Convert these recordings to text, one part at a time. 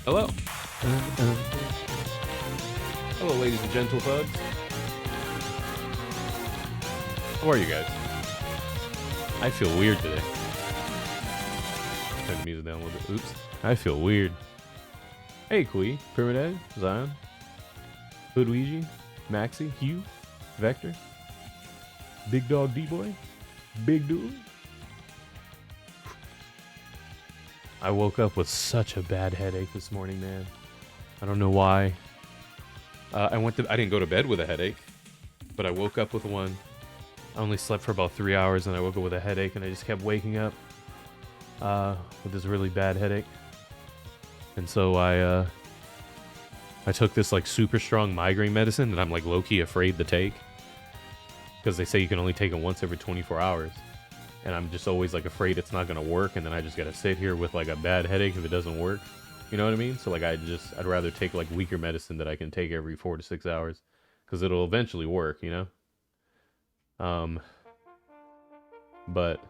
Hello. Hello, ladies and gentle thugs. How are you guys? I feel weird today. Turn the music down a little bit. Oops. I feel weird. Hey, Kui, Pyramid, Zion, Hoodweegie, Maxi, Hugh, Vector, Big Dog D-Boy, Big Dude. I woke up with such a bad headache this morning, man. I don't know why. I didn't go to bed with a headache, but I woke up with one. I only slept for about 3 hours, and I woke up with a headache, and I just kept waking up with this really bad headache. And so I took this like super strong migraine medicine that I'm like low-key afraid to take, because they say you can only take it once every 24 hours. And I'm just always like afraid it's not gonna work, and then I just gotta sit here with like a bad headache if it doesn't work. You know what I mean? So like I'd rather take like weaker medicine that I can take every 4 to 6 hours, because it'll eventually work, you know? But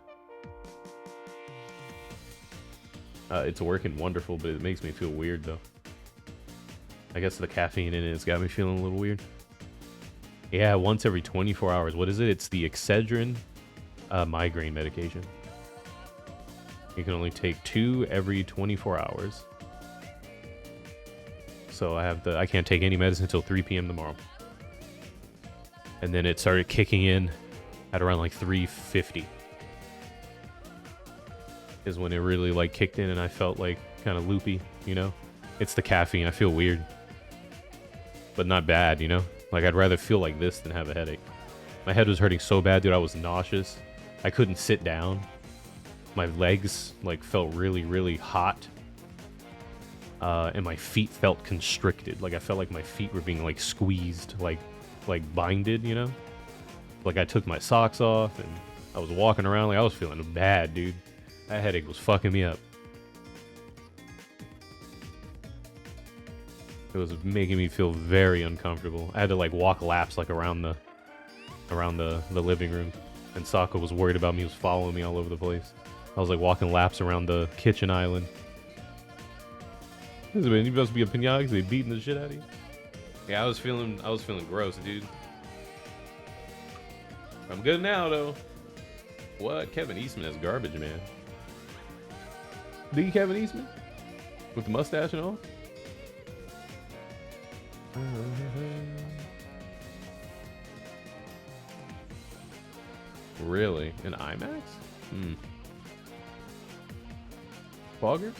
it's working wonderful, but it makes me feel weird though. I guess the caffeine in it has got me feeling a little weird. Yeah, once every 24 hours. What is it? It's the Excedrin migraine medication. You can only take 2 every 24 hours. So I can't take any medicine until 3 p.m. tomorrow. And then it started kicking in at around like 3:50. Is when it really like kicked in and I felt like kind of loopy, you know? It's the caffeine. I feel weird. But not bad, you know? Like I'd rather feel like this than have a headache. My head was hurting so bad, dude. I was nauseous. I couldn't sit down. My legs like felt really, really hot. And my feet felt constricted. Like I felt like my feet were being like squeezed, like binded, you know? Like I took my socks off and I was walking around like I was feeling bad, dude. That headache was fucking me up. It was making me feel very uncomfortable. I had to like walk laps like around the living room, and Saka was worried about me. He was following me all over the place. I was like walking laps around the kitchen island. You supposed to be a pinata because they beating the shit out of you. Yeah, I was feeling gross, dude. I'm good now though. What? Kevin Eastman is garbage, man. The Kevin Eastman with the mustache and all. Really? An IMAX? Foggers?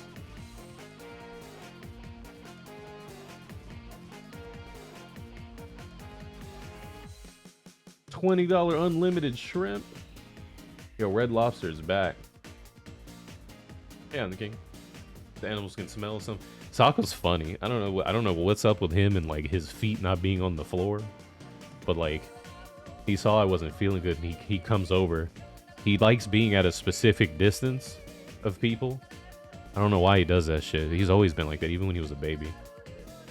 $20 unlimited shrimp. Yo, Red Lobster is back. Yeah, I'm the king. The animals can smell some. Sokka's funny. I don't know what's up with him and like his feet not being on the floor. But like he saw I wasn't feeling good and he comes over. He likes being at a specific distance of people. I don't know why he does that shit. He's always been like that, even when he was a baby.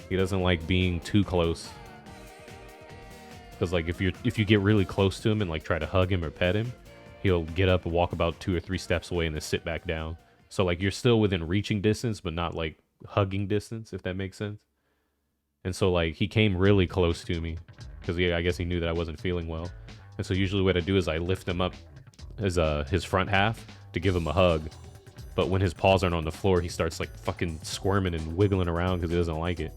He doesn't like being too close. Because like if you get really close to him and like try to hug him or pet him, he'll get up and walk about 2 or 3 steps away and then sit back down. So like you're still within reaching distance, but not like hugging distance, if that makes sense. And so like he came really close to me because I guess he knew that I wasn't feeling well. And so usually what I do is I lift him up his front half to give him a hug. But when his paws aren't on the floor, he starts like fucking squirming and wiggling around because he doesn't like it.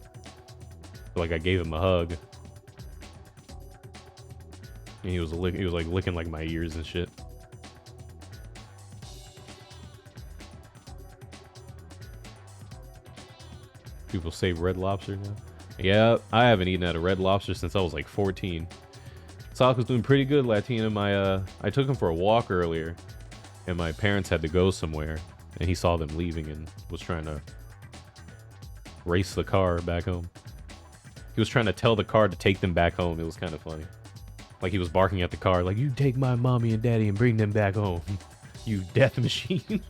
So, like I gave him a hug. And he was like licking like my ears and shit. People say Red Lobster now. Yeah, I haven't eaten at a Red Lobster since I was like 14. Sokka's doing pretty good, Latina. I took him for a walk earlier, and my parents had to go somewhere, and he saw them leaving and was trying to race the car back home. He was trying to tell the car to take them back home. It was kind of funny. Like he was barking at the car, like, you take my mommy and daddy and bring them back home. You death machine.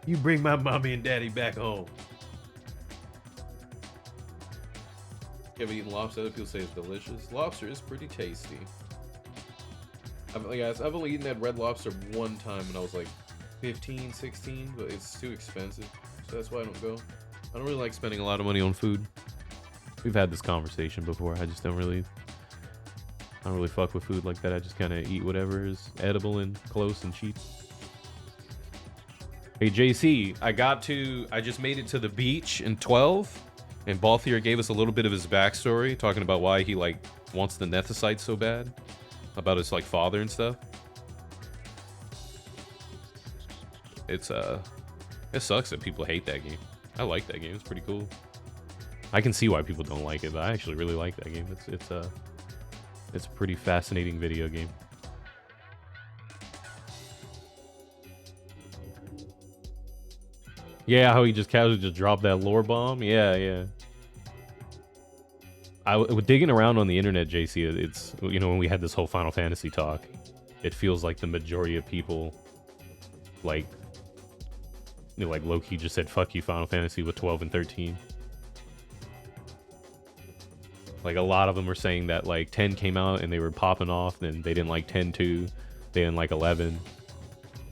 You bring my mommy and daddy back home. You ever eaten lobster? Other people say it's delicious. Lobster is pretty tasty. I've only eaten at Red Lobster one time when I was like 15, 16, but it's too expensive. So that's why I don't go. I don't really like spending a lot of money on food. We've had this conversation before. I just don't really fuck with food like that. I just kind of eat whatever is edible and close and cheap. Hey JC, I just made it to the beach in 12, and Balthier gave us a little bit of his backstory, talking about why he like wants the Nethicite so bad, about his like father and stuff. It sucks that people hate that game. I like that game. It's pretty cool. I can see why people don't like it, but I actually really like that game. It's a pretty fascinating video game. Yeah, how he just casually just dropped that lore bomb. Yeah. Digging around on the internet, JC, it's, you know, when we had this whole Final Fantasy talk, it feels like the majority of people, like, you know, like Loki just said, fuck you, Final Fantasy with 12 and 13. Like, a lot of them were saying that, like, 10 came out and they were popping off, and they didn't like 10-2, they didn't like 11,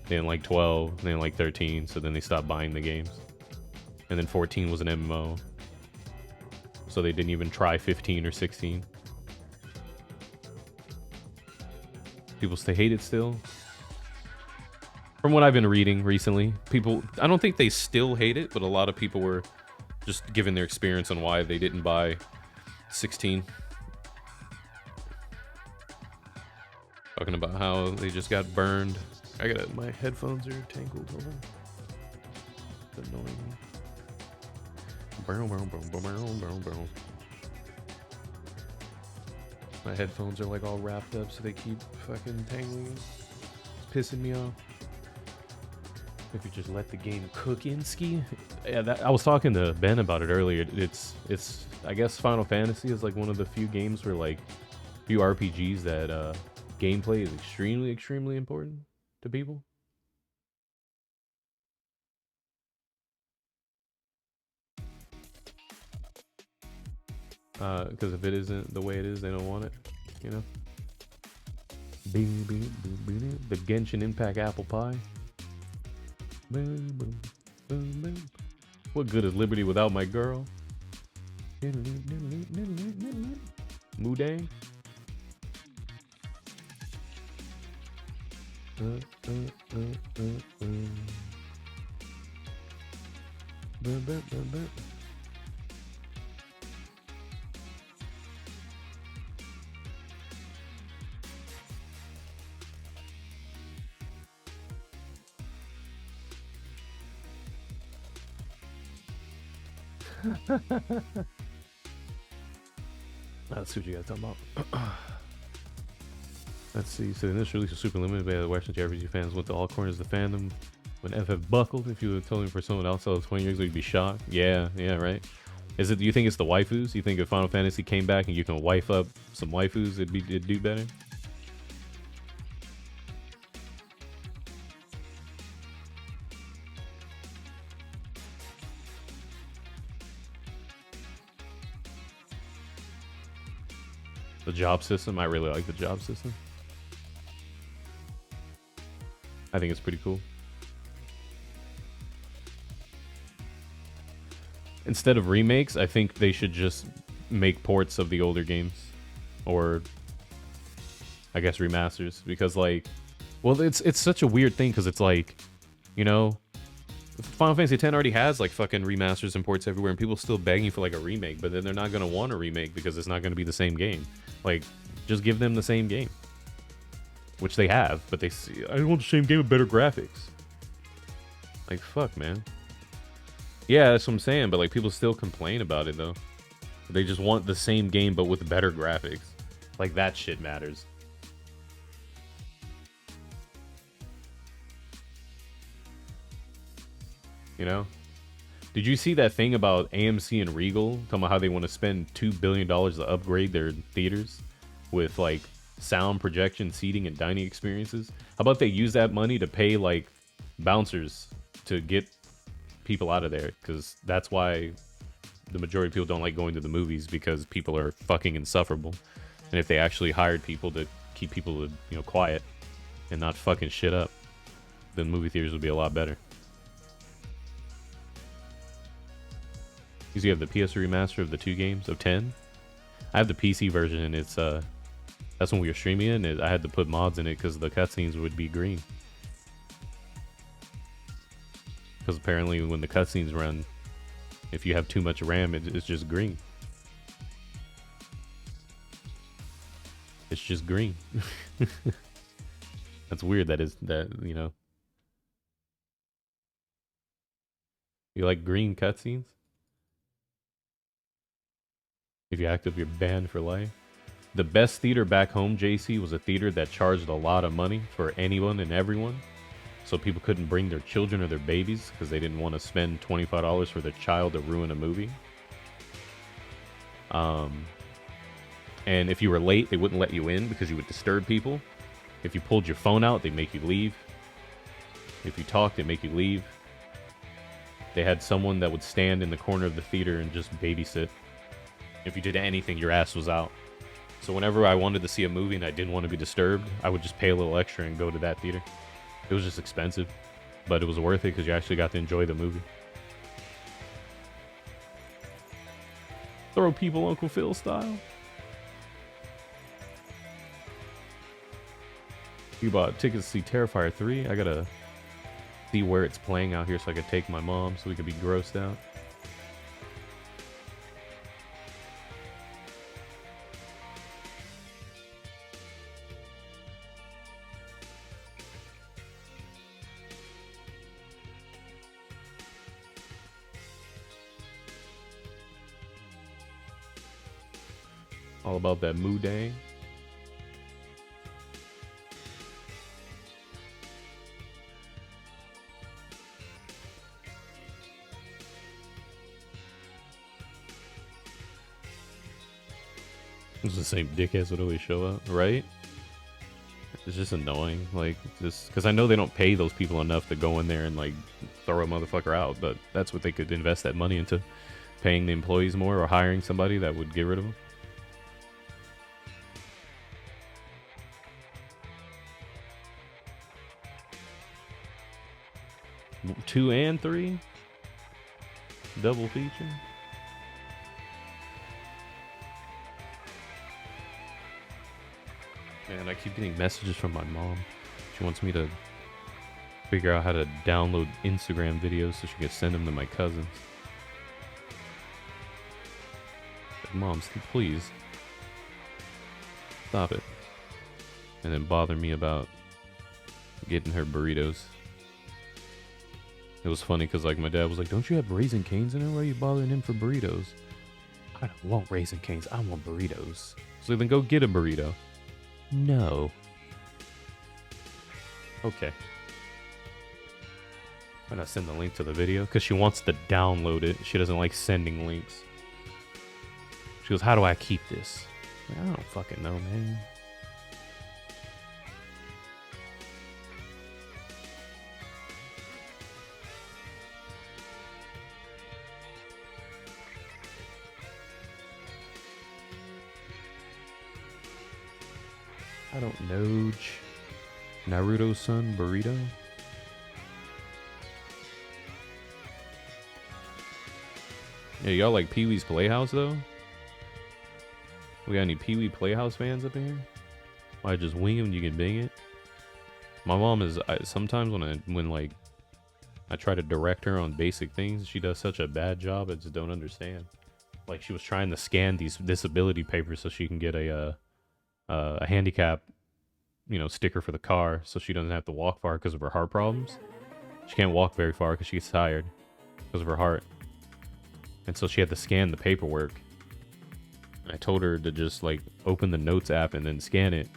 they didn't like 12, they didn't like 13, so then they stopped buying the games. And then 14 was an MMO. So they didn't even try 15 or 16. People still hate it still. From what I've been reading recently, people, I don't think they still hate it, but a lot of people were just giving their experience on why they didn't buy 16. Talking about how they just got burned. My headphones are tangled. Hold on. It's annoying me. My headphones are like all wrapped up, so they keep fucking tangling. It's pissing me off. If you just let the game cook in ski. Yeah, I was talking to Ben about it earlier. It's I guess Final Fantasy is like one of the few games where, like, few RPGs that gameplay is extremely important to people. Because if it isn't the way it is, they don't want it, you know? The Genshin Impact apple pie. What good is liberty without my girl? Mudang. Let's see what you guys talking about. Let's see. So this release was super limited by the Western RPG fans went to all corners of the fandom. When FF buckled, if you were telling for someone else that was 20 years ago, you'd be shocked. Yeah, right. Is it? Do you think it's the waifus? You think if Final Fantasy came back and you can wife up some waifus, it'd do better? The job system, I really like the job system. I think it's pretty cool. Instead of remakes, I think they should just make ports of the older games. Or, I guess, remasters. Because, like, well, it's such a weird thing, because it's like, you know, Final Fantasy X already has, like, fucking remasters and ports everywhere, and people still begging for, like, a remake, but then they're not going to want a remake because it's not going to be the same game. Like, just give them the same game. Which they have, but they see, I want the same game with better graphics. Like, fuck, man. Yeah, that's what I'm saying, but, like, people still complain about it, though. They just want the same game, but with better graphics. Like, that shit matters. You know? Did you see that thing about AMC and Regal talking about how they want to spend $2 billion to upgrade their theaters with, like, sound, projection, seating, and dining experiences? How about they use that money to pay, like, bouncers to get people out of there? Because that's why the majority of people don't like going to the movies, because people are fucking insufferable. And if they actually hired people to keep people, you know, quiet and not fucking shit up, then movie theaters would be a lot better. Because you have the PS remaster of the 2 games of 10. I have the PC version, and it's that's when we were streaming it. I had to put mods in it because the cutscenes would be green. Because apparently, when the cutscenes run, if you have too much RAM, it's just green. It's just green. That's weird. That is that, you know. You like green cutscenes? If you act up, you're banned for life. The best theater back home, JC, was a theater that charged a lot of money for anyone and everyone. So people couldn't bring their children or their babies because they didn't want to spend $25 for their child to ruin a movie. And if you were late, they wouldn't let you in because you would disturb people. If you pulled your phone out, they'd make you leave. If you talked, they'd make you leave. They had someone that would stand in the corner of the theater and just babysit. If you did anything, your ass was out. So whenever I wanted to see a movie and I didn't want to be disturbed, I would just pay a little extra and go to that theater. It was just expensive, but it was worth it because you actually got to enjoy the movie. Throw people Uncle Phil style. You bought tickets to see Terrifier 3. I gotta see where it's playing out here so I could take my mom so we could be grossed out. All about that Moodang. It's the same dickheads would always show up, right? It's just annoying, like, just because I know they don't pay those people enough to go in there and like throw a motherfucker out, but that's what they could invest that money into, paying the employees more or hiring somebody that would get rid of them. 2 and 3? Double feature? Man, I keep getting messages from my mom. She wants me to figure out how to download Instagram videos so she can send them to my cousins. Like, Mom, please. Stop it. And then bother me about getting her burritos. It was funny because like my dad was like, "Don't you have Raisin Canes in there? Why are you bothering him for burritos?" I don't want Raisin Canes. I want burritos. So then go get a burrito. No. Okay. Why not send the link to the video? Because she wants to download it. She doesn't like sending links. She goes, "How do I keep this?" Like, I don't fucking know, man. I don't know. Naruto-san burrito? Yeah, y'all like Pee-wee's Playhouse, though? We got any Pee-wee Playhouse fans up in here? I just wing it when you can bing it? My mom is... sometimes when like I try to direct her on basic things, she does such a bad job, I just don't understand. Like, she was trying to scan these disability papers so she can get a handicap, you know, sticker for the car so she doesn't have to walk far because of her heart problems. She can't walk very far because she gets tired because of her heart. And so she had to scan the paperwork. I told her to just like open the notes app and then scan it.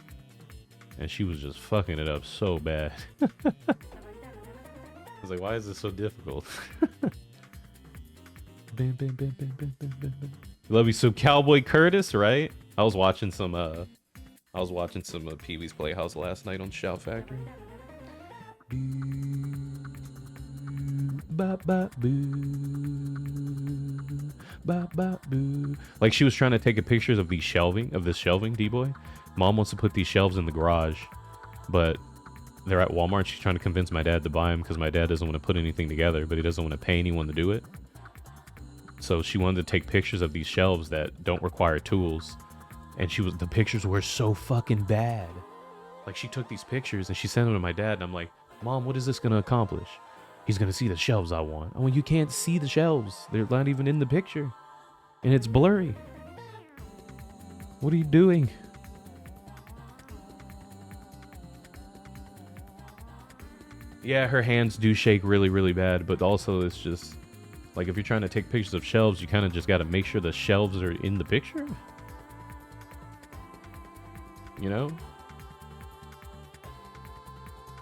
And she was just fucking it up so bad. I was like, why is this so difficult? Bam, bam, bam, bam, bam, bam, bam, bam. Love you some Cowboy Curtis, right? I was watching some Pee-wee's Playhouse last night on Shout Factory. Like, she was trying to take a pictures of these shelving, D-boy. Mom wants to put these shelves in the garage, but they're at Walmart. She's trying to convince my dad to buy them because my dad doesn't want to put anything together, but he doesn't want to pay anyone to do it. So she wanted to take pictures of these shelves that don't require tools. And the pictures were so fucking bad. Like, she took these pictures and she sent them to my dad, and I'm like, Mom, what is this gonna accomplish? He's gonna see the shelves I want. Oh, you can't see the shelves. They're not even in the picture. And it's blurry. What are you doing? Yeah, her hands do shake really, really bad, but also it's just, like, if you're trying to take pictures of shelves, you kind of just gotta make sure the shelves are in the picture. You know?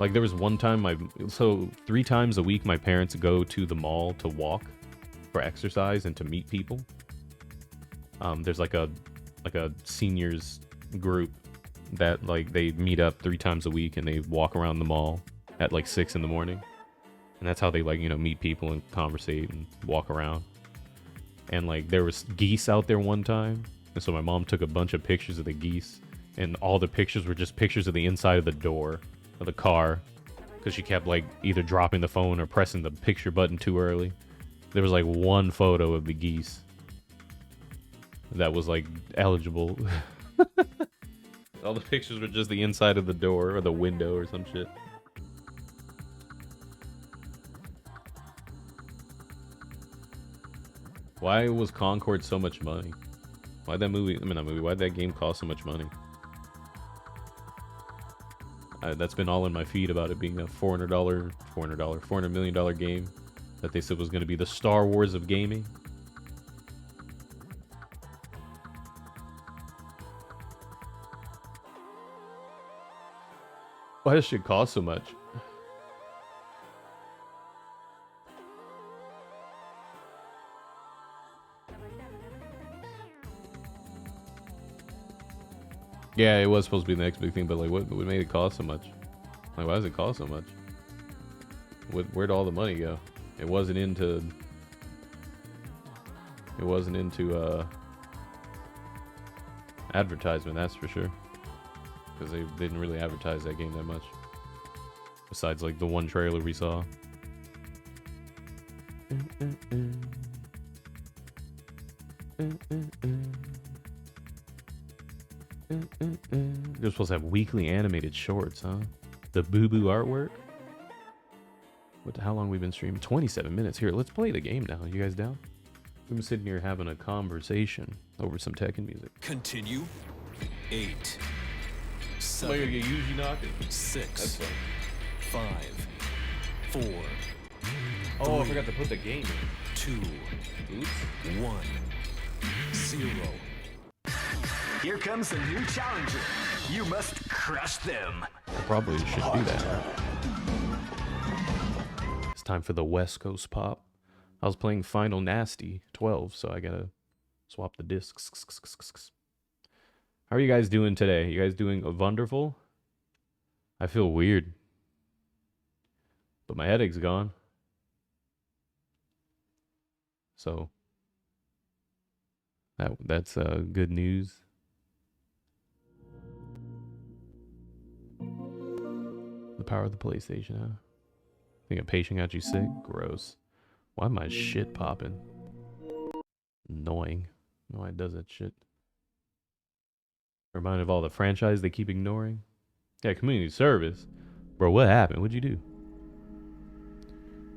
Like, there was one time so 3 times a week my parents go to the mall to walk for exercise and to meet people. There's like a seniors group that, like, they meet up 3 times a week and they walk around the mall at like 6 in the morning. And that's how they, like, you know, meet people and conversate and walk around. And, like, there was geese out there one time. And so my mom took a bunch of pictures of the geese. And all the pictures were just pictures of the inside of the door of the car. Because she kept, like, either dropping the phone or pressing the picture button too early. There was, like, one photo of the geese that was, like, eligible. All the pictures were just the inside of the door or the window or some shit. Why was Concord so much money? Why'd that movie, why'd that game cost so much money? That's been all in my feed about it being a $400 million game that they said was going to be the Star Wars of gaming. Why does shit cost so much? Yeah, it was supposed to be the next big thing, but, like, what made it cost so much? Like, why does it cost so much? Where'd all the money go? It wasn't into advertisement, that's for sure. Because they didn't really advertise that game that much. Besides, like, the one trailer we saw. You're supposed to have weekly animated shorts, huh? The boo-boo artwork? How long have we been streaming? 27 minutes. Here, let's play the game now. You guys down? We've been sitting here having a conversation over some Tekken music. Continue. 8. 7. Somebody get Yuji knocking. 6. 5. 4. Oh, I forgot to put the game in. 2. Oops. 1. 0. Here comes a new challenger. You must crush them. I probably should do that. It's time for the West Coast pop. I was playing Final Nasty 12, so I gotta swap the discs. How are you guys doing today? You guys doing wonderful? I feel weird, but my headache's gone. So that's good news. The power of the PlayStation, huh? Think a patient got you sick? Gross. Why am I shit popping? Annoying. No, it does that shit. Reminded of all the franchise they keep ignoring. Yeah, community service. Bro, what happened? What'd you do?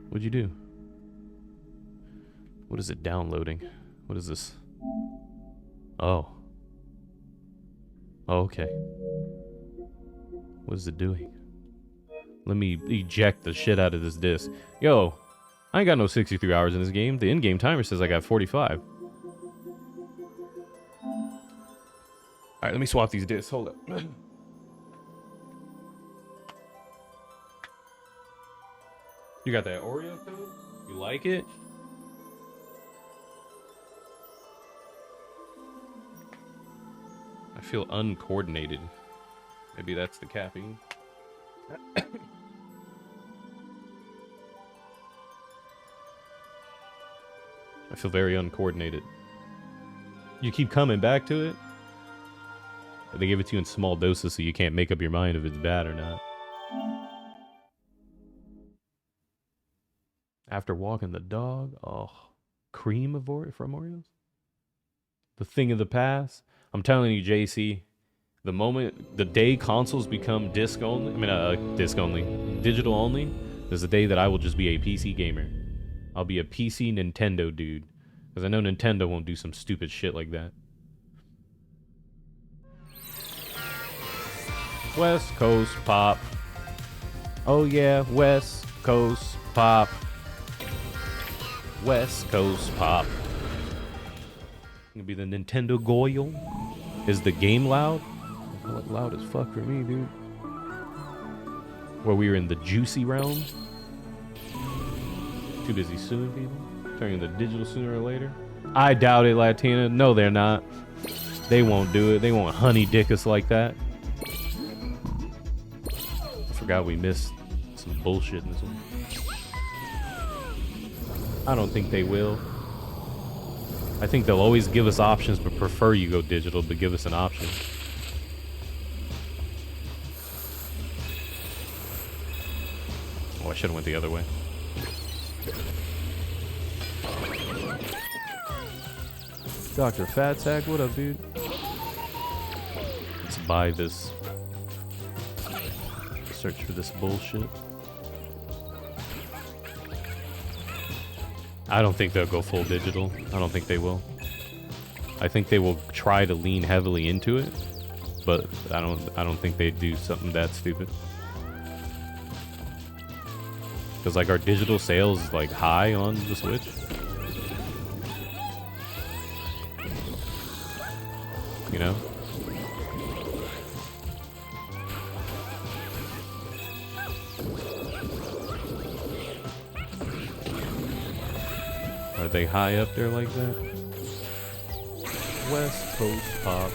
What'd you do? What is it downloading? What is this? Oh. Oh, okay. What is it doing? Let me eject the shit out of this disc. Yo, I ain't got no 63 hours in this game. The in-game timer says I got 45. Alright, let me swap these discs. Hold up. You got that Oreo code? You like it? I feel uncoordinated. Maybe that's the caffeine. I feel very uncoordinated. You keep coming back to it? They give it to you in small doses so you can't make up your mind if it's bad or not. After walking the dog? Oh. Cream of from Oreos? The thing of the past? I'm telling you, JC, the day consoles become disc only, digital only, is the day that I will just be a PC gamer. I'll be a PC Nintendo dude. Because I know Nintendo won't do some stupid shit like that. West Coast pop. Oh yeah, West Coast pop. West Coast pop. Gonna be the Nintendo Goyle. Is the game loud? Loud as fuck for me, dude. Where we were in the juicy realm. Too busy suing people. Turning the digital sooner or later. I doubt it, Latina. No, they're not. They won't do it. They won't honey dick us like that. I forgot we missed some bullshit in this one. I don't think they will. I think they'll always give us options, but prefer you go digital, but give us an option. Oh, I should have went the other way. Dr. Fatsack, what up, dude? Let's buy this. Search for this bullshit. I don't think they'll go full digital. I don't think they will. I think they will try to lean heavily into it, but I don't think they'd do something that stupid. Because like our digital sales is like high on the Switch. You know? Are they high up there like that? West Coast pop.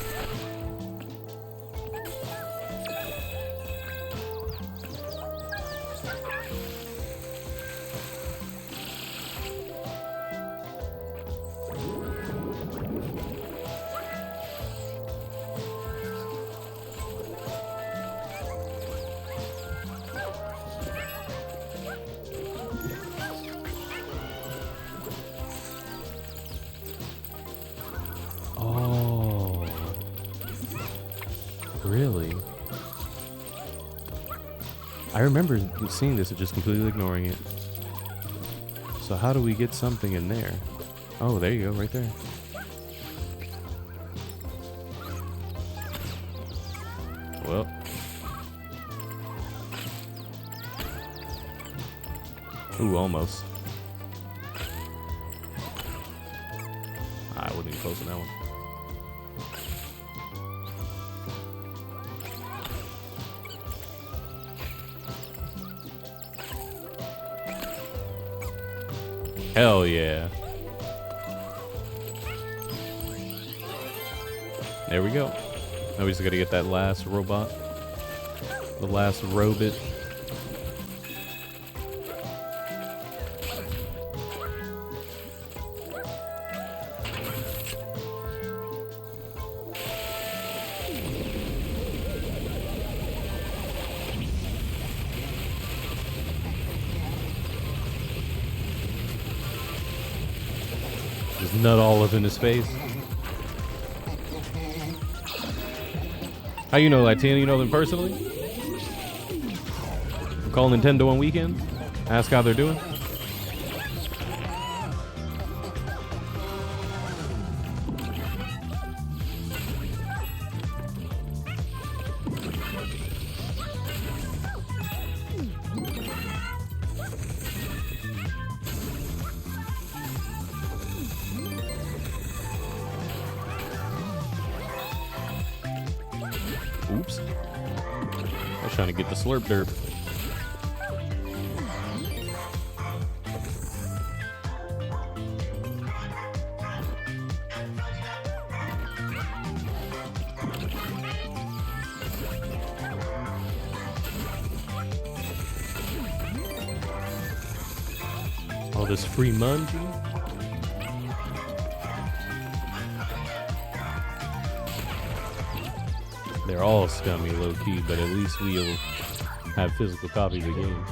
I remember seeing this and just completely ignoring it. So how do we get something in there? Oh, there you go, right there. Well. Ooh, almost. I wasn't even close on that one. Hell yeah. There we go. Now we just gotta get that last robot. The last robot. Nut all up in his face. How you know Latina? You know them personally? Call Nintendo on weekends? Ask how they're doing? Oops. I was trying to get the slurp derp. All this free mungie. They're all scummy, low-key, but at least we'll have physical copies of the game.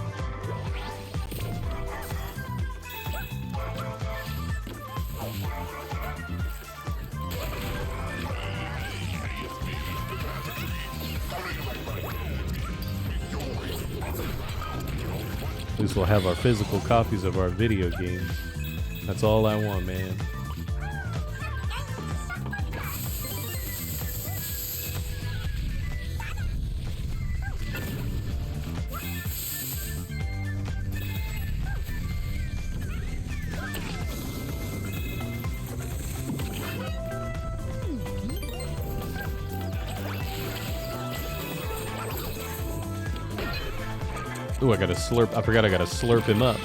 least we'll have our physical copies of our video games. That's all I want, man. Ooh, I gotta slurp. I forgot I gotta slurp him up.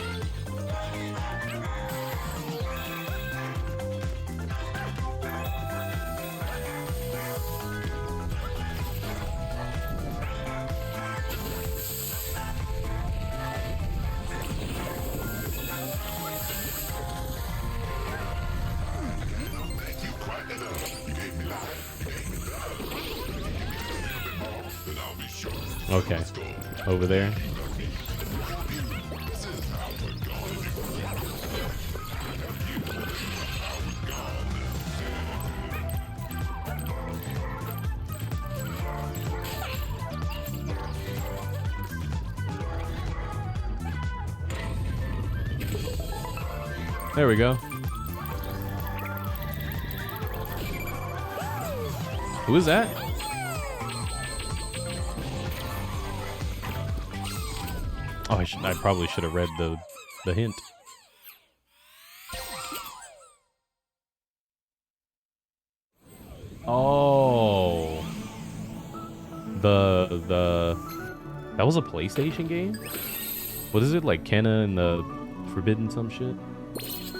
Okay, over there. There we go. Who is that? Oh, I probably should have read the hint. Oh. That was a PlayStation game? What is it, like Kenna and the Forbidden some shit?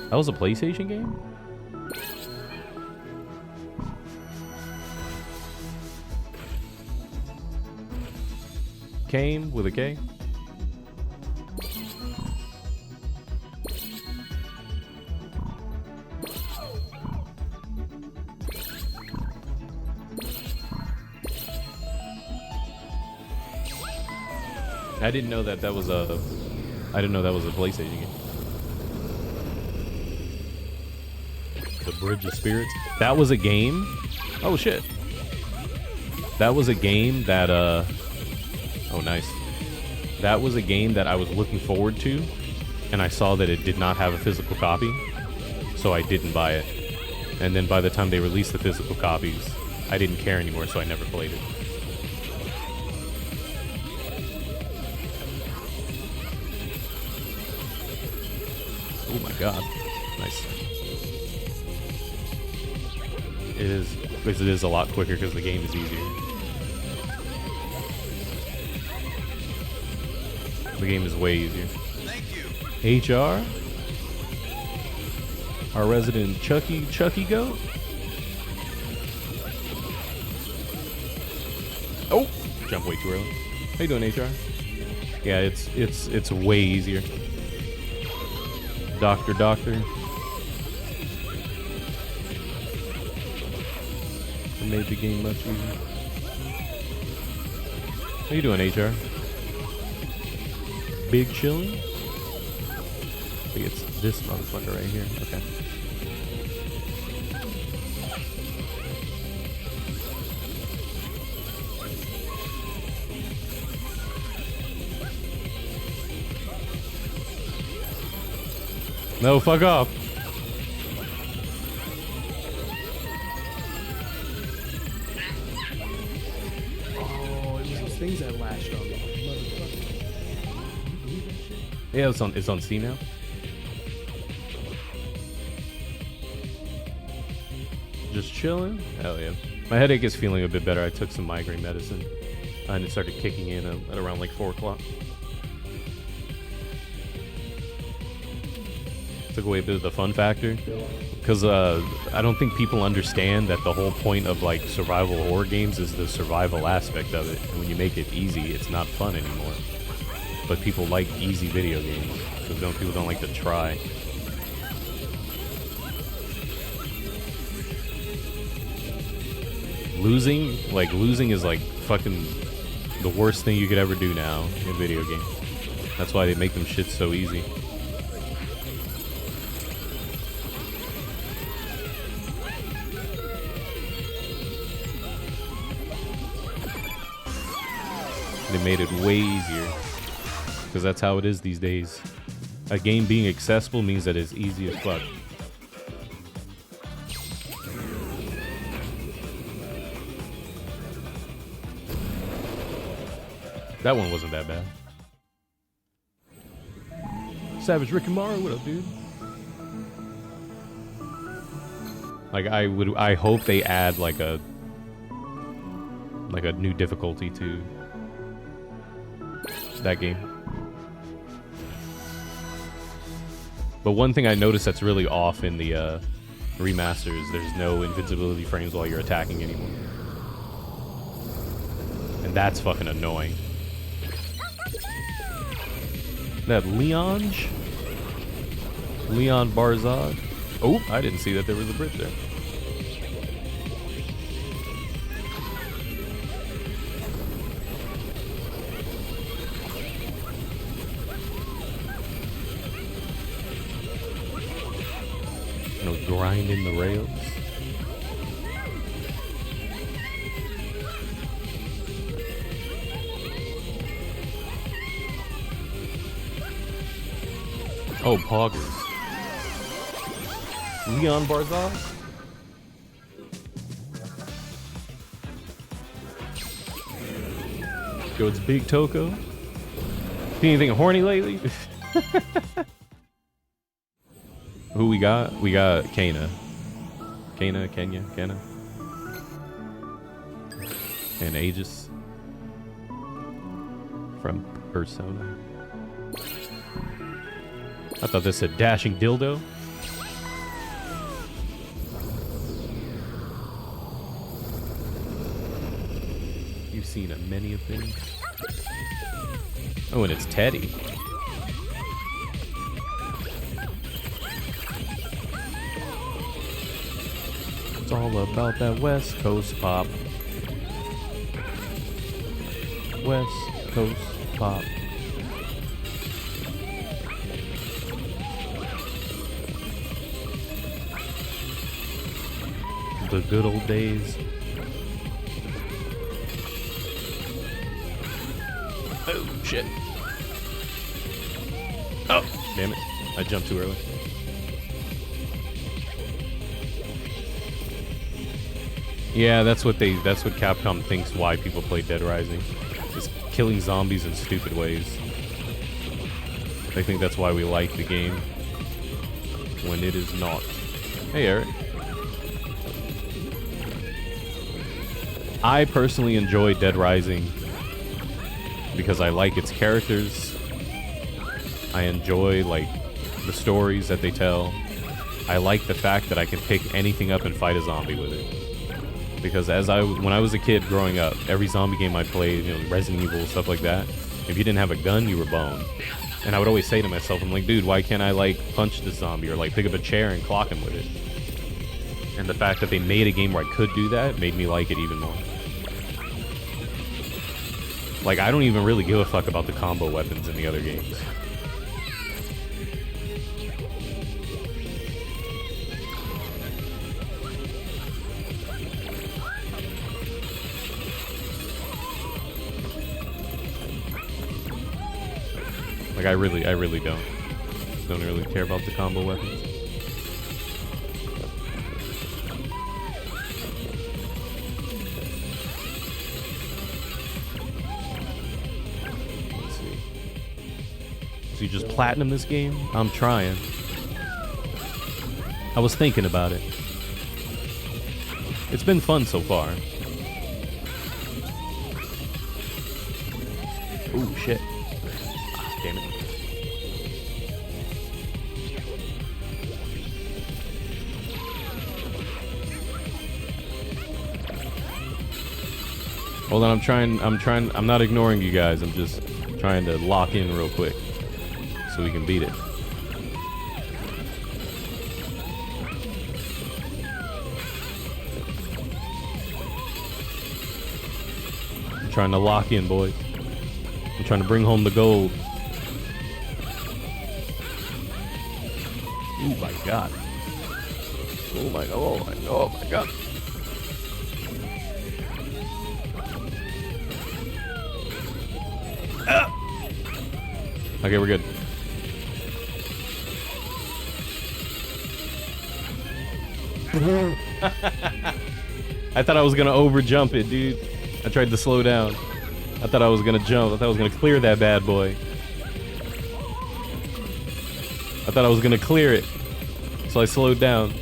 That was a PlayStation game? Came with a K? I didn't know that was a PlayStation game. The Bridge of Spirits. That was a game. Oh shit. That was a game that oh nice. That was a game that I was looking forward to, and I saw that it did not have a physical copy, so I didn't buy it. And then by the time they released the physical copies, I didn't care anymore, so I never played it. Oh my god. Nice. It is a lot quicker because the game is easier. The game is way easier. Thank you. HR? Our resident Chucky goat? Oh! Jump way too early. How you doing, HR? Yeah, it's way easier. Doctor. It made the game much easier. How you doing, HR? Big chillin'? I think it's this motherfucker right here. Okay. No, fuck off. Oh, it was those things that lashed on me. Yeah, it's on Steam now. Just chilling. Hell yeah. My headache is feeling a bit better. I took some migraine medicine, and it started kicking in at around like 4 o'clock. Took away a bit of the fun factor, because I don't think people understand that the whole point of like survival horror games is the survival aspect of it. And when you make it easy, it's not fun anymore. But people like easy video games because people don't like to try. Losing is like fucking the worst thing you could ever do now in video games. That's why they make them shit so easy. They made it way easier. because that's how it is these days. A game being accessible means that it's easy as fuck. That one wasn't that bad. Savage Rick and Mara, what up, dude? Like I hope they add like a new difficulty to that game. But one thing I noticed that's really off in the remasters, there's no invincibility frames while you're attacking anymore. And that's fucking annoying. That Leon Barzad. Oh, I didn't see that there was a bridge there. No grinding the rails. Oh, poggers. Leon Barzaz? Yo, it's Big Toko. Seen anything horny lately? Who we got? We got Kena. Kena. And Aegis. From Persona. I thought this said dashing dildo. You've seen a many of things. Oh, and it's Teddy. It's all about that West Coast pop. West Coast pop. The good old days. Oh, shit. Oh, damn it. I jumped too early. Yeah, that's what Capcom thinks why people play Dead Rising. Is killing zombies in stupid ways. They think that's why we like the game. When it is not. Hey, Eric. I personally enjoy Dead Rising because I like its characters. I enjoy like the stories that they tell. I like the fact that I can pick anything up and fight a zombie with it. Because when I was a kid growing up, every zombie game I played, you know, Resident Evil, stuff like that, if you didn't have a gun, you were boned. And I would always say to myself, I'm like, dude, why can't I like punch this zombie or like pick up a chair and clock him with it? And the fact that they made a game where I could do that made me like it even more. Like, I don't even really give a fuck about the combo weapons in the other games. Like, I really don't really care about the combo weapons. So you just platinum this game? I'm trying. I was thinking about it. It's been fun so far. Ooh, shit. Ah, damn it. Hold on, I'm not ignoring you guys. I'm just trying to lock in real quick so we can beat it. I'm trying to lock in, boys. I'm trying to bring home the gold. Oh my god. Oh my god. Okay, we're good. I thought I was gonna over jump it, dude. I tried to slow down. I thought I was gonna jump. I thought I was gonna clear that bad boy. I thought I was gonna clear it. So I slowed down.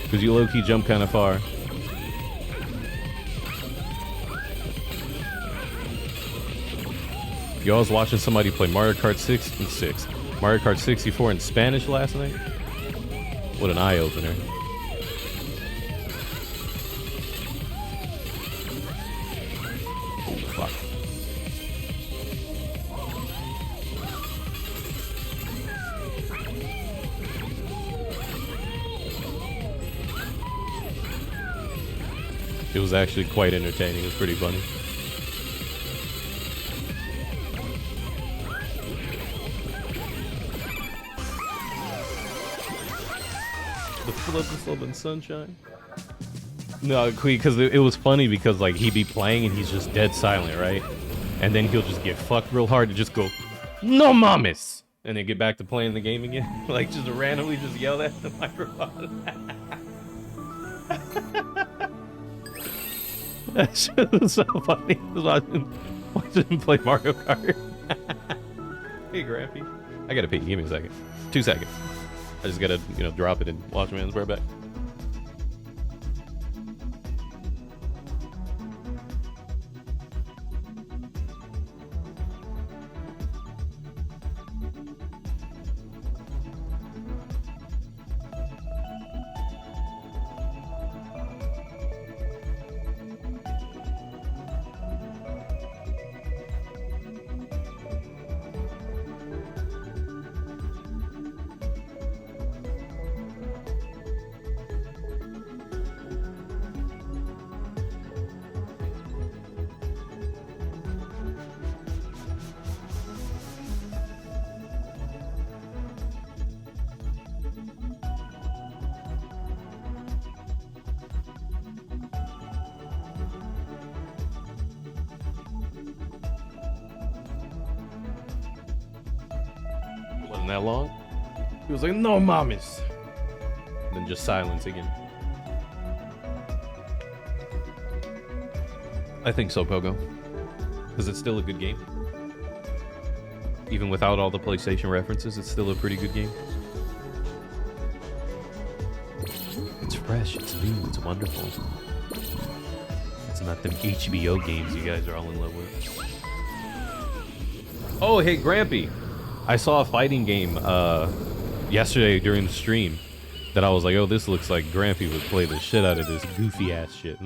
Because you low-key jump kind of far. Yo, I was watching somebody play Mario Kart 66. Mario Kart 64 in Spanish last night. What an eye-opener. Oh, fuck. It was actually quite entertaining. It was pretty funny. The flip is still in sunshine. No, because it was funny because like he'd be playing and he's just dead silent, right? And then he'll just get fucked real hard and just go, "No mames," and then get back to playing the game again. Like just randomly just yell at the microphone. That shit was so funny. Watching him play Mario Kart. Hey, Grampy. I gotta pee. Give me a second. 2 seconds. I just gotta, drop it and watch my hands. Right back. Wasn't that long? He was like, "No mames." And then just silence again. I think so, Pogo. Because it's still a good game. Even without all the PlayStation references, it's still a pretty good game. It's fresh, it's new, it's wonderful. It's not them HBO games you guys are all in love with. Oh, hey, Grampy. I saw a fighting game yesterday during the stream that I was like, oh, this looks like Grampy would play the shit out of this goofy ass shit.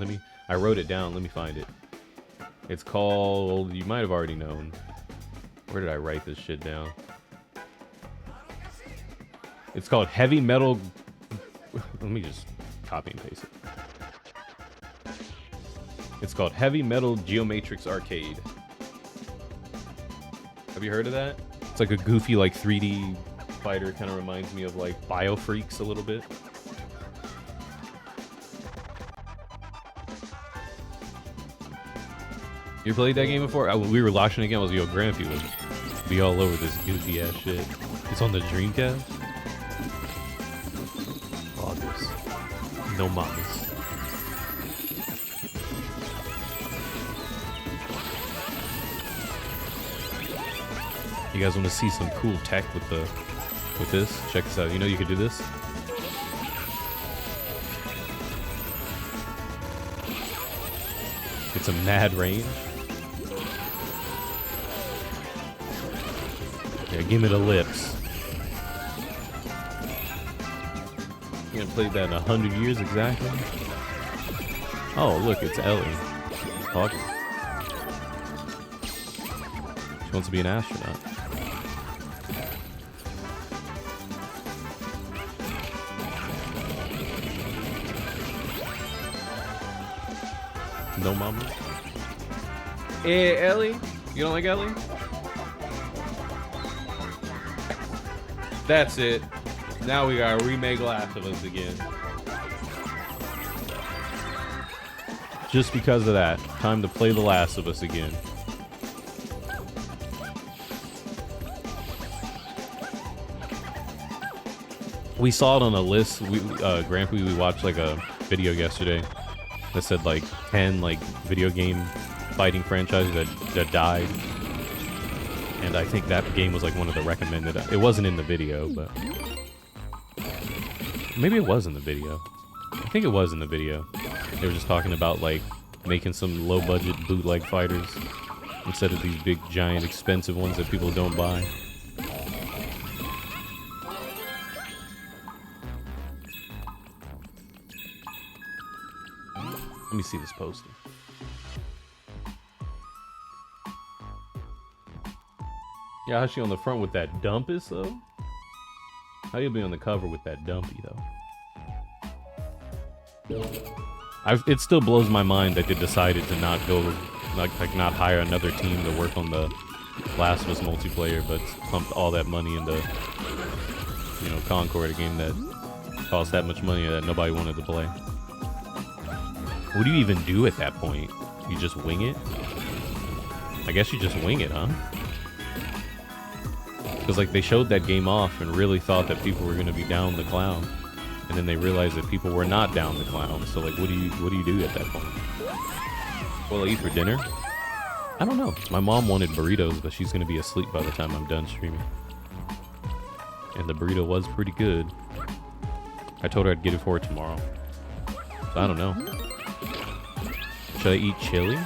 I wrote it down. Let me find it. It's called, you might have already known. Where did I write this shit down? It's called Heavy Metal. Let me just copy and paste it. It's called Heavy Metal Geomatrix Arcade. Have you heard of that? It's like a goofy, like 3D fighter. Kind of reminds me of like Biofreaks a little bit. You played that game before? When we were watching again, I was, yo, Grampy would be all over this goofy ass shit. It's on the Dreamcast. Oh, this. No mames. You guys want to see some cool tech with this? Check this out. You know you could do this? It's a mad range. Yeah, give me the lips. You gonna play that in 100 years exactly? Oh, look, it's Ellie. Talking. She wants to be an astronaut. No mama. Hey, Ellie. You don't like Ellie? That's it. Now we gotta remake Last of Us again. Just because of that. Time to play The Last of Us again. We saw it on a list. Grandpa, we watched like a video yesterday that said like 10 like video game fighting franchises that died. And I think that game was like one of the recommended. It wasn't in the video, but maybe it was in the video. I think it was in the video. They were just talking about like making some low budget bootleg fighters instead of these big giant expensive ones that people don't buy. Let me see this poster. Yeah, how's she on the front with that dumpus though? How you be on the cover with that dumpy though? It still blows my mind that they decided to not go, like not hire another team to work on the Last of Us multiplayer, but pumped all that money into, you know, Concord, a game that cost that much money that nobody wanted to play. What do you even do at that point? You just wing it? I guess you just wing it, huh? Because like they showed that game off and really thought that people were going to be down the clown, and then they realized that people were not down the clown. So like, what do you do at that point? What'll I eat for dinner? I don't know. My mom wanted burritos, but she's going to be asleep by the time I'm done streaming. And the burrito was pretty good. I told her I'd get it for her tomorrow. So I don't know. Should I eat chili?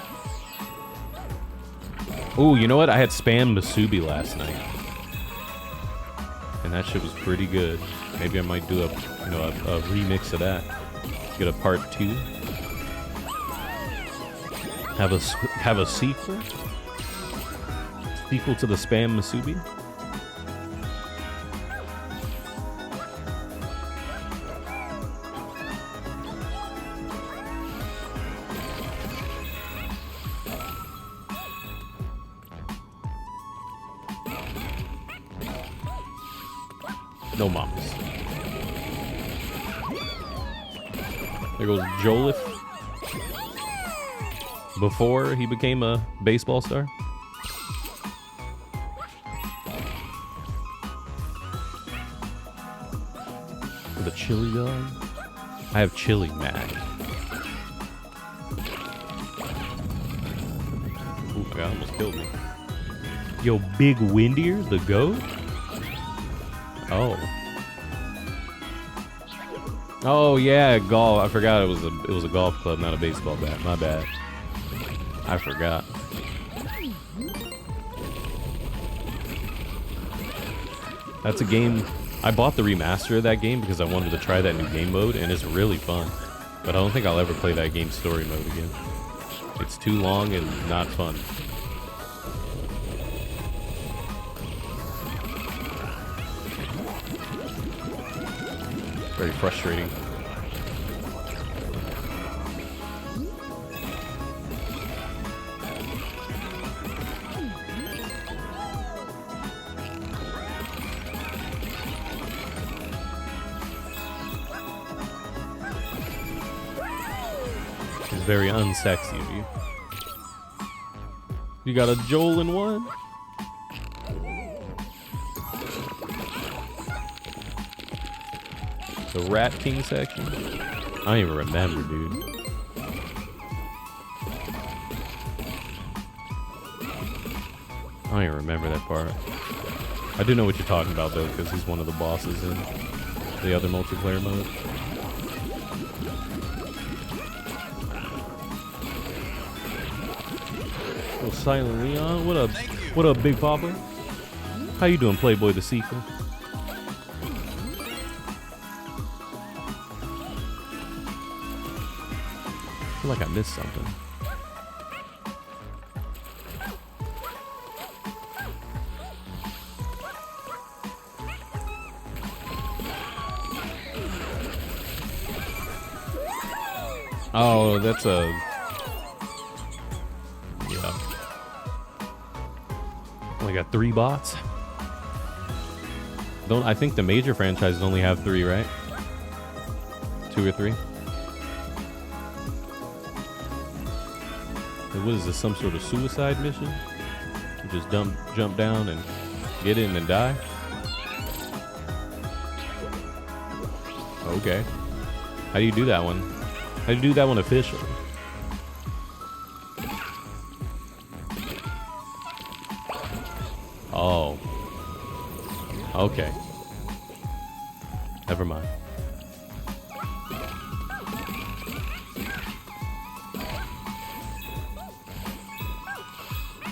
Ooh, you know what? I had spam musubi last night. And that shit was pretty good. Maybe I might do a remix of that. Get a part 2. Have a sequel? Sequel to the spam musubi? No mamas. There goes Joliffe. Before he became a baseball star. The chili dog. I have chili mag. Ooh, my God, almost killed me. Yo, Big Windier, the goat? Oh. Oh yeah, golf. I forgot it was a golf club, not a baseball bat. My bad. I forgot. That's a game. I bought the remaster of that game because I wanted to try that new game mode, and it's really fun. But I don't think I'll ever play that game story mode again. It's too long and not fun. Very frustrating. It's very unsexy of you. You got a Joel in one? The Rat King section? I don't even remember, dude. I don't even remember that part. I do know what you're talking about, though, because he's one of the bosses in the other multiplayer mode. Oh, Silent Leon, what up? What up, Big Papa? How you doing, Playboy the sequel? I feel like I missed something. Oh, that's a... Yeah. Only got 3 bots? I think the major franchises only have 3, right? 2 or 3? What is this, some sort of suicide mission? You just jump down and get in and die? Okay. How do you do that one? How do you do that one officially? Oh. Okay. Never mind.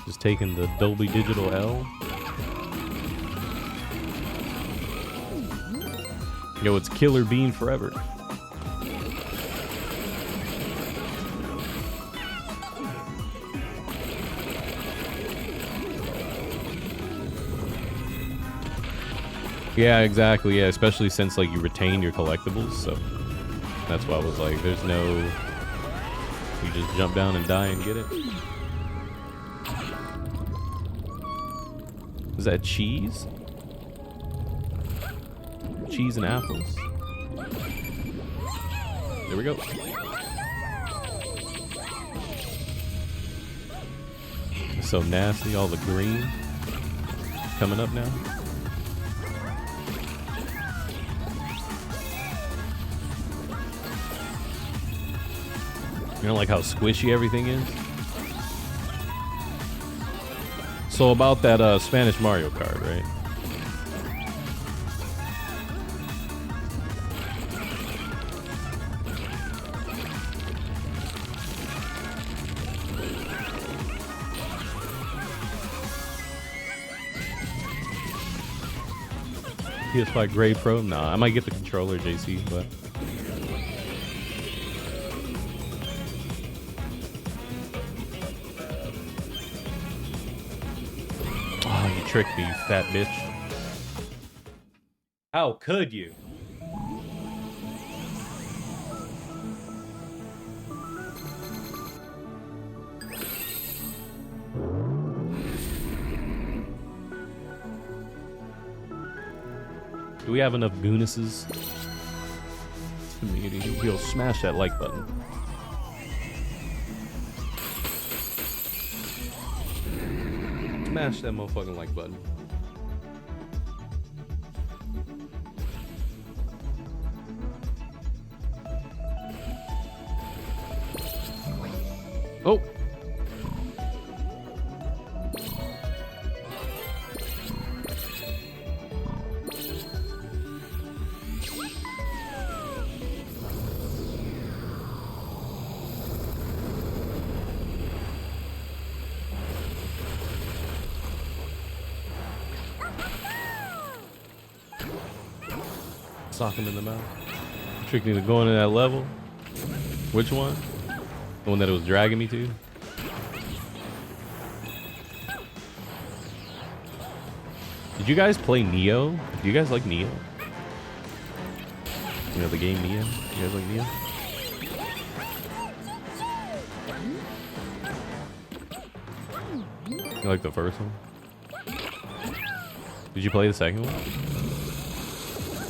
Just taking the Dolby Digital L. Yo, it's Killer Bean forever. Yeah, exactly. Yeah, especially since like you retain your collectibles, so that's why I was like, there's no, you just jump down and die and get it. Is that cheese? Cheese and apples. There we go. It's so nasty, all the green coming up now. You don't like how squishy everything is? So about that Spanish Mario Kart, right? PS5 Grade Pro? Nah, I might get the controller, JC, but... Oh, you tricked me, you fat bitch. How could you? Do we have enough goonuses? He'll smash that like button. Smash that motherfucking like button. Oh! Sock him in the mouth. Tricked me to go into that level. Which one? The one that it was dragging me to? Did you guys play Neo? Do you guys like Neo? You know the game Neo? You guys like Neo? You like the first one? Did you play the second one?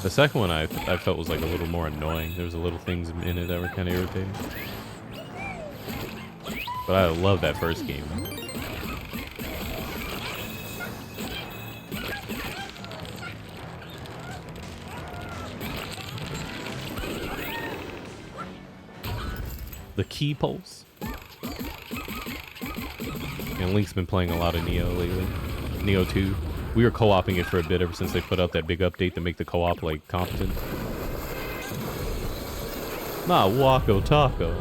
The second one I felt was like a little more annoying. There was a little things in it that were kind of irritating. But I love that first game. The key pulse. And Link's been playing a lot of Neo lately. Neo 2. We were co-oping it for a bit ever since they put out that big update to make the co-op like competent. Nah, Waco Taco.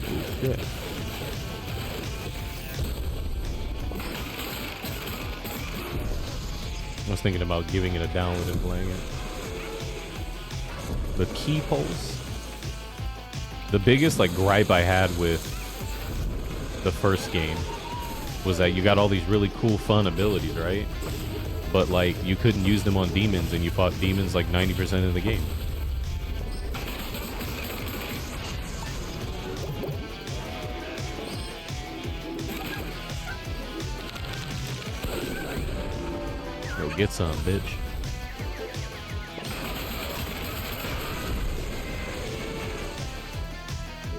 Oh, shit. I was thinking about giving it a download and playing it. The key pulse. The biggest like gripe I had with the first game was that you got all these really cool fun abilities, right? But like you couldn't use them on demons, and you fought demons like 90% of the game. Go get some, bitch.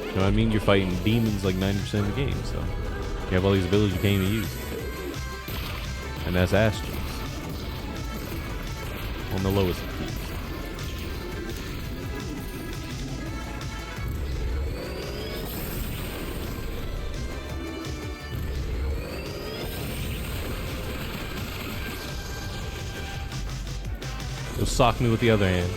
You know what I mean? You're fighting demons like 90% of the game, so you have all these abilities you can't even use. And that's ass cheeks. On the lowest of keys. Go sock me with the other hand.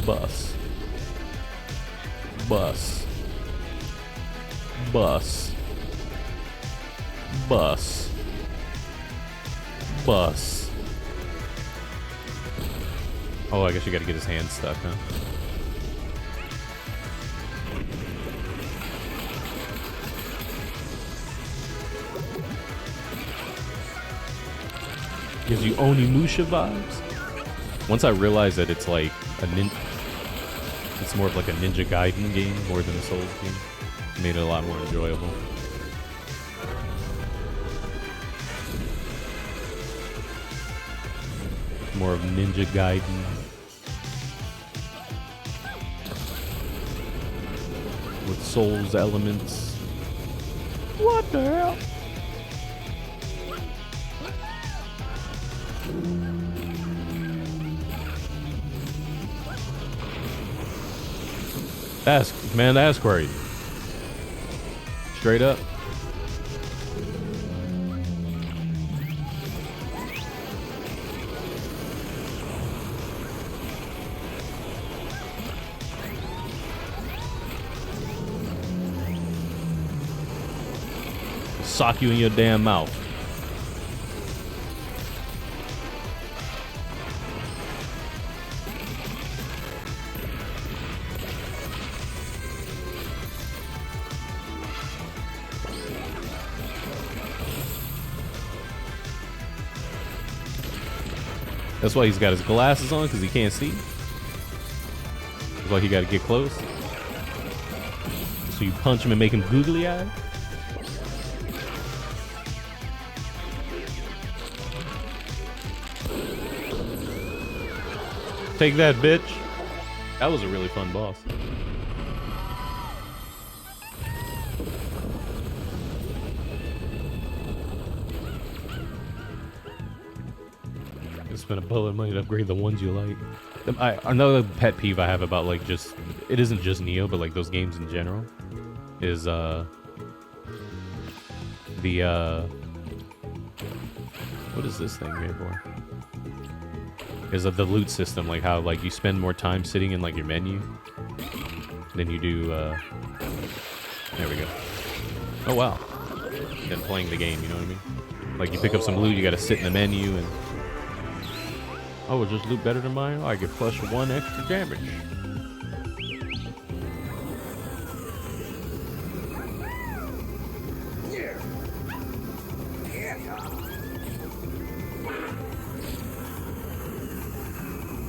Bus. Bus. Bus. Bus. Bus. Oh, I guess you gotta get his hand stuck, huh? Gives you Onimusha vibes. Once I realized that it's like it's more of like a Ninja Gaiden game more than a Souls game. It made it a lot more enjoyable. More of Ninja Gaiden. With Souls elements. What the hell? Ask query. Straight up. Sock you in your damn mouth. That's why he's got his glasses on, because he can't see. That's why he got to get close. So you punch him and make him googly eyed. Take that, bitch. That was a really fun boss. Spend a bullet money to upgrade the ones you like. Another pet peeve I have about like just it isn't just Neo, but like those games in general is what is this thing here for? Is the loot system, like how like you spend more time sitting in like your menu than you do there we go. Oh wow. Than playing the game, you know what I mean? Like you pick up some loot, you gotta sit in the menu and oh, is this loot better than mine? Oh, I get plus 1 extra damage.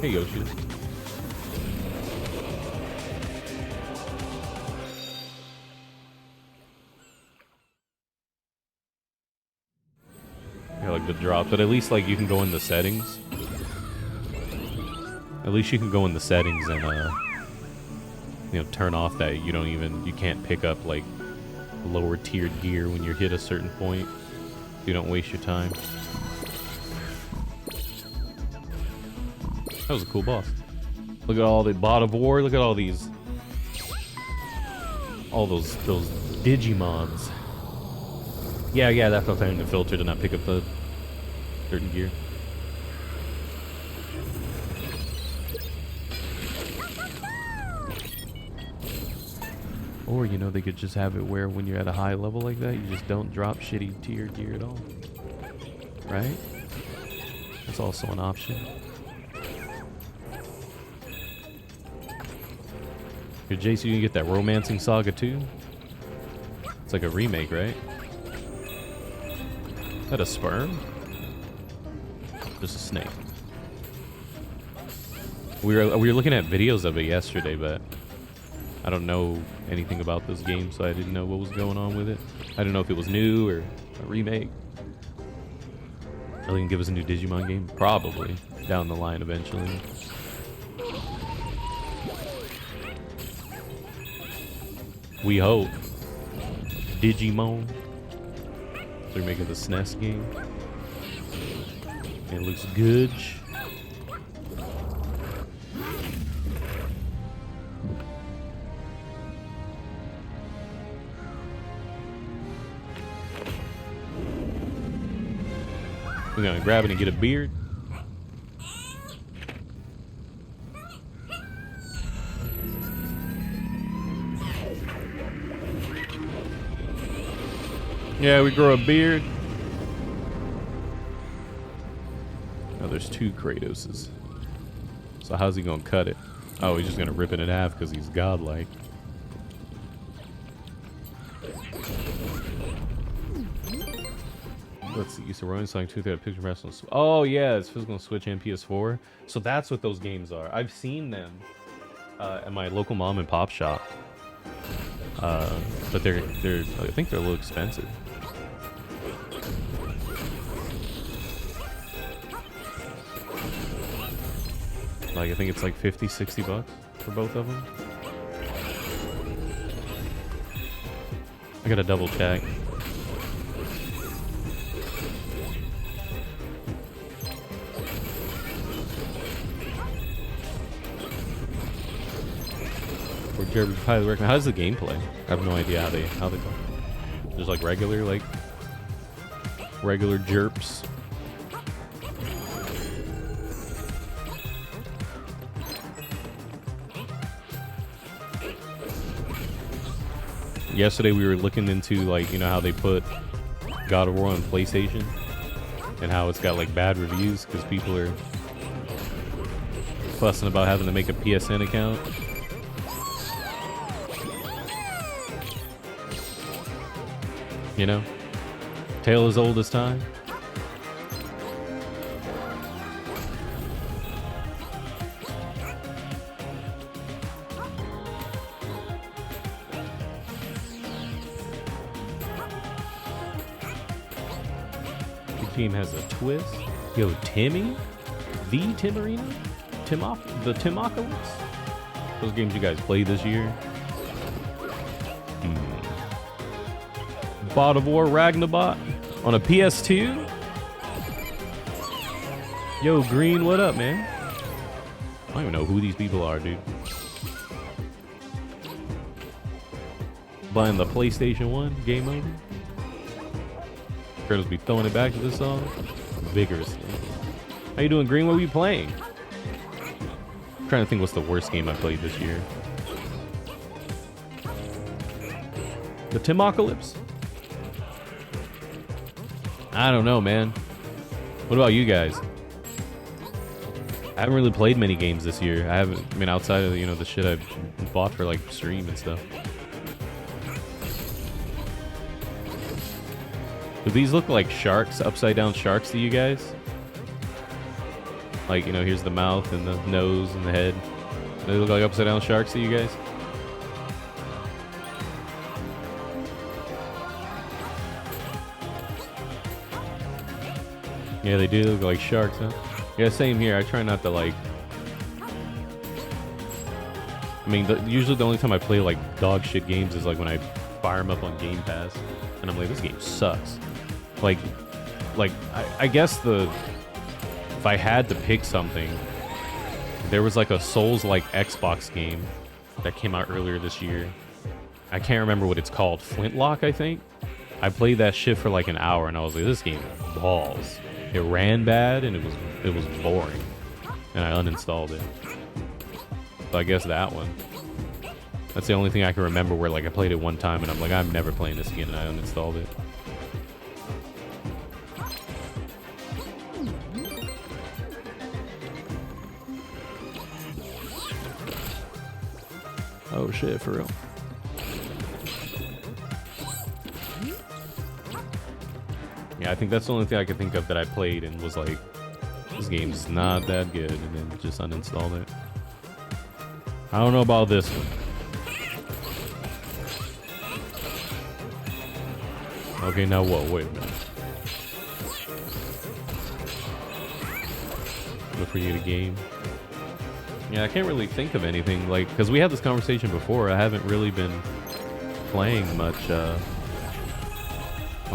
Hey, Yoshi. I like the drop, but at least like you can go in the settings. At least you can go in the settings and you know, turn off that you can't pick up like lower tiered gear when you hit a certain point. You don't waste your time. That was a cool boss. Look at all the bot of war. Look at all these, all those Digimons. Yeah, that's what I'm saying. The filter to not pick up the certain gear. Or, you know, they could just have it where when you're at a high level like that, you just don't drop shitty tier gear at all. Right? That's also an option. Here, JC, you can get that Romancing Saga 2. It's like a remake, right? Is that a sperm? Just a snake. We were looking at videos of it yesterday, but I don't know anything about this game, so I didn't know what was going on with it. I didn't know if it was new or a remake. Are they gonna give us a new Digimon game? Probably. Down the line eventually. We hope. Digimon. They're making the SNES game. It looks good. We're gonna grab it and get a beard. Yeah, we grow a beard. Oh, there's 2 Kratoses. So how's he gonna cut it? Oh, he's just gonna rip it in half because he's godlike. Let's see. So Rolling Sonic 2 got a picture press on. Oh yeah, it's physical on Switch and PS4. So that's what those games are. I've seen them at my local mom and pop shop. But they're I think they're a little expensive. Like, I think it's like 50, 60 bucks for both of them. I gotta double check. Or Jeremy highly recommend. How's the gameplay? I have no idea how they go. Just like regular jerps. Yesterday we were looking into, like, you know how they put God of War on PlayStation and how it's got like bad reviews because people are fussing about having to make a PSN account. You know, tale as old as time. Team has a twist. Yo, Timmy? The Timarina? The Timocalypse? Those games you guys played this year? God of War Ragnarok on a PS2? Yo, Green, what up, man? I don't even know who these people are, dude. Buying the PlayStation 1 game over? Kratos be throwing it back to this song vigorously. How you doing, Green? What were you playing? I'm trying to think what's the worst game I played this year. The Timocalypse? I don't know, man. What about you guys? I haven't really played many games this year. I mean, outside of, you know, the shit I bought for like stream and stuff. Do these look like sharks, upside down sharks to you guys? Like, you know, here's the mouth and the nose and the head. Do they look like upside down sharks to you guys? Yeah, they do look like sharks, huh? Yeah, same here. I try not to, like... I mean, usually the only time I play like dog shit games is like when I fire them up on Game Pass. And I'm like, this game sucks. Like I guess if I had to pick something, there was like a Souls-like Xbox game that came out earlier this year. I can't remember what it's called. Flintlock, I think. I played that shit for like an hour and I was like, this game balls. It ran bad and it was boring. And I uninstalled it. So I guess that one. That's the only thing I can remember where like I played it one time and I'm like, I'm never playing this again, and I uninstalled it. Oh shit, for real. Yeah, I think that's the only thing I could think of that I played and was like, this game's not that good, and then just uninstalled it. I don't know about this one. Okay, now what? Wait a minute. Look for you to game. Yeah, I can't really think of anything, like, because we had this conversation before. I haven't really been playing much on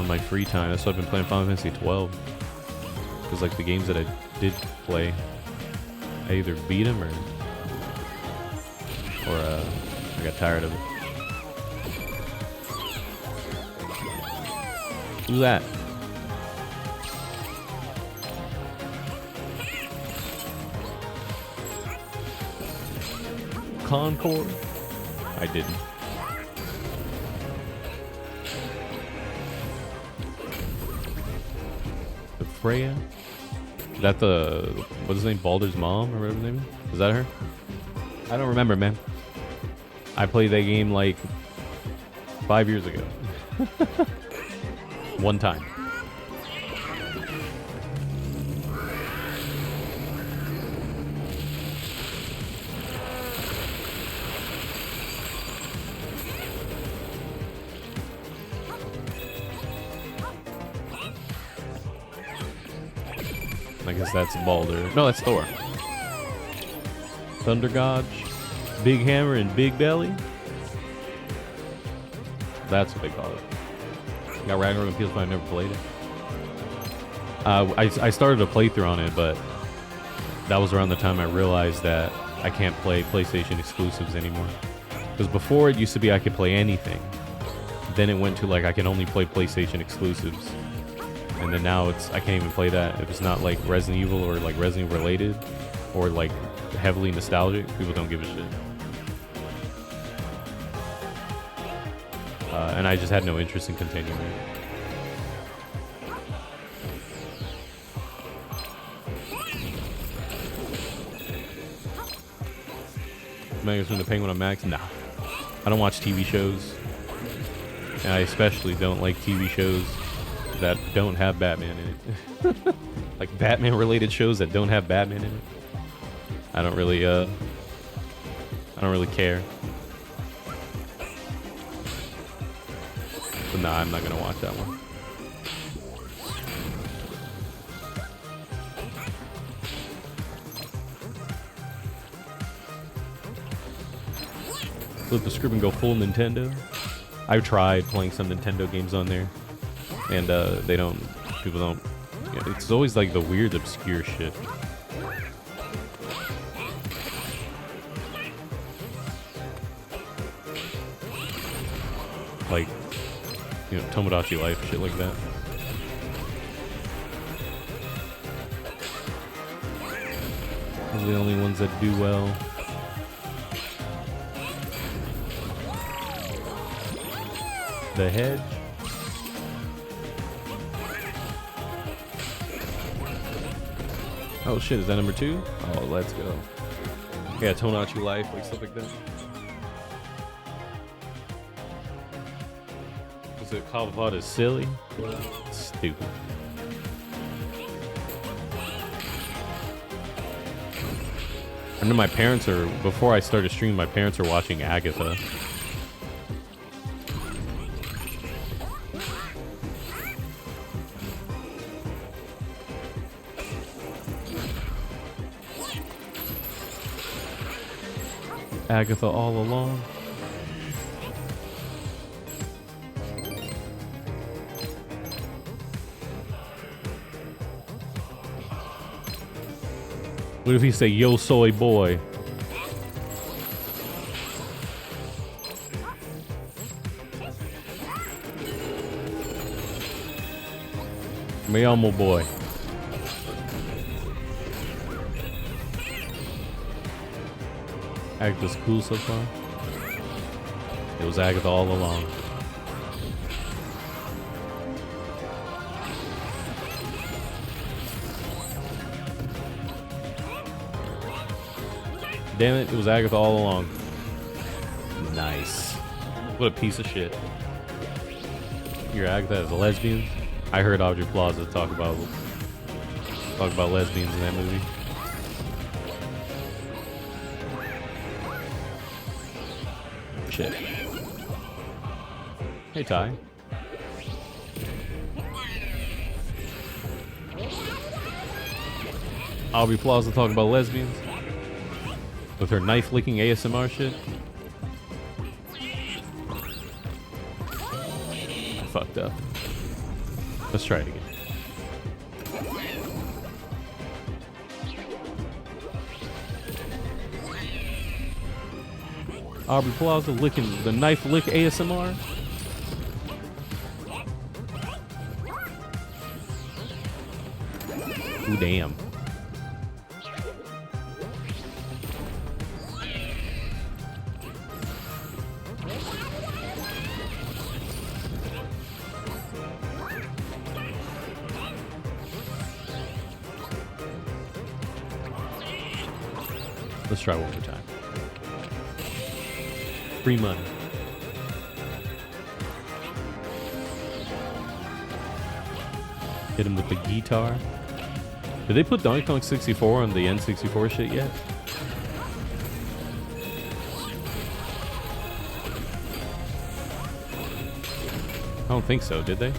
my free time. That's why I've been playing Final Fantasy 12. Because like the games that I did play, I either beat them or I got tired of it. Who's that? Concord? I didn't. The Freya? Is that the... what's his name? Baldur's mom or whatever his name is? Is that her? I don't remember, man. I played that game like 5 years ago. One time. I guess that's Baldur. No, that's Thor. Thunder God, Big Hammer, and Big Belly. That's what they call it. Got Ragnarok on PS5. I never played it. I started a playthrough on it, but that was around the time I realized that I can't play PlayStation exclusives anymore. Because before it used to be I could play anything. Then it went to like I can only play PlayStation exclusives. And then now it's I can't even play that if it's not like Resident Evil or like Resident Evil related or like heavily nostalgic. People don't give a shit. And I just had no interest in continuing. Megas from the Penguin on Max? Nah. I don't watch TV shows. And I especially don't like TV shows that don't have Batman in it. Like Batman related shows that don't have Batman in it. I don't really care. So nah, I'm not gonna watch that one. Flip the script and go full Nintendo. I've tried playing some Nintendo games on there, and people don't. Yeah, it's always like the weird, obscure shit. Like, you know, Tomodachi Life, shit like that. Those are the only ones that do well. The Hedge. Oh shit, is that number 2? Oh, let's go. Yeah, Tomodachi Life, like stuff like that. Was it Cobblepot is silly? Stupid. I know my parents are, before I started streaming, my parents are watching Agatha. Agatha all along. What if he say, yo soy boy? Me amo boy. Agatha's cool so far. It was Agatha all along. Damn it, it was Agatha all along. Nice. What a piece of shit. You're Agatha as a lesbian? I heard Aubrey Plaza talk about lesbians in that movie. Shit. Hey, Ty. Aubrey Plaza talk about lesbians with her knife licking ASMR shit. fucked up. Let's try it again. Aubrey Plaza licking the knife lick ASMR. Ooh, damn. Let's try one more time. Free money. Hit him with the guitar. Did they put Donkey Kong 64 on the N64 shit yet? I don't think so, did they?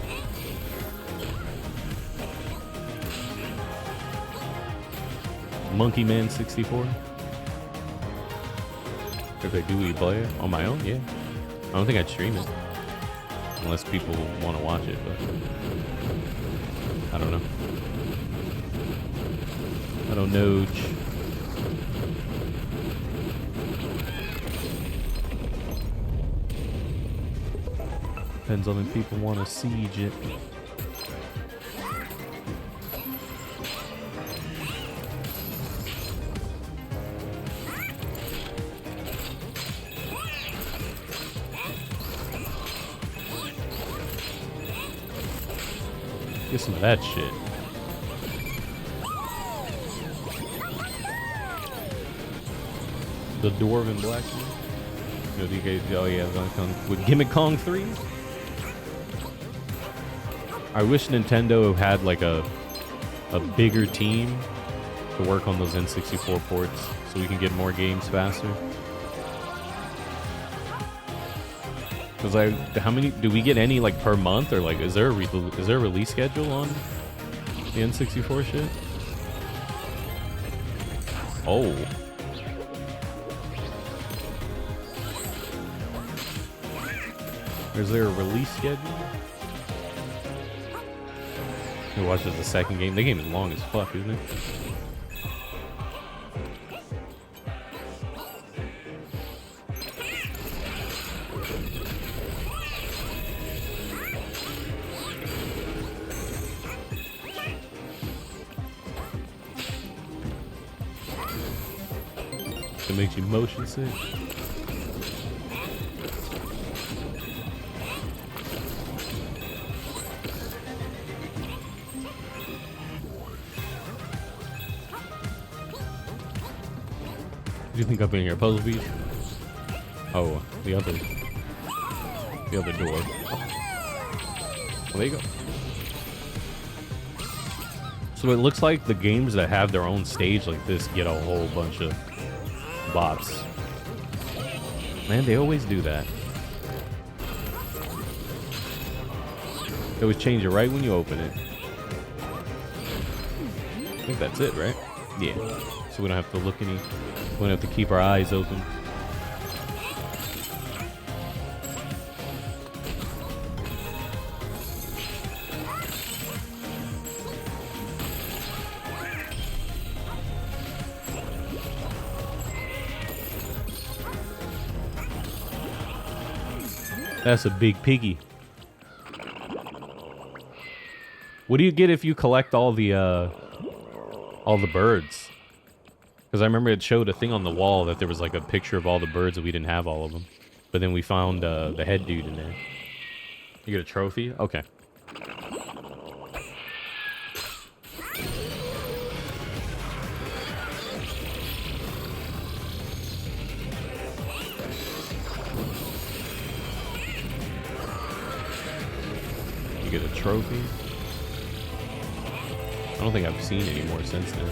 Monkey Man 64? If I do, we play it on my own, yeah. I don't think I'd stream it. Unless people want to watch it, but I don't know. I don't know. Depends on if people want to siege it. Get some of that shit. The Dwarven Blacksmith. You know, do you guys, oh yeah, Donkey Kong with Gimmick Kong 3. I wish Nintendo had like a bigger team to work on those N64 ports so we can get more games faster. Cause like, how many do we get? Any like per month, or like is there a release schedule on the N64 shit? Oh. Is there a release schedule? I watched the second game. The game is long as fuck, isn't it? It makes you motion sick. Do you think up in your puzzle beach? Oh, the other door. Well, there you go. So it looks like the games that have their own stage like this get a whole bunch of bots. Man, they always do that. They always change it right when you open it. I think that's it, right? Yeah. So we don't have to look any. We don't have to keep our eyes open. That's a big piggy. What do you get if you collect all the birds? Because I remember it showed a thing on the wall that there was like a picture of all the birds and we didn't have all of them. But then we found the head dude in there. You get a trophy? Okay. You get a trophy? I don't think I've seen any more since then.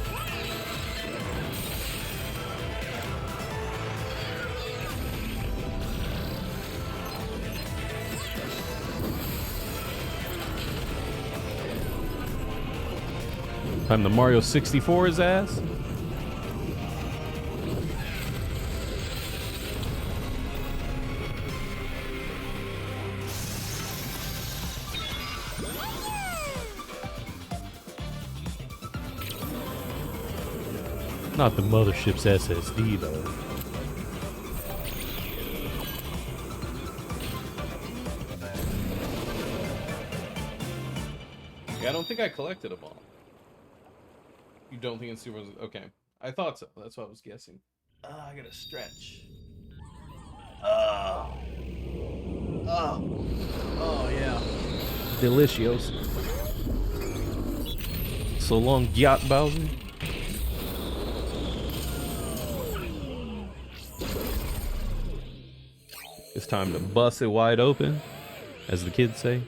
Time to Mario 64 his ass. Not the mothership's SSD though. Yeah, I don't think I collected them all. You don't think it's super... Okay. I thought so. That's what I was guessing. I gotta stretch. Oh, yeah. Delicious. So long, yacht Bowser. It's time to bust it wide open, as the kids say.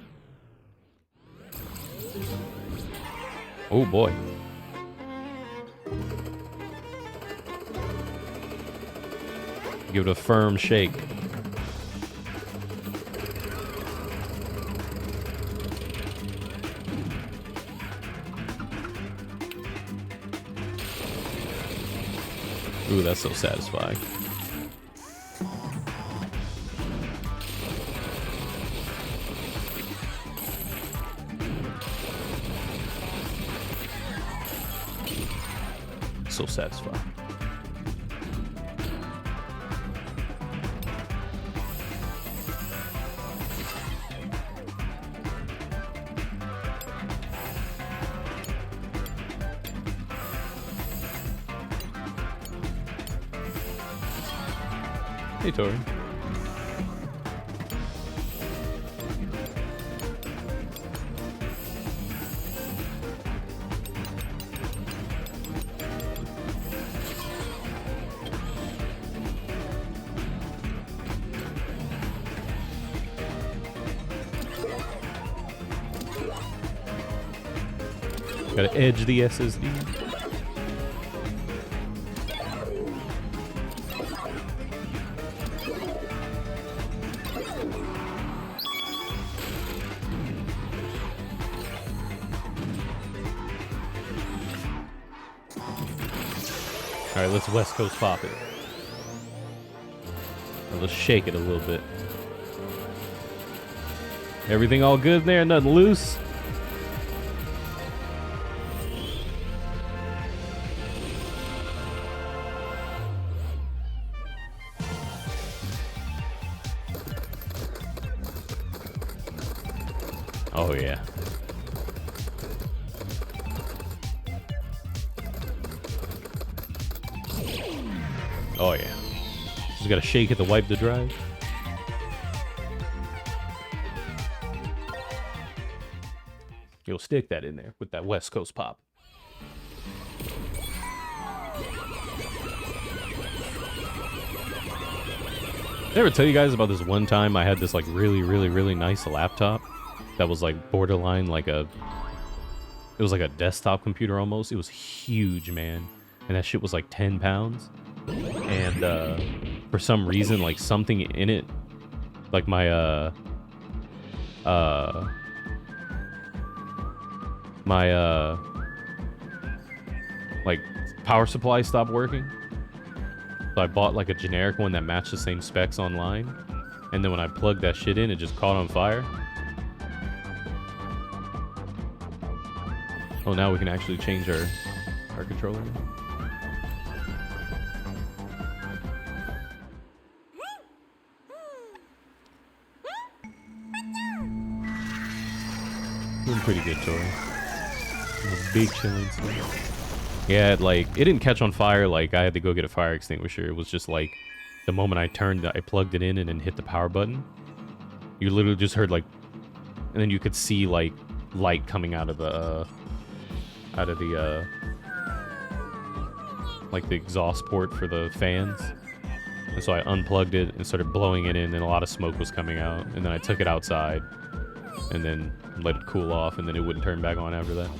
Oh boy. Give it a firm shake. Ooh, that's so satisfying. So satisfying. Hey, Tori. Gotta edge the SSD. Alright, let's West Coast pop it. Or let's shake it a little bit. Everything all good there? Nothing loose? Oh yeah. Oh yeah. Just gotta shake it to wipe the drive. You'll stick that in there with that West Coast pop. Did I ever tell you guys about this one time I had this like really nice laptop that was like borderline like it was like a desktop computer almost. It was huge, man. And that shit was like 10 pounds. And for some reason, like something in it, like my like power supply stopped working. So I bought like a generic one that matched the same specs online. And then when I plugged that shit in, it just caught on fire. Oh, now we can actually change our controller. Doing pretty good, Tori. Big chillin'. Yeah, like, it didn't catch on fire, like, I had to go get a fire extinguisher. It was just, like, the moment I plugged it in and then hit the power button, you literally just heard, like, and then you could see, like, light coming out of the, like, the exhaust port for the fans. And so I unplugged it and started blowing it in, and a lot of smoke was coming out. And then I took it outside, and then let it cool off, and then it wouldn't turn back on after that.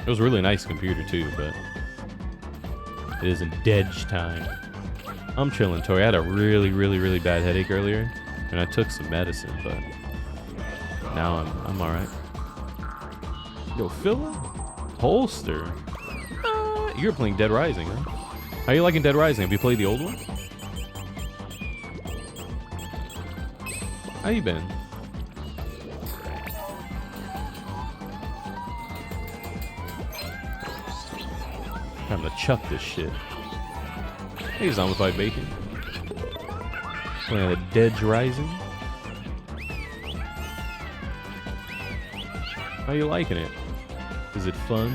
It was a really nice computer too, but it isn't dead time. I'm chilling, Tori. I had a really bad headache earlier, and I took some medicine, but now I'm all right. Yo, Philip, holster. You're playing Dead Rising, huh? How you liking Dead Rising? Have you played the old one? How you been? Time to chuck this shit. Hey, Zombified Bacon. Playing a Dead Rising. How you liking it? Is it fun?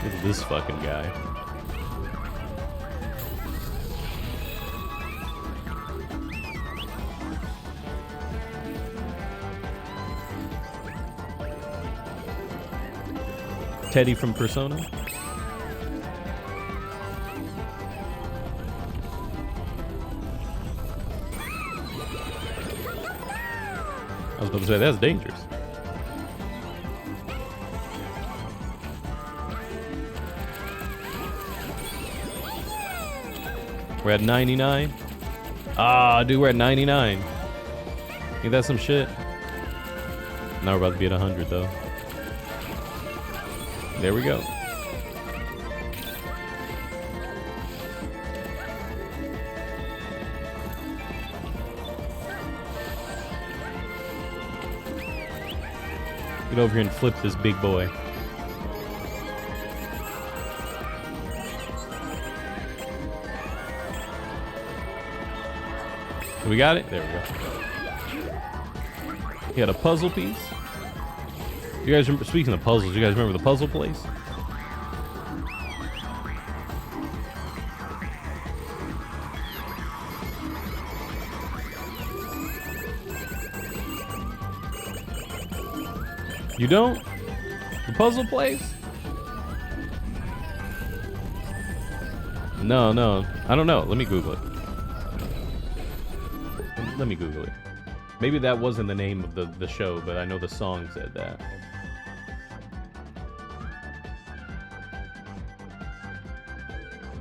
Look at this fucking guy. Teddy from Persona. I was about to say, that's dangerous. We're at 99. Ah, dude, we're at 99. Ain't that some shit? Now we're about to be at 100, though. There we go. Get over here and flip this big boy. We got it? There we go. You got a puzzle piece? You guys remember, speaking of puzzles, you guys remember the puzzle place? You don't? The puzzle place? No, I don't know. Let me Google it. Let me Google it. Maybe that wasn't the name of the show, but I know the song said that.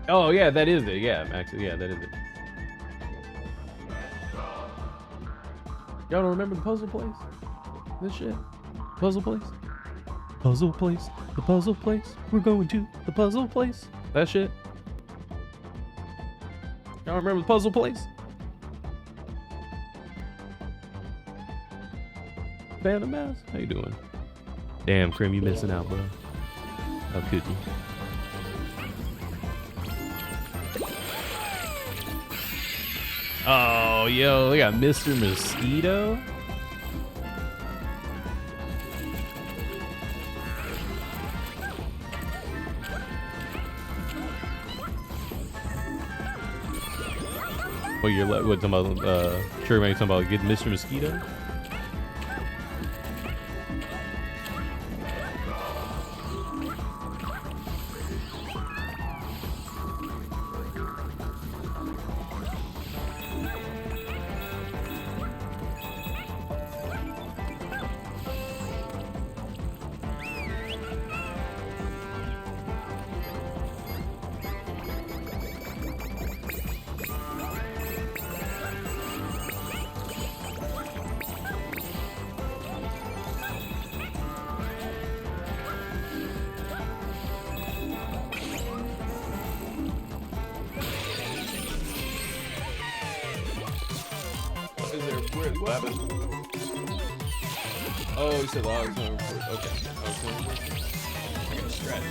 Oh, yeah, that is it. Yeah, actually, yeah, that is it. Y'all don't remember the puzzle place? This shit? Puzzle place? Puzzle place? The puzzle place? We're going to the puzzle place? That shit? Y'all remember the puzzle place? Phantom Mouse? How you doing? Damn, Krim, you missing out, bro. How could you? Oh, yo, we got Mr. Mosquito. Oh, you're like, what, talking about, sure, maybe talking about getting Mr. Mosquito? Oh, he said log. Okay. I got a strategy.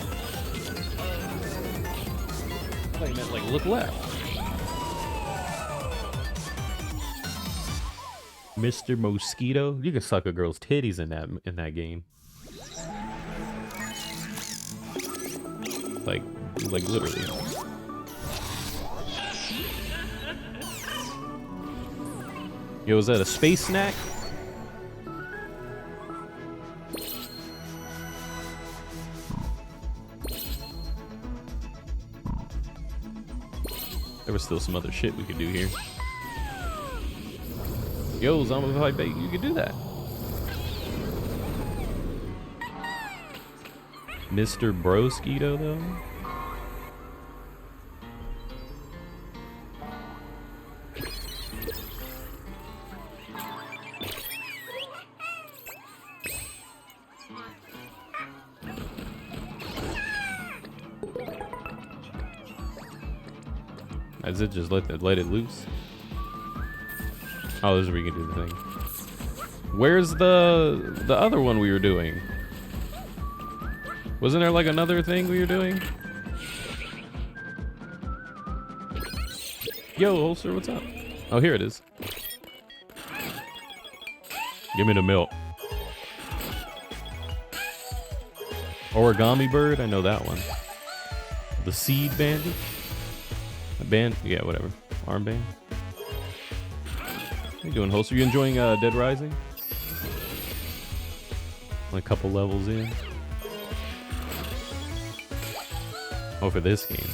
I thought you meant like look left. Mr. Mosquito, you can suck a girl's titties in that game. Like literally. Yo, is that a space snack? There was still some other shit we could do here. Yo, Zombified Bacon, you could do that. Mr. Brosquito, though? Is it just let it loose? Oh, this is where you can do the thing. Where's the other one we were doing? Wasn't there like another thing we were doing? Yo, Holster, what's up? Oh, here it is. Give me the milk. Origami bird, I know that one. The seed bandit. A band, yeah, whatever. Armband. How you doing, Holster? You enjoying Dead Rising? Only a couple levels in. Oh, for this game.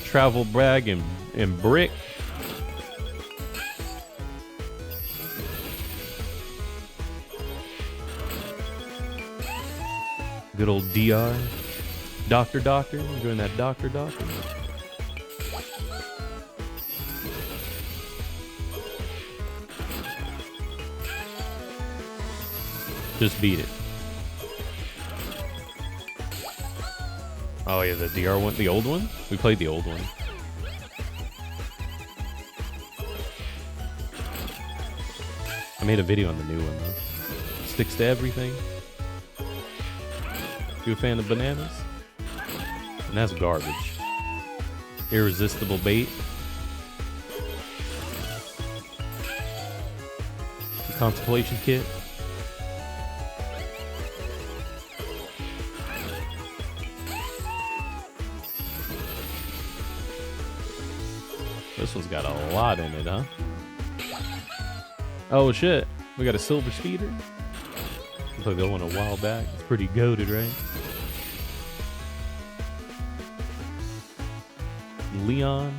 Travel brag and brick. Good old DR. Doctor. Enjoying that Doctor. Just beat it. Oh yeah, the DR one, the old one? We played the old one. I made a video on the new one though. Sticks to everything. You a fan of bananas? And that's garbage. Irresistible bait. The contemplation kit. This one's got a lot in it, huh? Oh shit, we got a silver speeder. Looks like the one a while back. It's pretty goated, right? Leon.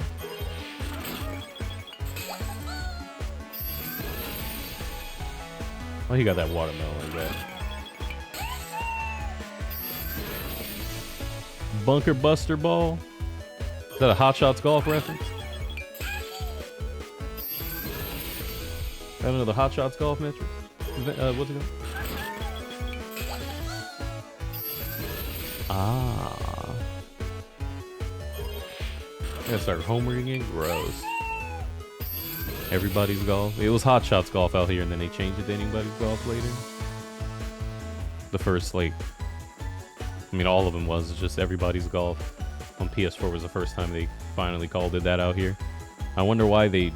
Oh, he got that watermelon like that. Bunker Buster Ball. Is that a Hot Shots Golf reference? Have another Hot Shots Golf metric? What's it called? Ah. I gotta start homering again? Gross. Everybody's Golf. It was Hot Shots Golf out here, and then they changed it to Anybody's Golf later. The first, like... I mean, all of them was just Everybody's Golf. On PS4 was the first time they finally called it that out here. I wonder why they...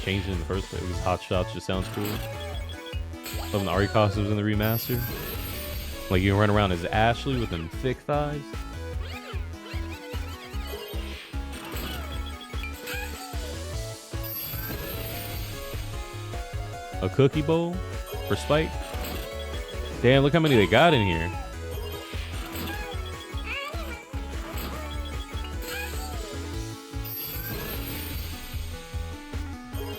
changed it in the first place. Because Hot Shots just sounds cool. Loving the Ari costumes in the remaster. Like you can run around as Ashley with them thick thighs. A cookie bowl for Spike. Damn, look how many they got in here.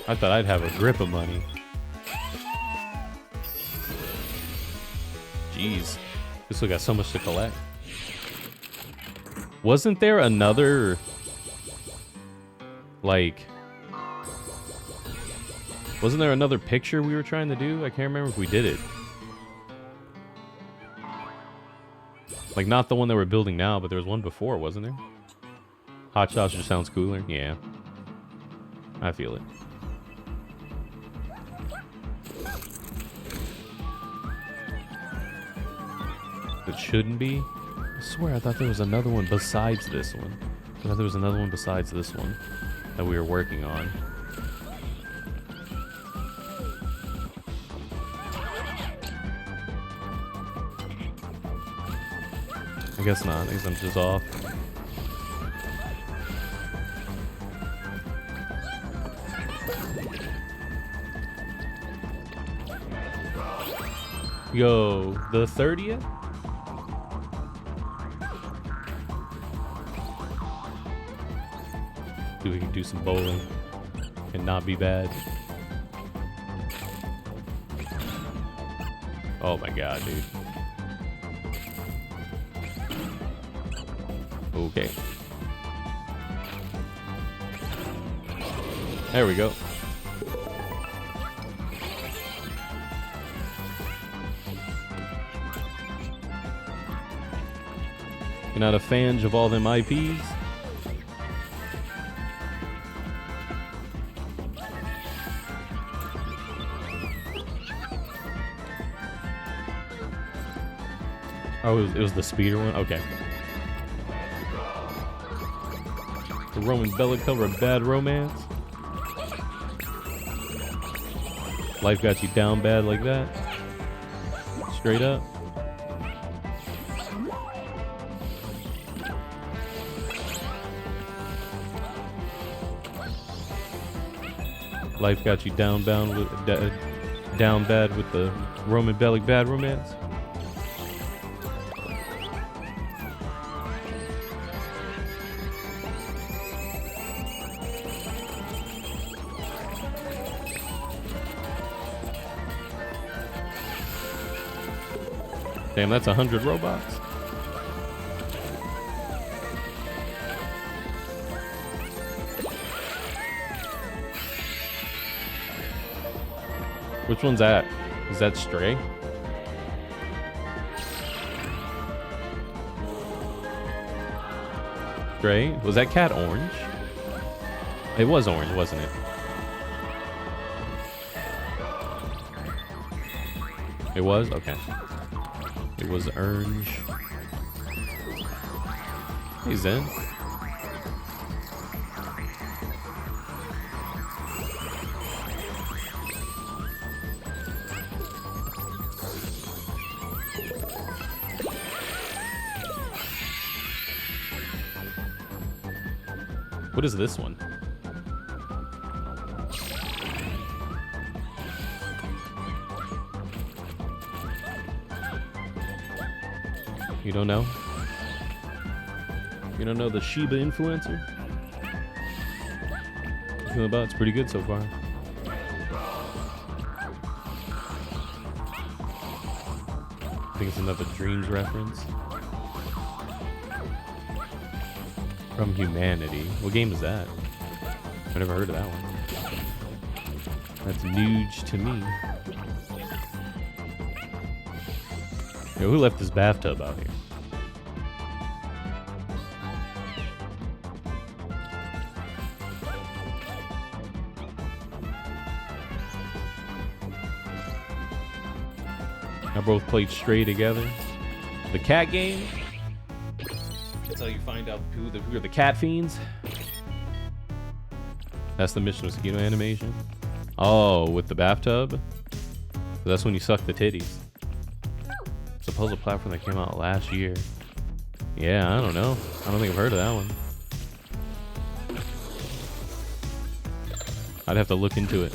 I thought I'd have a grip of money. Jeez. This one got so much to collect. Wasn't there another... like... wasn't there another picture we were trying to do? I can't remember if we did it. Like, not the one that we're building now, but there was one before, wasn't there? Hot Shots just sounds cooler. Yeah. I feel it. It shouldn't be. I swear I thought there was another one besides this one. I thought there was another one besides this one that we were working on. I guess not. I guess I'm just off. Yo, the 30th? Dude, we can do some bowling and not be bad. Oh my god, dude. Okay. There we go. You're not a fan of all them IPs? Oh, it was the speeder one? Okay. The Roman Bellic cover of Bad Romance. Life got you down bad like that. Straight up. Life got you down bad with the Roman Bellic Bad Romance. Damn, that's 100 robots. Which one's that? Is that Stray? Stray? Was that cat orange? It was orange, wasn't it? It was? Okay. It was orange. Hey, Zen. What is this one? You don't know? You don't know the Shiba influencer? What you feeling about it? It's pretty good so far. I think it's another Dreams reference. From Humanity. What game is that? I've never heard of that one. That's nuge to me. Yo, who left this bathtub out here? I both played Stray together. The cat game? That's how you find out who are the cat fiends. That's the Mr. Mosquito animation. Oh, with the bathtub? So that's when you suck the titties. It's a puzzle platform that came out last year. Yeah, I don't know. I don't think I've heard of that one. I'd have to look into it.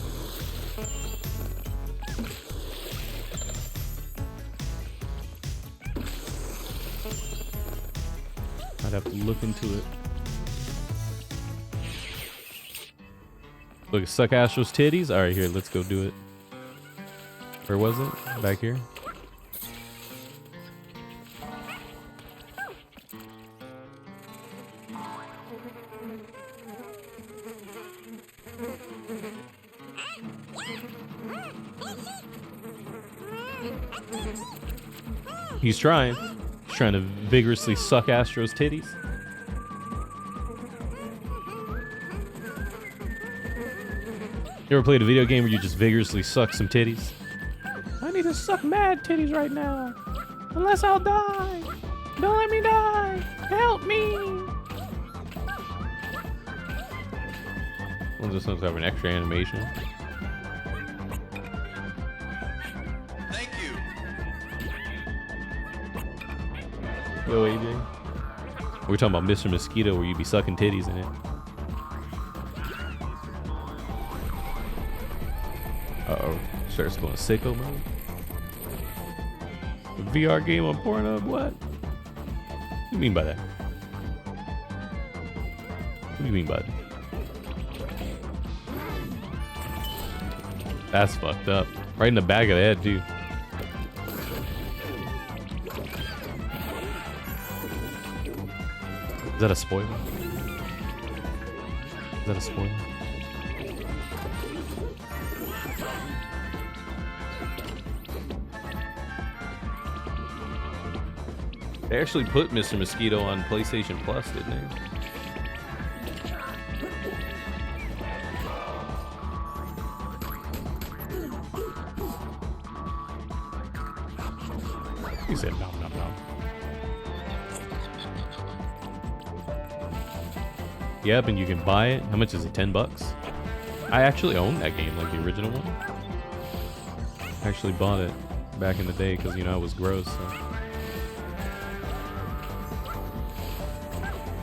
I'd have to look into it. Look, suck Astro's titties. All right, here, let's go do it. Where was it? Back here. He's trying. He's trying to vigorously suck Astro's titties. You ever played a video game where you just vigorously suck some titties? I need to suck mad titties right now. Unless I'll die. Don't let me die. Help me. Well, this one's have an extra animation. Thank you. Yo, AJ. We're talking about Mr. Mosquito where you be sucking titties in it. Uh-oh. Starts going sicko mode. A VR game on Pornhub? What? What do you mean by that? What do you mean by that? That's fucked up. Right in the back of the head, too. Is that a spoiler? Is that a spoiler? They actually put Mr. Mosquito on PlayStation Plus, didn't they? He said nom nom nom. Yep, and you can buy it. How much is it? $10? I actually own that game, like the original one. I actually bought it back in the day because, you know, it was gross. So.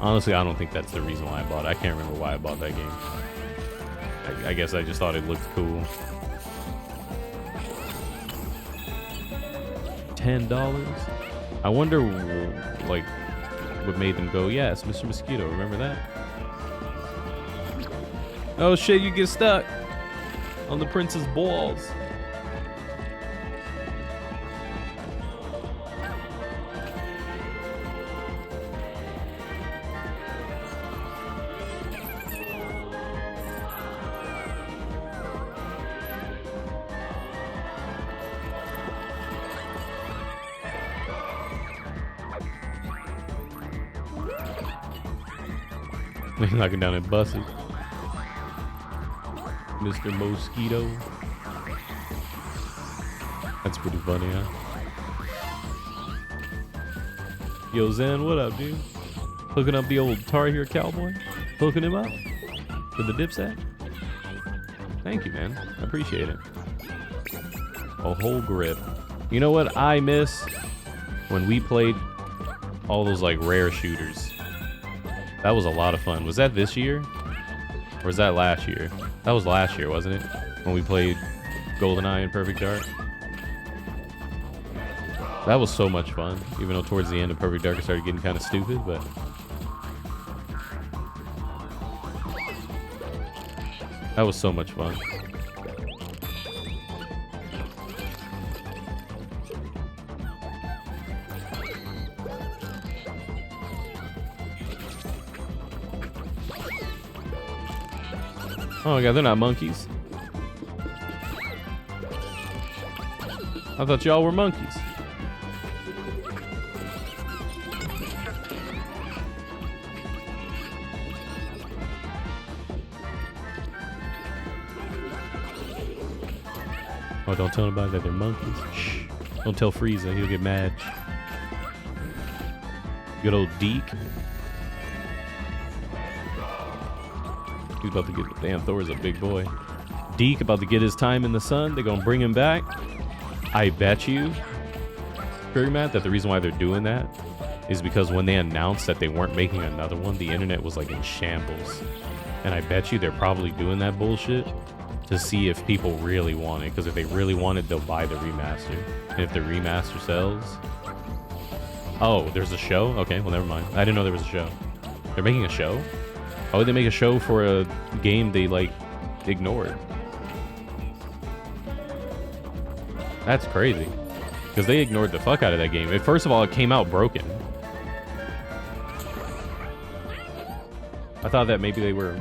Honestly, I don't think that's the reason why I bought it. I can't remember why I bought that game. I guess I just thought it looked cool. $10? I wonder, like, what made them go, yes, Mr. Mosquito, remember that? Oh shit, you get stuck on the prince's balls. Knocking down in buses. Mr. Mosquito. That's pretty funny, huh? Yo, Zen, what up, dude? Hooking up the old Tar Heel cowboy? Hooking him up? For the dipsack? Thank you, man. I appreciate it. A whole grip. You know what I miss? When we played all those, like, rare shooters. That was a lot of fun. Was that this year? Or was that last year? That was last year, wasn't it? When we played GoldenEye and Perfect Dark. That was so much fun. Even though towards the end of Perfect Dark it started getting kind of stupid, but... that was so much fun. Oh my god, they're not monkeys. I thought y'all were monkeys. Oh, don't tell anybody that they're monkeys. Shh. Don't tell Frieza, he'll get mad. Good old Deke. He's about to get... damn, Thor's a big boy. Deke about to get his time in the sun. They're gonna bring him back. I bet you, Trigger Matt, that the reason why they're doing that is because when they announced that they weren't making another one, the internet was like in shambles. And I bet you they're probably doing that bullshit to see if people really want it. Because if they really want it, they'll buy the remaster. And if the remaster sells... oh, there's a show? Okay, well, never mind. I didn't know there was a show. They're making a show? Why would they make a show for a game they, like, ignored? That's crazy. Because they ignored the fuck out of that game. First of all, it came out broken. I thought that maybe they were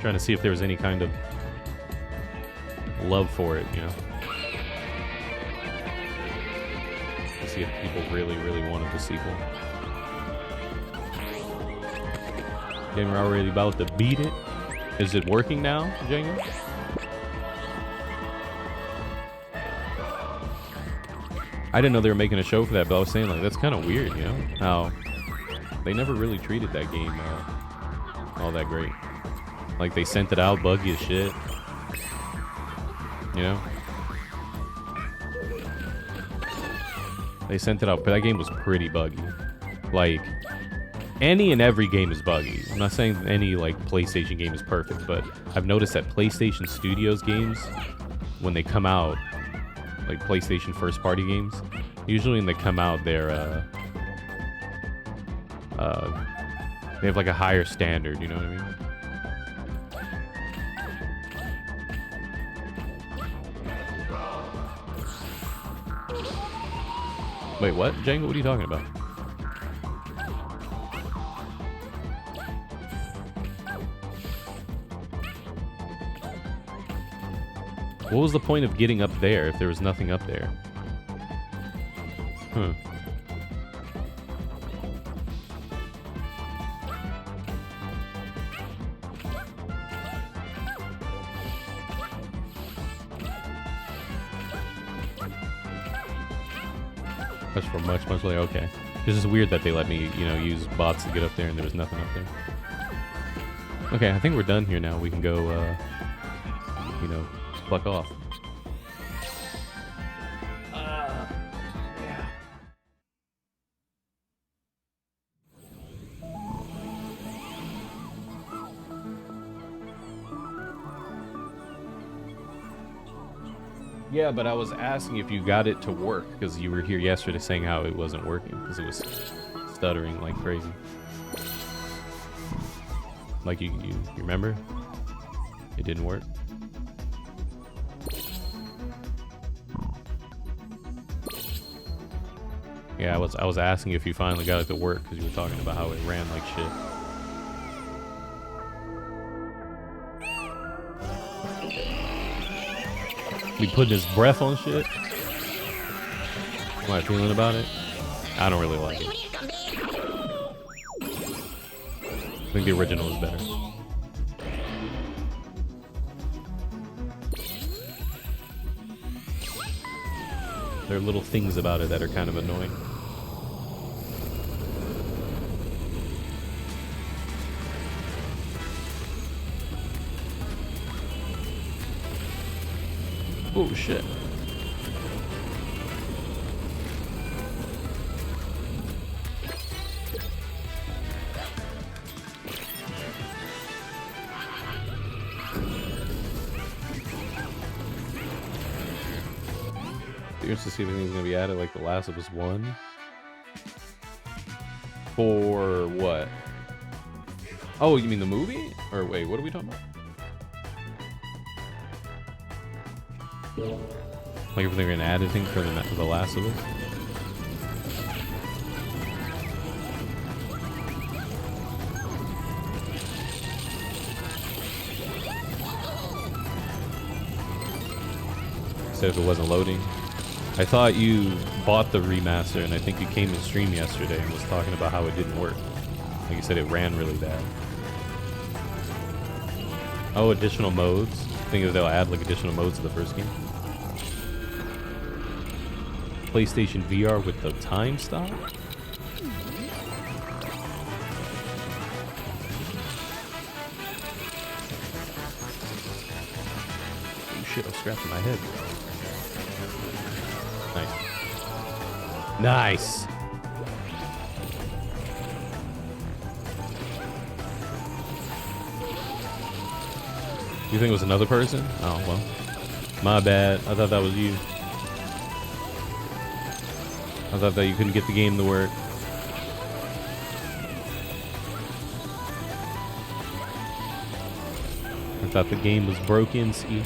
trying to see if there was any kind of love for it, you know? To see if people really, really wanted the sequel. Game we're already about to beat it. Is it working now, Django? I didn't know they were making a show for that, but I was saying, like, that's kind of weird, you know? How they never really treated that game all that great. Like, they sent it out buggy as shit. You know? They sent it out, but that game was pretty buggy. Like... any and every game is buggy. I'm not saying any, like, PlayStation game is perfect, but I've noticed that PlayStation Studios games, when they come out, like PlayStation first-party games, usually when they come out, they're, they have, like, a higher standard, you know what I mean? Wait, what? Django, what are you talking about? What was the point of getting up there if there was nothing up there? Huh. That's for much later. Okay. This is weird that they let me, you know, use bots to get up there and there was nothing up there. Okay, I think we're done here now. We can go, you know, fuck off. Yeah. Yeah, but I was asking if you got it to work because you were here yesterday saying how it wasn't working because it was stuttering like crazy. Like you remember? It didn't work. Yeah, I was asking if you finally got it to work because you were talking about how it ran like shit. He putting his breath on shit. How am I feeling about it? I don't really like it. I think the original is better. There are little things about it that are kind of annoying. Oh shit. Curious to see if anything's gonna be added like The Last of Us 1. For what? Oh, you mean the movie? Or wait, what are we talking about? Like if they're gonna add anything for the Last of Us? So if it wasn't loading. I thought you bought the remaster and I think you came to stream yesterday and was talking about how it didn't work. Like you said, it ran really bad. Oh, additional modes. I think they'll add like additional modes to the first game. PlayStation VR with the time stop? Oh shit, I'm scratching my head. Nice. Nice! You think it was another person? Oh, well. My bad. I thought that was you. I thought that you couldn't get the game to work. I thought the game was broken, see?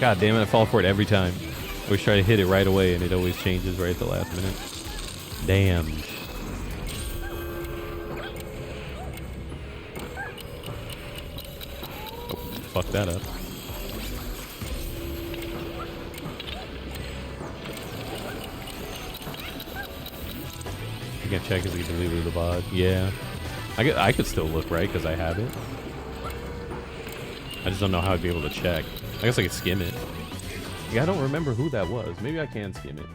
God damn it, I fall for it every time. I always try to hit it right away and it always changes right at the last minute. Damn. Oh, fuck that up. You can check if we deleted the VOD. Yeah. I could still look, right? Because I have it. I just don't know how I'd be able to check. I guess I could skim it. Yeah, I don't remember who that was. Maybe I can skim it.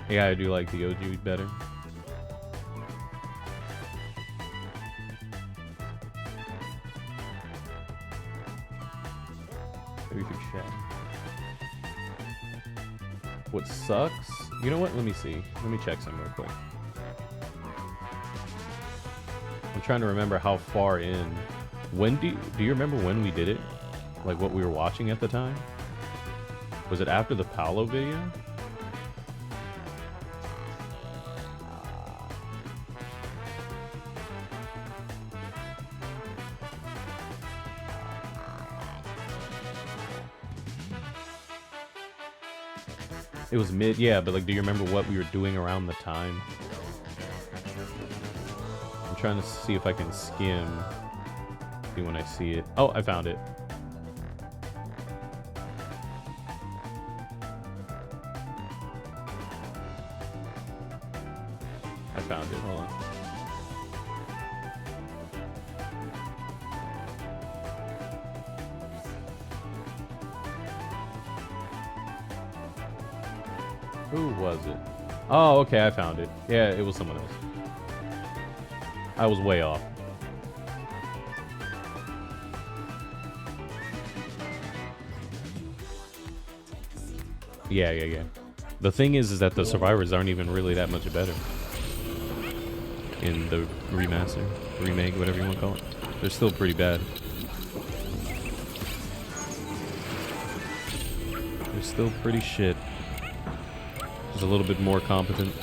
Yeah, I do like the OG better. Maybe we could check. What sucks? You know what? Let me see. Let me check some real quick. I'm trying to remember how far in. When do you remember when we did it? Like what we were watching at the time? Was it after the Paolo video? It was mid, yeah, but like, do you remember what we were doing around the time? I'm trying to see if I can skim. See when I see it. Oh, I found it. I found it. Hold on. Who was it? Oh, okay, I found it. Yeah, it was someone else. I was way off. Yeah. The thing is that the survivors aren't even really that much better in the remaster, remake, whatever you want to call it. They're still pretty bad. They're still pretty shit. Just a little bit more competent.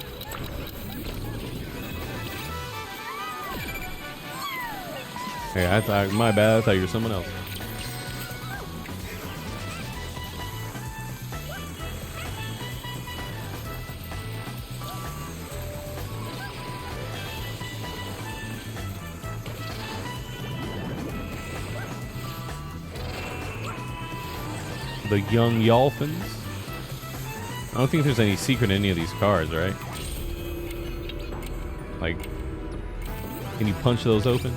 Hey, my bad. I thought you were someone else. The young Yolfins. I don't think there's any secret in any of these cars, right? Like, can you punch those open?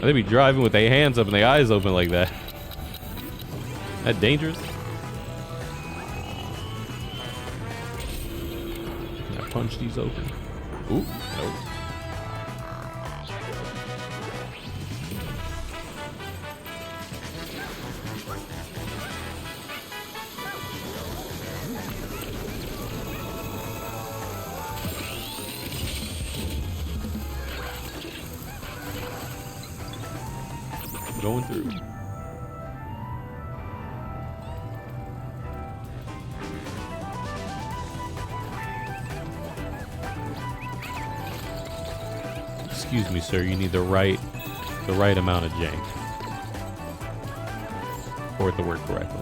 They be driving with their hands up and their eyes open like that. That dangerous? Can I punch these open? Ooh, nope. Going through. Excuse me, sir. You need the right amount of jank for it to work correctly.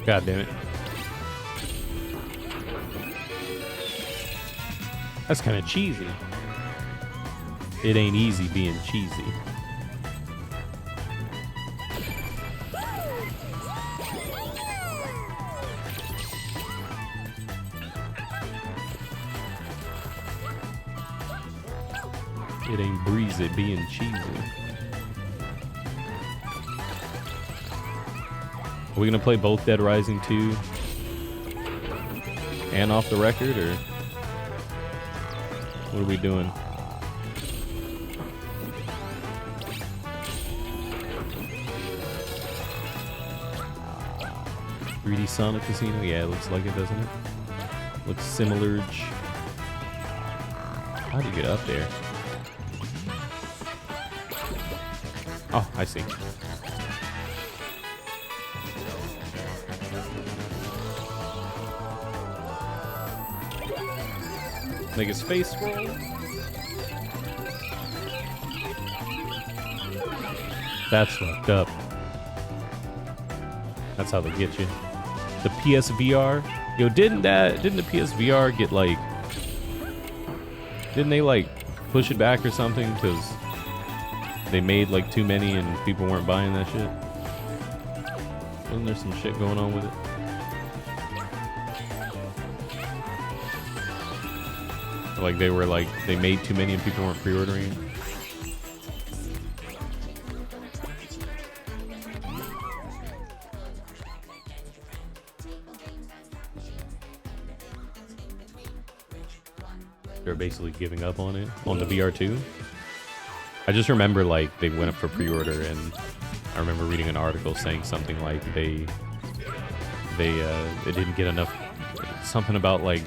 God damn it. That's kind of cheesy. It ain't easy being cheesy. It ain't breezy being cheesy. Are we gonna play both Dead Rising 2 and Off the Record, or what are we doing? "3D Sonic Casino"? Yeah, it looks like it, doesn't it? Looks similar. How do you get up there? Oh, I see. Make his face scroll. That's fucked up. That's how they get you. The PSVR. Yo, didn't the PSVR get like... Didn't they like push it back or something? Because they made like too many and people weren't buying that shit. Wasn't there some shit going on with it? Like they made too many and people weren't pre-ordering it. They're basically giving up on it, on the VR2. I just remember like they went up for pre-order, and I remember reading an article saying something like they didn't get enough, something about like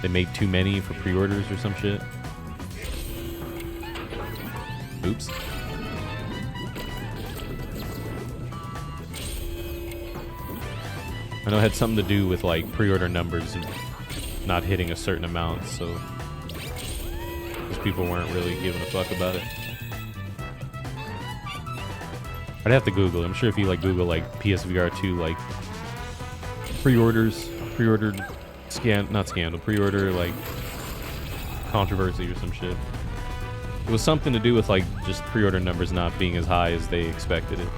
they made too many for pre-orders or some shit. Oops. I know it had something to do with like pre-order numbers and not hitting a certain amount, so these people weren't really giving a fuck about it. I'd have to Google it. I'm sure if you like Google like PSVR 2 like pre-ordered pre-order like controversy or some shit. It was something to do with like just pre-order numbers not being as high as they expected it.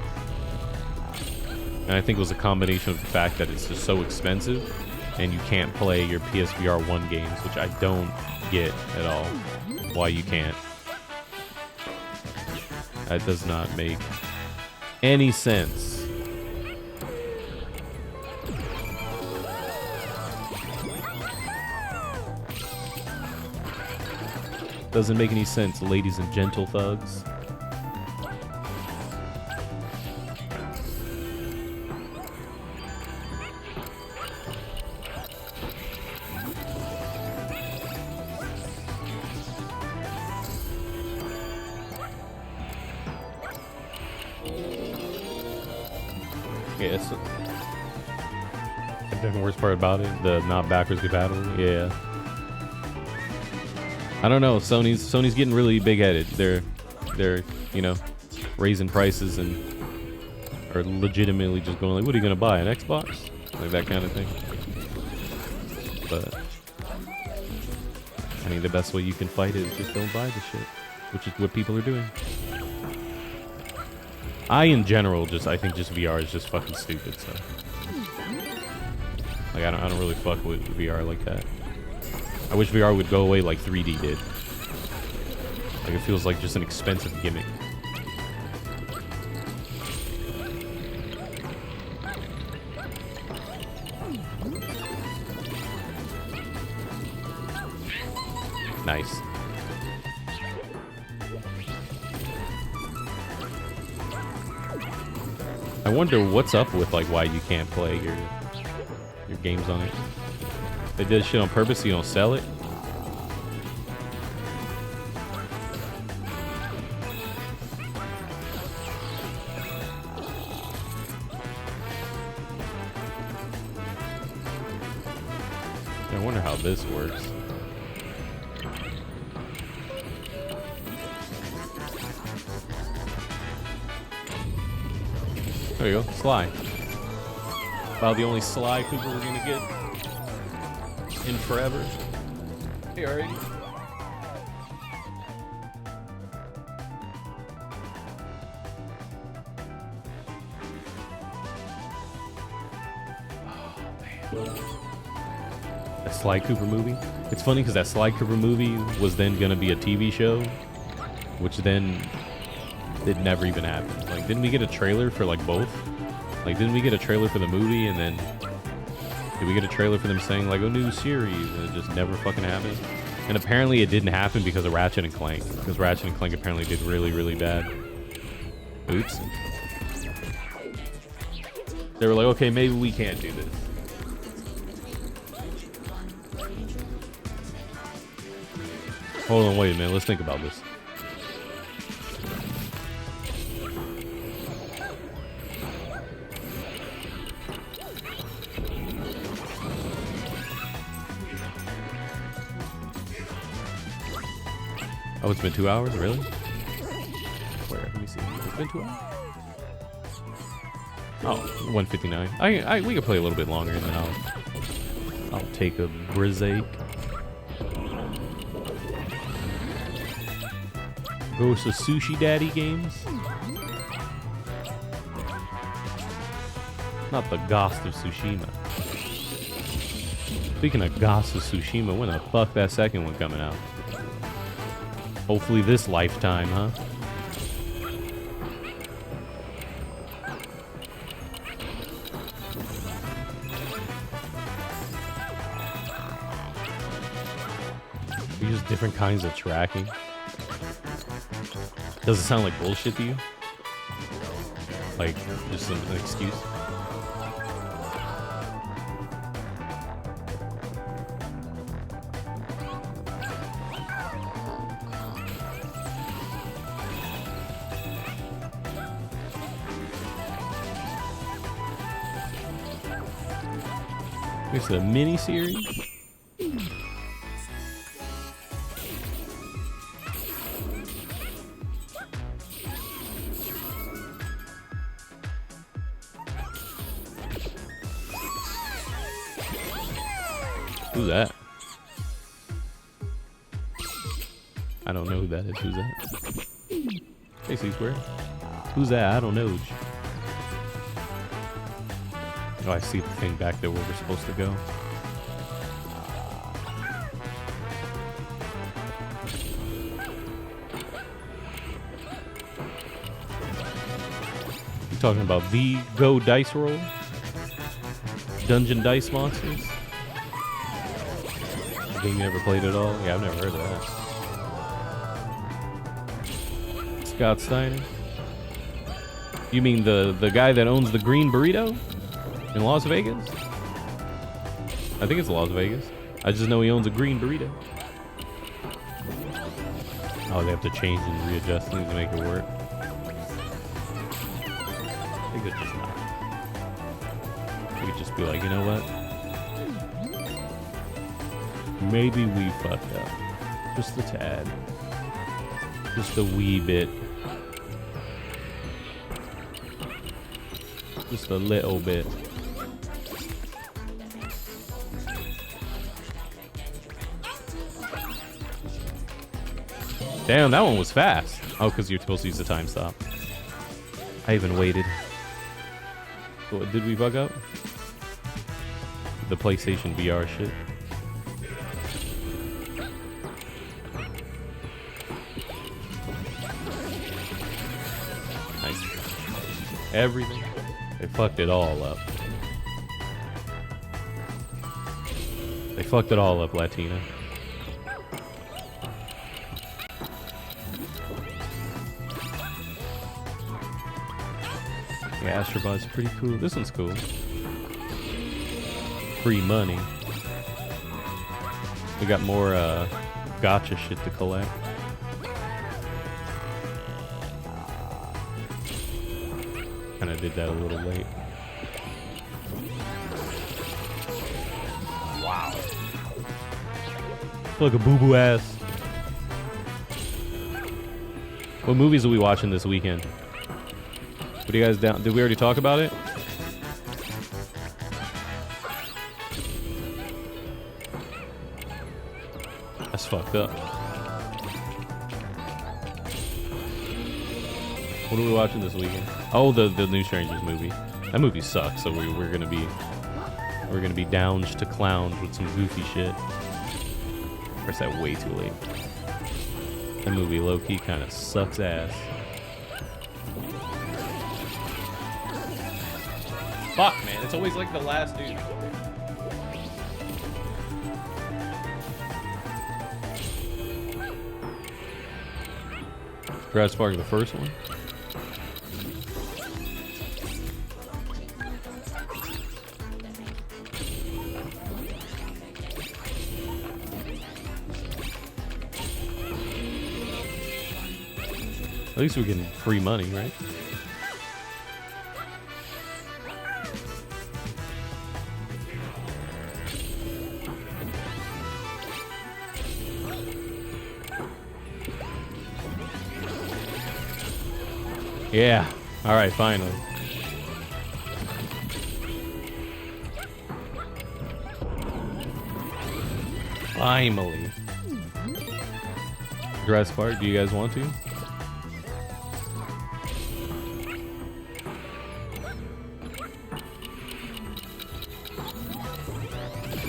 And I think it was a combination of the fact that it's just so expensive and you can't play your PSVR 1 games, which I don't get at all. Why you can't. That does not make any sense. Doesn't make any sense, ladies and gentle thugs. Yeah, it's the worst part about it, the not backwards compatible. Yeah. I don't know. Sony's getting really big-headed. They're you know, raising prices and are legitimately just going like, what are you gonna buy, an Xbox? Like that kind of thing. But I mean, the best way you can fight it is just don't buy the shit, which is what people are doing. In general, I think just VR is just fucking stupid. So, like, I don't really fuck with VR like that. I wish VR would go away like 3D did. Like, it feels like just an expensive gimmick. Nice. I wonder what's up with like why you can't play your games on it. They did shit on purpose so you don't sell it. I wonder how this works. There you go, Sly. About the only Sly Cooper we're gonna get in forever. Hey, alright. Oh man, that Sly Cooper movie. It's funny because that Sly Cooper movie was then gonna be a TV show, which then it never even happened. Like, didn't we get a trailer for like both? Like, didn't we get a trailer for the movie and then did we get a trailer for them saying like a new series and it just never fucking happened? And apparently it didn't happen because of Ratchet and Clank, because Ratchet and Clank apparently did really, really bad. Oops. They were like, okay, maybe we can't do this. Hold on, wait a minute, let's think about this. Oh, it's been 2 hours? Really? Where? Let me see. It's been 2 hours? Oh, 159. We can play a little bit longer and then I'll take a break. Ghost of Sushi Daddy games? Not the Ghost of Tsushima. Speaking of Ghost of Tsushima, when the fuck that second one coming out? Hopefully this lifetime, huh? We use different kinds of tracking. Does it sound like bullshit to you? Like, just an excuse? It's a mini series. Who's that? I don't know who that is. Who's that? Hey, C-Square. Who's that? I don't know. Oh, I see the thing back there where we're supposed to go. You talking about the Go Dice Roll? Dungeon Dice Monsters? A game you never played at all? Yeah, I've never heard of that. Scott Steiner? You mean the guy that owns the Green Burrito in Las Vegas? I think it's Las Vegas. I just know he owns a Green Burrito. Oh, they have to change and readjust things to make it work. I think it's just not. We could just be like, you know what? Maybe we fucked up. Just a tad. Just a wee bit. Just a little bit. Damn, that one was fast. Oh, because you're supposed to use the time stop. I even waited. What, did we bug up? The PlayStation VR shit. Nice. Everything. They fucked it all up. They fucked it all up, Latina. Yeah, Astro Bot's pretty cool. This one's cool. Free money. We got more gotcha shit to collect. Kinda did that a little late. Wow. Look, a boo-boo ass. What movies are we watching this weekend? What are you guys down? Did we already talk about it? That's fucked up. What are we watching this weekend? Oh, the new Strangers movie. That movie sucks. So we're gonna be downed to clowns with some goofy shit. Or is that way too late? That movie low key kind of sucks ass. Fuck, man. It's always like the last dude. Grad Spark, the first one. At least we're getting free money, right? Yeah. All right, finally. Finally. Grass Park, do you guys want to?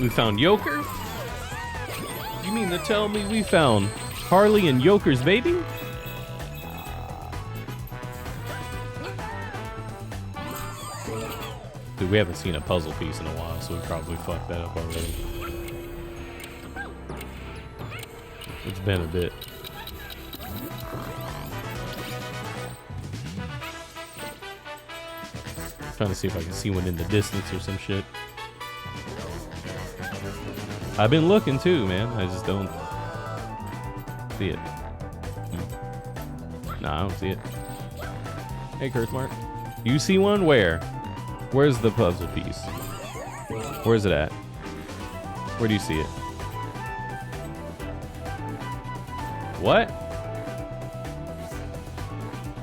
We found Joker? You mean to tell me we found Harley and Joker's baby? Dude, we haven't seen a puzzle piece in a while, so we probably fucked that up already. It's been a bit. Trying to see if I can see one in the distance or some shit. I've been looking too, man. I just don't see it. Nah, I don't see it. Hey, Kurtzmark. You see one? Where? Where's the puzzle piece? Where's it at? Where do you see it? What?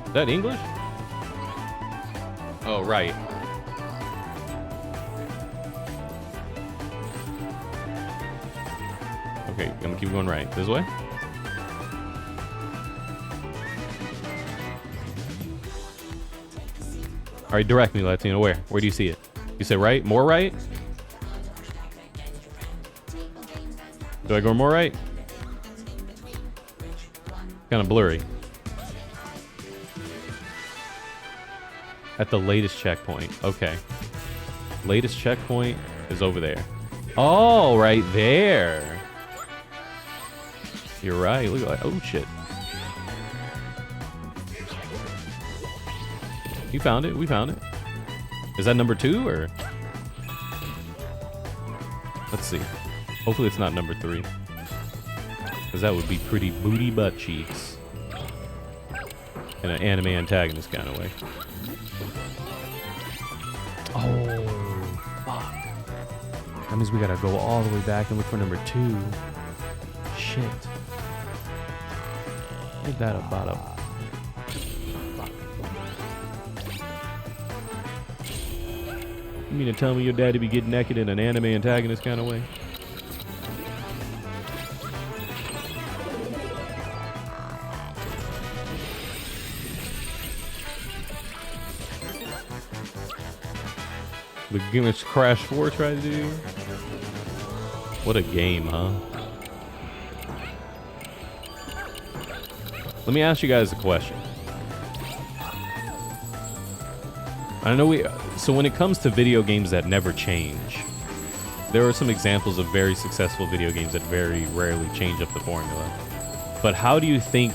Is that English? Oh, right. Okay, I'm gonna keep going right. This way? Alright, direct me, Latino. Where? Where do you see it? You say right? More right? Do I go more right? Kind of blurry. At the latest checkpoint. Okay. Latest checkpoint is over there. Oh, right there. You're right. Look at that. Oh, shit. You found it. We found it. Is that number 2 or? Let's see. Hopefully it's not number 3. Because that would be pretty booty butt cheeks. In an anime antagonist kind of way. Oh, fuck. That means we gotta go all the way back and look for number 2. Shit. Ain't that about a... You mean to tell me your daddy be getting naked in an anime antagonist kind of way? The game which Crash 4 tried to do? What a game, huh? Let me ask you guys a question. I know so when it comes to video games that never change, there are some examples of very successful video games that very rarely change up the formula. But how do you think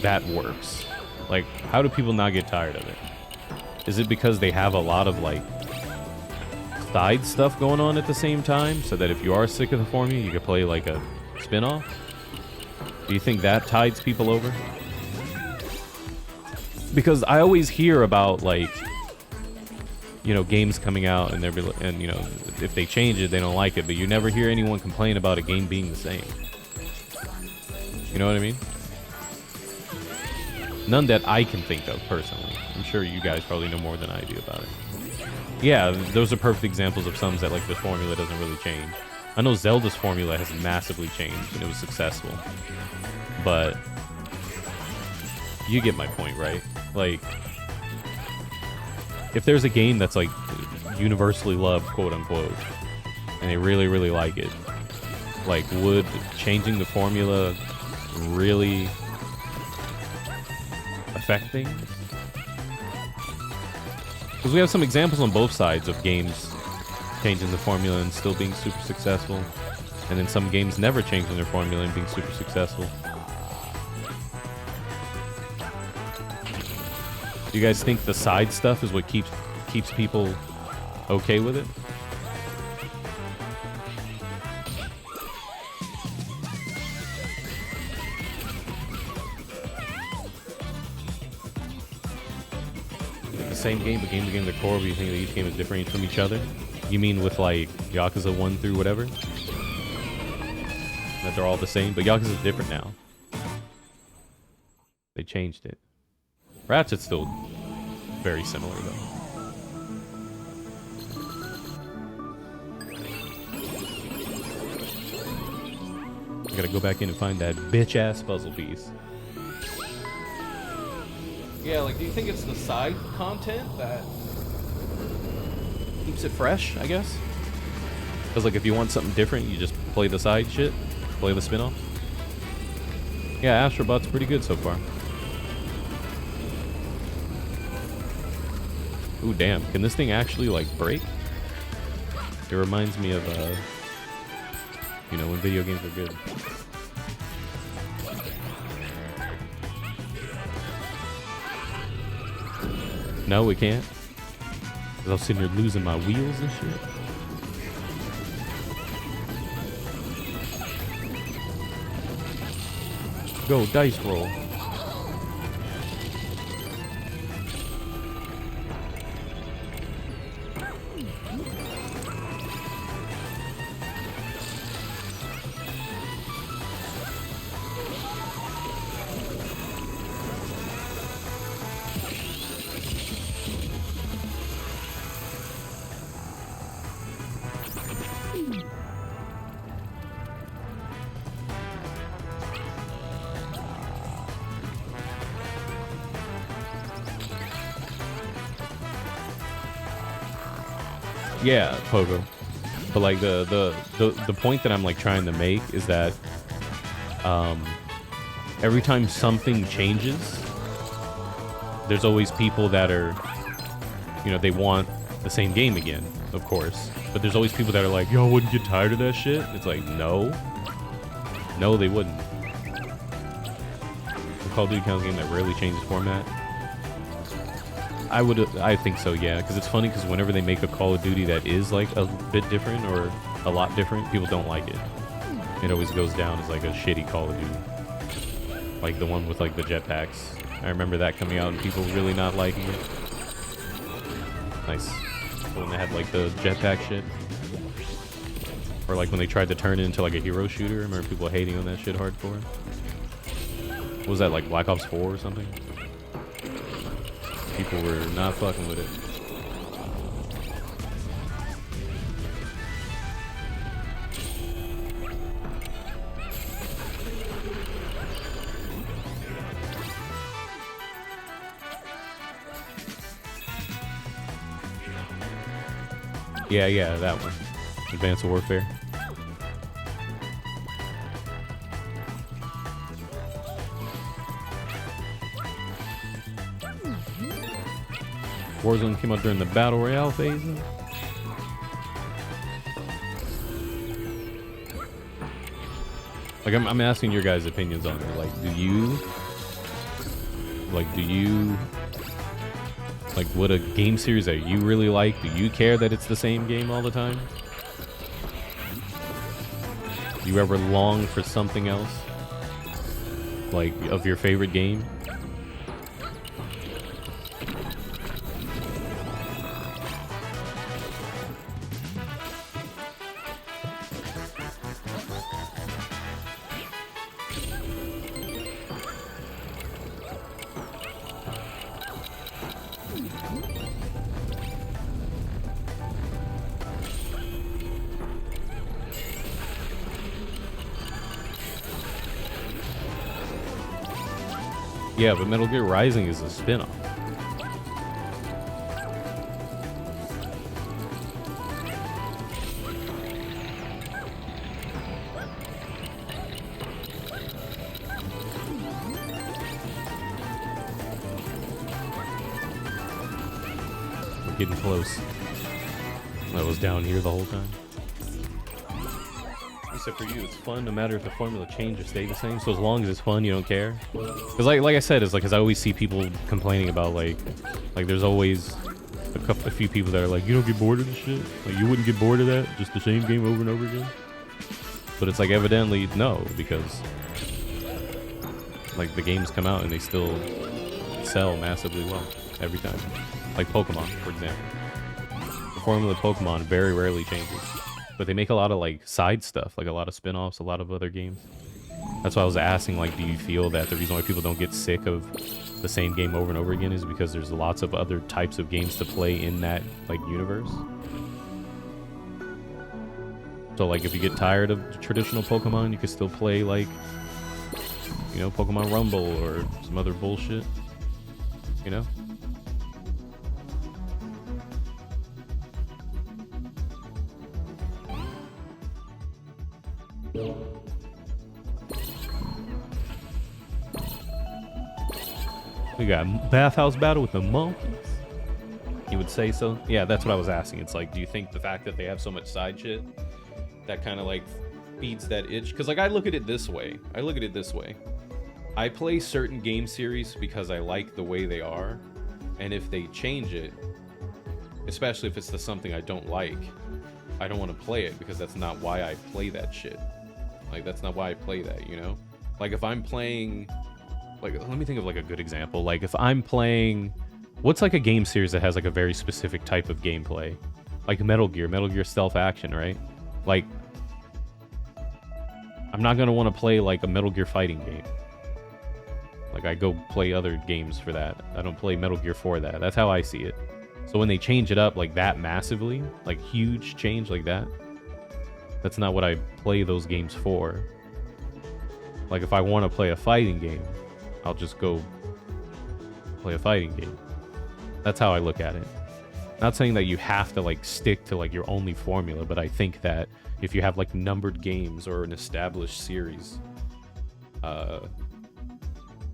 that works? Like, how do people not get tired of it? Is it because they have a lot of, like, side stuff going on at the same time, so that if you are sick of the formula, you can play, like, a spin-off? Do you think that tides people over? Because I always hear about, like, you know, games coming out and you know, if they change it, they don't like it, but you never hear anyone complain about a game being the same. You know what I mean? None that I can think of personally. I'm sure you guys probably know more than I do about it. Yeah, those are perfect examples of some that, like, the formula doesn't really change. I know Zelda's formula has massively changed and it was successful, but you get my point, right? Like, if there's a game that's, like, universally loved, quote unquote, and they really, really like it, like, would changing the formula really affect things? Because we have some examples on both sides of games changing the formula and still being super successful, and then some games never changing their formula and being super successful. Do you guys think the side stuff is what keeps people okay with it? The same game, but game to game the core, but you think that each game is different from each other? You mean with, like, Yakuza 1 through whatever? That they're all the same, but Yakuza's different now. They changed it. Ratchet's still very similar, though. I gotta go back in and find that bitch-ass puzzle piece. Yeah, like, do you think it's the side content that keeps it fresh, I guess? Because, like, if you want something different, you just play the side shit, play the spin-off. Yeah, Astro Bot's pretty good so far. Ooh, damn. Can this thing actually, like, break? It reminds me of, you know, when video games are good. No, we can't. Because I was sitting here losing my wheels and shit. Go, dice roll. Yeah, Pogo. But like the point that I'm like trying to make is that every time something changes, there's always people that are, you know, they want the same game again, of course. But there's always people that are like, y'all wouldn't get tired of that shit? It's like, no. No, they wouldn't. The Call of Duty kind of game that rarely changes format. I think so, yeah. Because it's funny because whenever they make a Call of Duty that is like a bit different or a lot different, people don't like it. It always goes down as like a shitty Call of Duty. Like the one with like the jetpacks. I remember that coming out and people really not liking it. Nice. The one that had like the jetpack shit. Or like when they tried to turn it into like a hero shooter. I remember people hating on that shit hardcore. What was that, like Black Ops 4 or something? People were not fucking with it. Yeah, that one. Advanced Warfare. Warzone came out during the Battle Royale phase. Like, I'm asking your guys' opinions on it. Like, do you... Like, what a game series that you really like, do you care that it's the same game all the time? Do you ever long for something else? Like, of your favorite game? Yeah, but Metal Gear Rising is a spin-off. We're getting close. I was down here the whole time. Except for you, it's fun no matter if the formula change or stay the same. So as long as it's fun, you don't care. Because like I said, it's like, because I always see people complaining about like there's always a few people that are like, you don't get bored of this shit? Like, you wouldn't get bored of that? Just the same game over and over again? But it's like, evidently, no, because like the games come out and they still sell massively well every time. Like Pokemon, for example. The formula of Pokemon very rarely changes. But they make a lot of like side stuff, like a lot of spin-offs, a lot of other games. That's why I was asking, like, do you feel that the reason why people don't get sick of the same game over and over again is because there's lots of other types of games to play in that like universe? So like if you get tired of traditional Pokemon, you could still play like, you know, Pokemon Rumble or some other bullshit, you know? We got Bathhouse Battle with the monkeys. You would say so? Yeah, that's what I was asking. It's like, do you think the fact that they have so much side shit that kind of like feeds that itch? Because like I look at it this way. I play certain game series because I like the way they are, and if they change it, especially if it's something I don't like, I don't want to play it because that's not why I play that shit. Like, that's not why I play that, you know? Like, if I'm playing... Like, let me think of, like, a good example. Like, if I'm playing... What's, like, a game series that has, like, a very specific type of gameplay? Like Metal Gear Stealth Action, right? Like, I'm not gonna want to play, like, a Metal Gear fighting game. Like, I go play other games for that. I don't play Metal Gear for that. That's how I see it. So when they change it up, like, that massively, like, huge change like that, that's not what I play those games for. Like, if I want to play a fighting game, I'll just go play a fighting game. That's how I look at it. Not saying that you have to like stick to like your only formula, but I think that if you have like numbered games or an established series,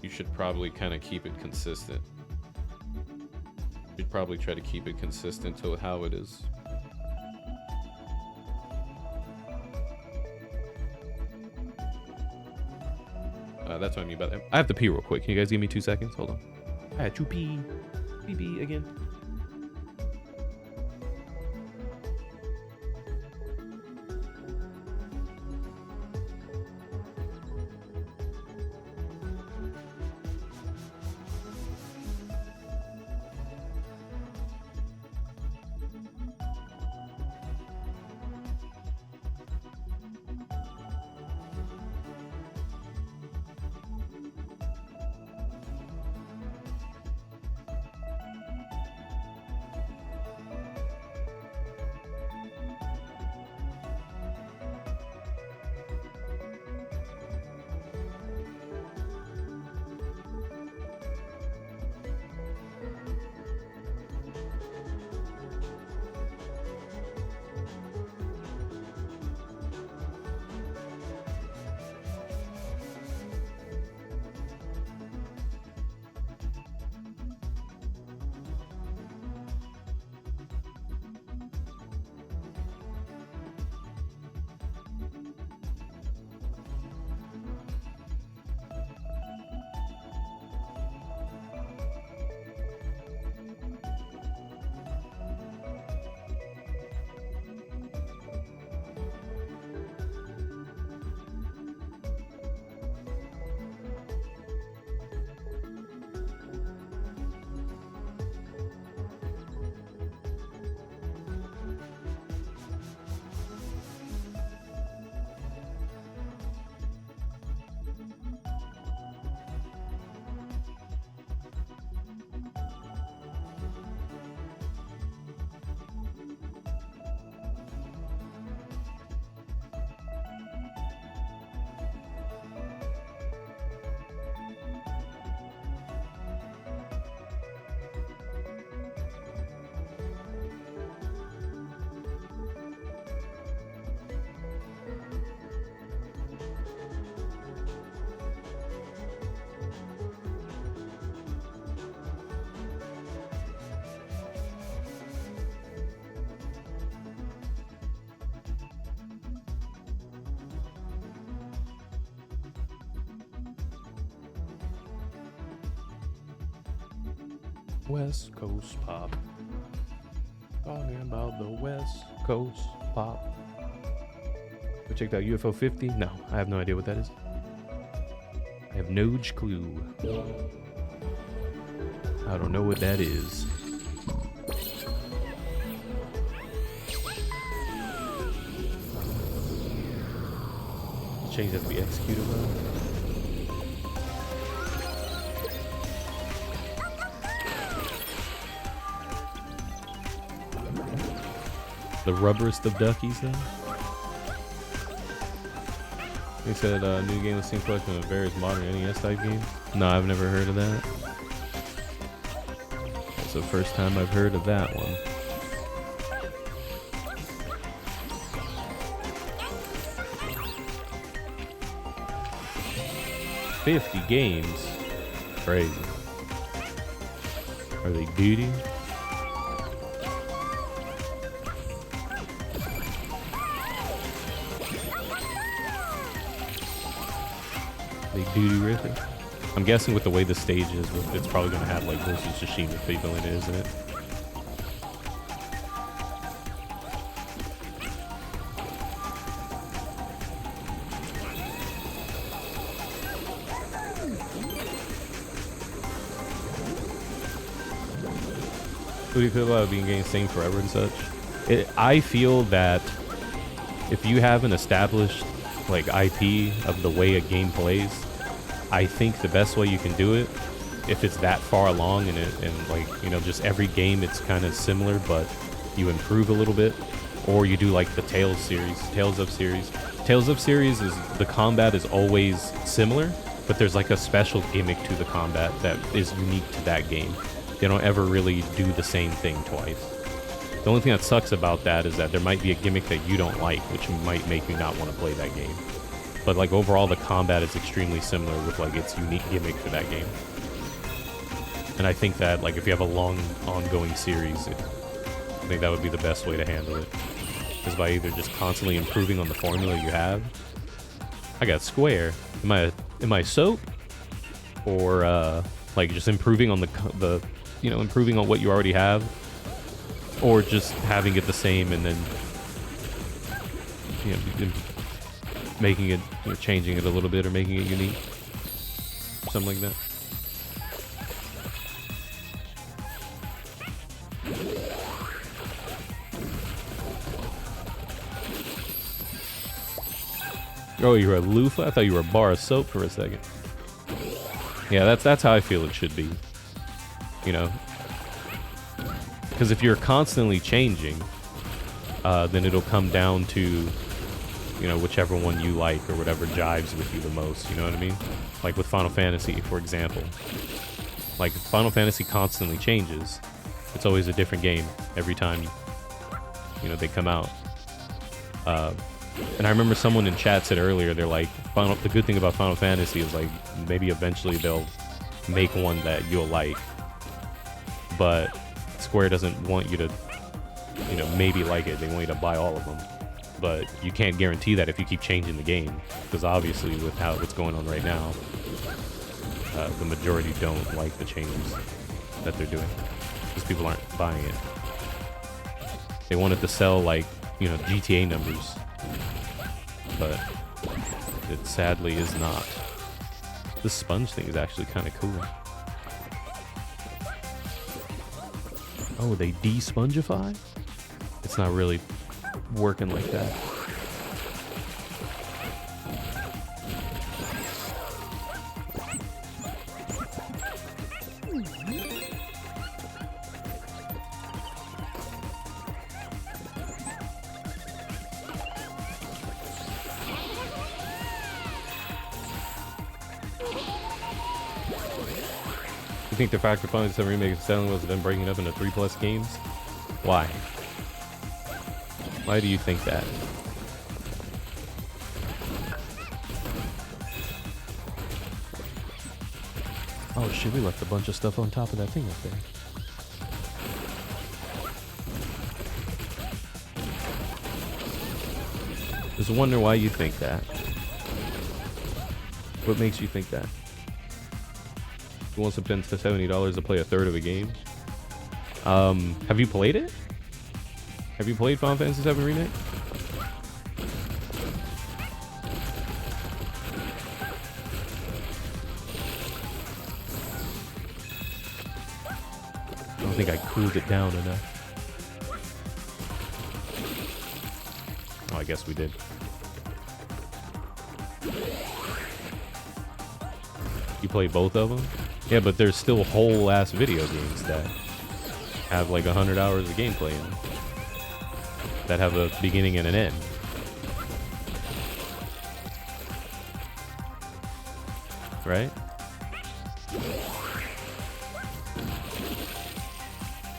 you should probably kind of keep it consistent. You'd probably try to keep it consistent to how it is. That's what I mean by that. I have to pee real quick. Can you guys give me 2 seconds? Hold on. I had to pee. Pee again. West Coast pop. Talking about the West Coast pop. Go check out UFO 50. No, I have no idea what that is. I have no clue. I don't know what that is. Change that to be executed well. The rubberest of duckies, then. They said new game with Steam collection of various modern NES type games. No, I've never heard of that. That's the first time I've heard of that one. $50 games? Crazy. Are they duty? Duty really? I'm guessing with the way the stage is, it's probably going to have like Ghost of Tsushima people in it, isn't it? What do you feel about being getting same forever and such? I feel that if you have an established like IP of the way a game plays, I think the best way you can do it, if it's that far along and like, you know, just every game it's kind of similar, but you improve a little bit, or you do like the Tales of series. Tales of series is the combat is always similar, but there's like a special gimmick to the combat that is unique to that game. They don't ever really do the same thing twice. The only thing that sucks about that is that there might be a gimmick that you don't like, which might make you not want to play that game. But like overall, the combat is extremely similar with like its unique gimmick for that game. And I think that like if you have a long ongoing series, I think that would be the best way to handle it. Is by either just constantly improving on the formula you have. I got Square. Am I soap? Or like just improving on the you know, improving on what you already have, or just having it the same and then, you know, making it, you know, changing it a little bit or making it unique, something like that. Oh, you're a loofah? I thought you were a bar of soap for a second. Yeah, that's how I feel it should be. You know? Because if you're constantly changing, then it'll come down to, you know, whichever one you like or whatever jives with you the most, you know what I mean? Like with Final Fantasy, for example. Like, if Final Fantasy constantly changes, it's always a different game every time, you know, they come out. And I remember someone in chat said earlier, they're like, the good thing about Final Fantasy is like, maybe eventually they'll make one that you'll like. But Square doesn't want you to, you know, maybe like it. They want you to buy all of them. But you can't guarantee that if you keep changing the game. Because obviously with what's going on right now, the majority don't like the changes that they're doing. Because people aren't buying it. They want it to sell like, you know, GTA numbers. But it sadly is not. This sponge thing is actually kind of cool. Oh, they de-spongify? It's not really working like that. You think the fact that Final Fantasy VII Remake is selling was them breaking up into 3+ games? Why? Why do you think that? Oh shit, we left a bunch of stuff on top of that thing up there. Just wonder why you think that. What makes you think that? Who wants to spend $70 to play a third of a game? Have you played it? Have you played Final Fantasy VII Remake? I don't think I cooled it down enough. Oh, I guess we did. You played both of them? Yeah, but there's still whole ass video games that have like 100 hours of gameplay in them. That have a beginning and an end. Right?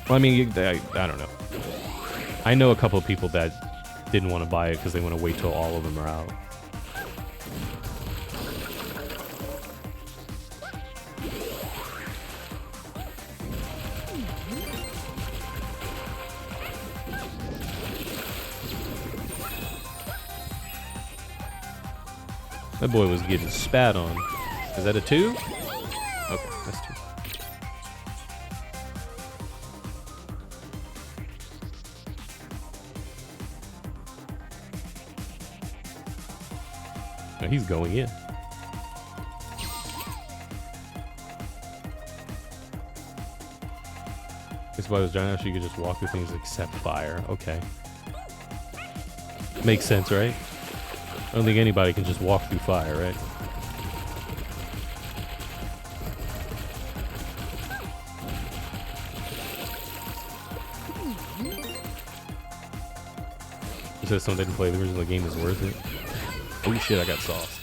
Well, I mean, I don't know. I know a couple of people that didn't want to buy it because they want to wait till all of them are out. That boy was getting spat on. Is that a 2? Okay, that's 2. Oh, he's going in. This boy was giant, so you could just walk through things except fire. Okay. Makes sense, right? I don't think anybody can just walk through fire, right? It says something to play the original game is worth it. Oh shit, I got sauce.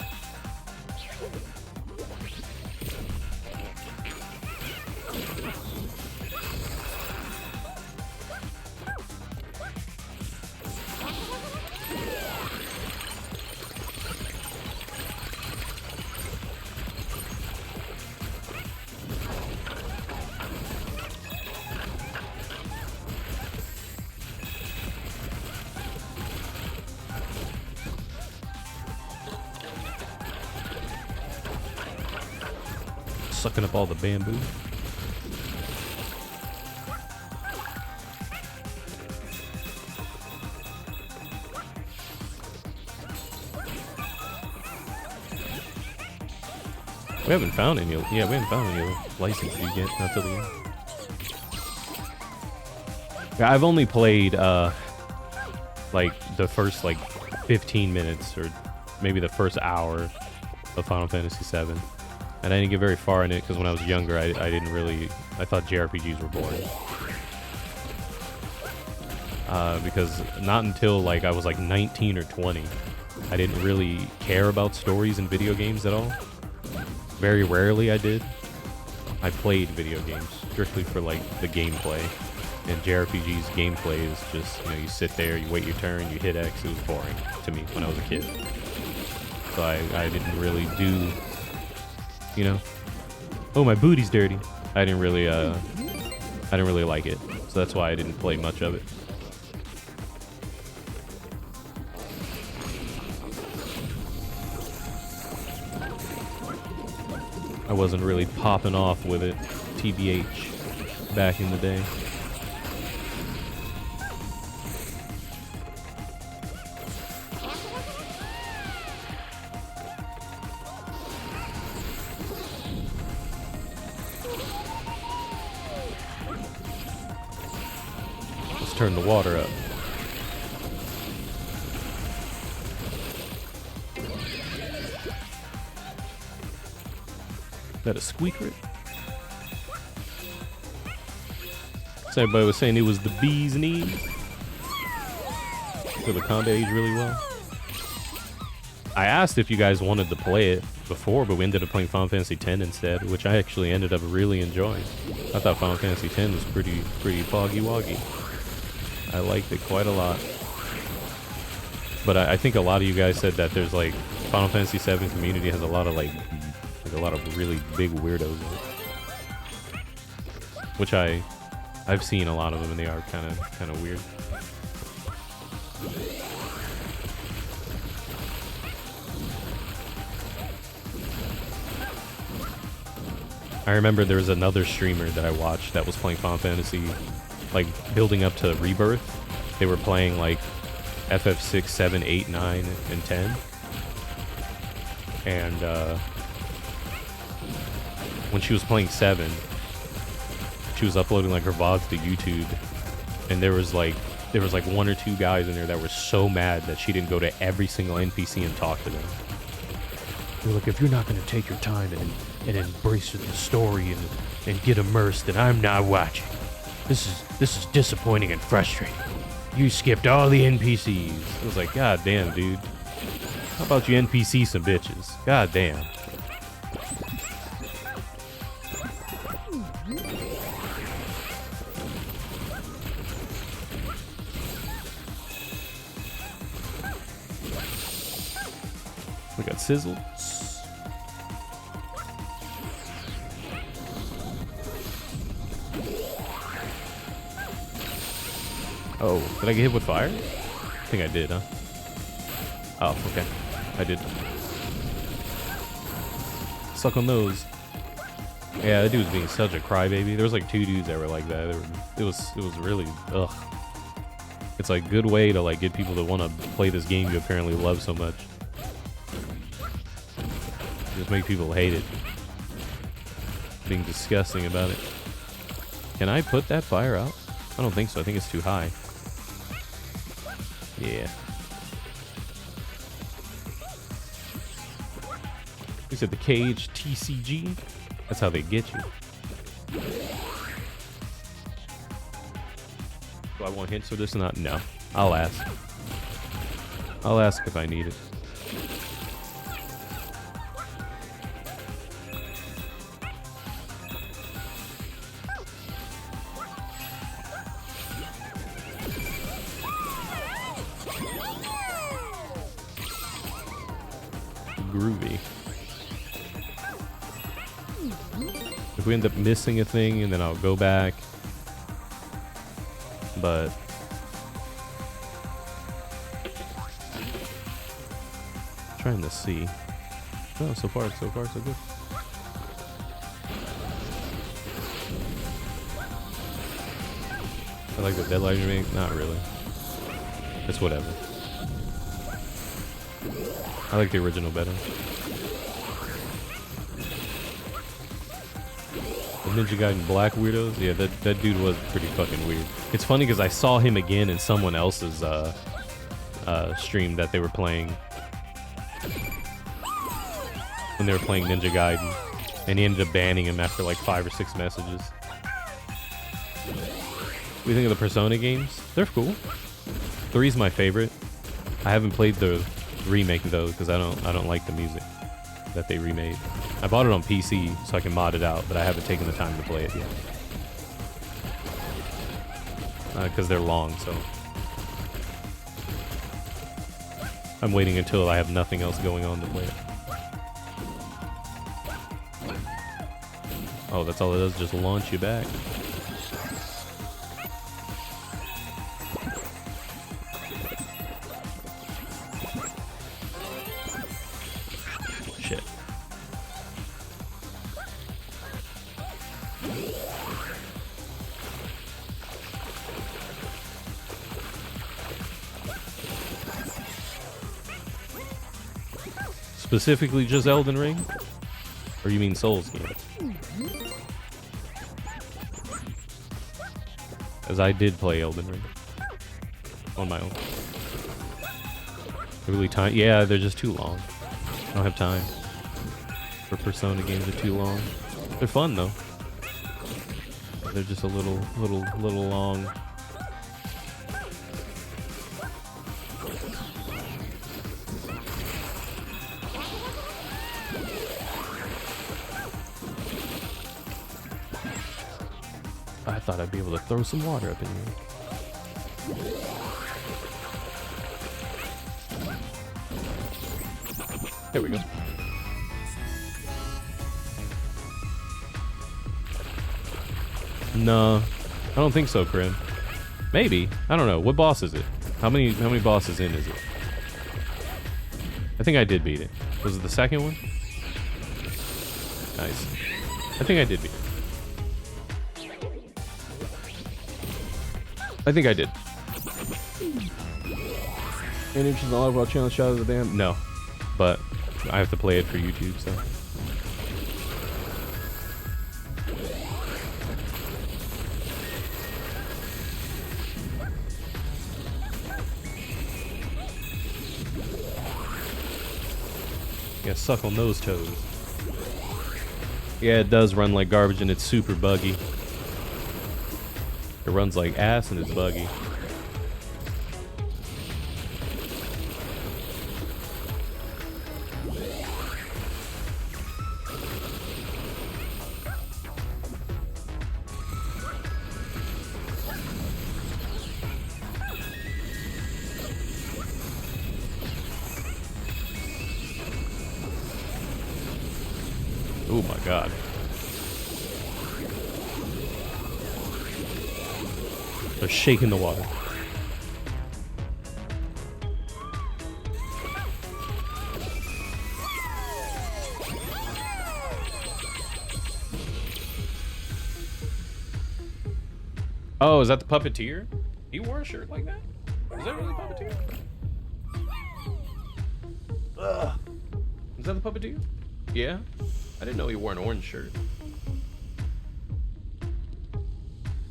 sucking up all the bamboo. We haven't found any. Yeah, we haven't found any license fees yet. Not till the end. Yeah, I've only played like the first like 15 minutes or maybe the first hour of Final Fantasy VII, and I didn't get very far in it because when I was younger, I didn't really. I thought JRPGs were boring. Because not until like I was like 19 or 20, I didn't really care about stories in video games at all. Very rarely I did. I played video games strictly for like the gameplay. And JRPG's gameplay is just, you know, you sit there, you wait your turn, you hit X. It was boring to me when I was a kid. So I didn't really do, you know, oh, my booty's dirty. I didn't really like it. So that's why I didn't play much of it. I wasn't really popping off with it, TBH, back in the day. Let's turn the water up. Is that a squeaker? So everybody was saying it was the bee's knees. So the combat aged really well. I asked if you guys wanted to play it before, but we ended up playing Final Fantasy X instead, which I actually ended up really enjoying. I thought Final Fantasy X was pretty foggy-woggy. I liked it quite a lot. But I think a lot of you guys said that there's like Final Fantasy VII community has a lot of like a lot of really big weirdos in it, which I've seen a lot of them and they are kind of weird. I remember there was another streamer that I watched that was playing Final Fantasy, like building up to Rebirth. They were playing like FF6, 7, 8, 9, and 10, and when she was playing 7, she was uploading like her VODs to YouTube, and there was like 1 or 2 guys in there that were so mad that she didn't go to every single NPC and talk to them. They're like, if you're not going to take your time and embrace the story and get immersed, then I'm not watching. This is disappointing and frustrating. You skipped all the NPCs. I was like, God damn, dude. How about you NPC some bitches? God damn. We got sizzles. Oh, did I get hit with fire? I think I did, huh? Oh, okay. I did. Suck on those. Yeah, that dude was being such a crybaby. There was like 2 dudes that were like that. It was really, ugh. It's like good way to like get people to want to play this game you apparently love so much. Just make people hate it. Being disgusting about it. Can I put that fire out? I don't think so. I think it's too high. Yeah. You said the cage TCG? That's how they get you. Do I want hints for this or not? No. I'll ask. I'll ask if I need it. Groovy. If we end up missing a thing, and then I'll go back. But trying to see. Oh, so far so good. I like the Deadlight remake. Not really. It's whatever. I like the original better. The Ninja Gaiden Black Weirdos? Yeah, that dude was pretty fucking weird. It's funny because I saw him again in someone else's stream that they were playing. When they were playing Ninja Gaiden. And he ended up banning him after like 5 or 6 messages. What do you think of the Persona games? They're cool. 3's my favorite. I haven't played the remake though because I don't like the music that they remade. I bought it on PC so I can mod it out, but I haven't taken the time to play it yet. Because they're long, so I'm waiting until I have nothing else going on to play it. Oh, that's all it does, just launch you back. Shit. Specifically just Elden Ring? Or you mean Souls games? As I did play Elden Ring. On my own. Really time? Yeah, they're just too long. I don't have time. For Persona games, they're too long. They're fun though. They're just a little long. I thought I'd be able to throw some water up in here. There we go. No, I don't think so, Krim. Maybe. I don't know. What boss is it? How many bosses in is it? I think I did beat it. Was it the second one? Nice. I think I did beat it. I think I did. Any interest in the Lordvash channel? Shout out to the band? No, but I have to play it for YouTube, so. Yeah, suck on those toes. Yeah, it does run like garbage and it's super buggy. It runs like ass and it's buggy. Oh my god. They're shaking the water. Oh, is that the puppeteer? He wore a shirt like that? Is that really puppeteer? Ugh. Is that the puppeteer? Yeah? I didn't know he wore an orange shirt.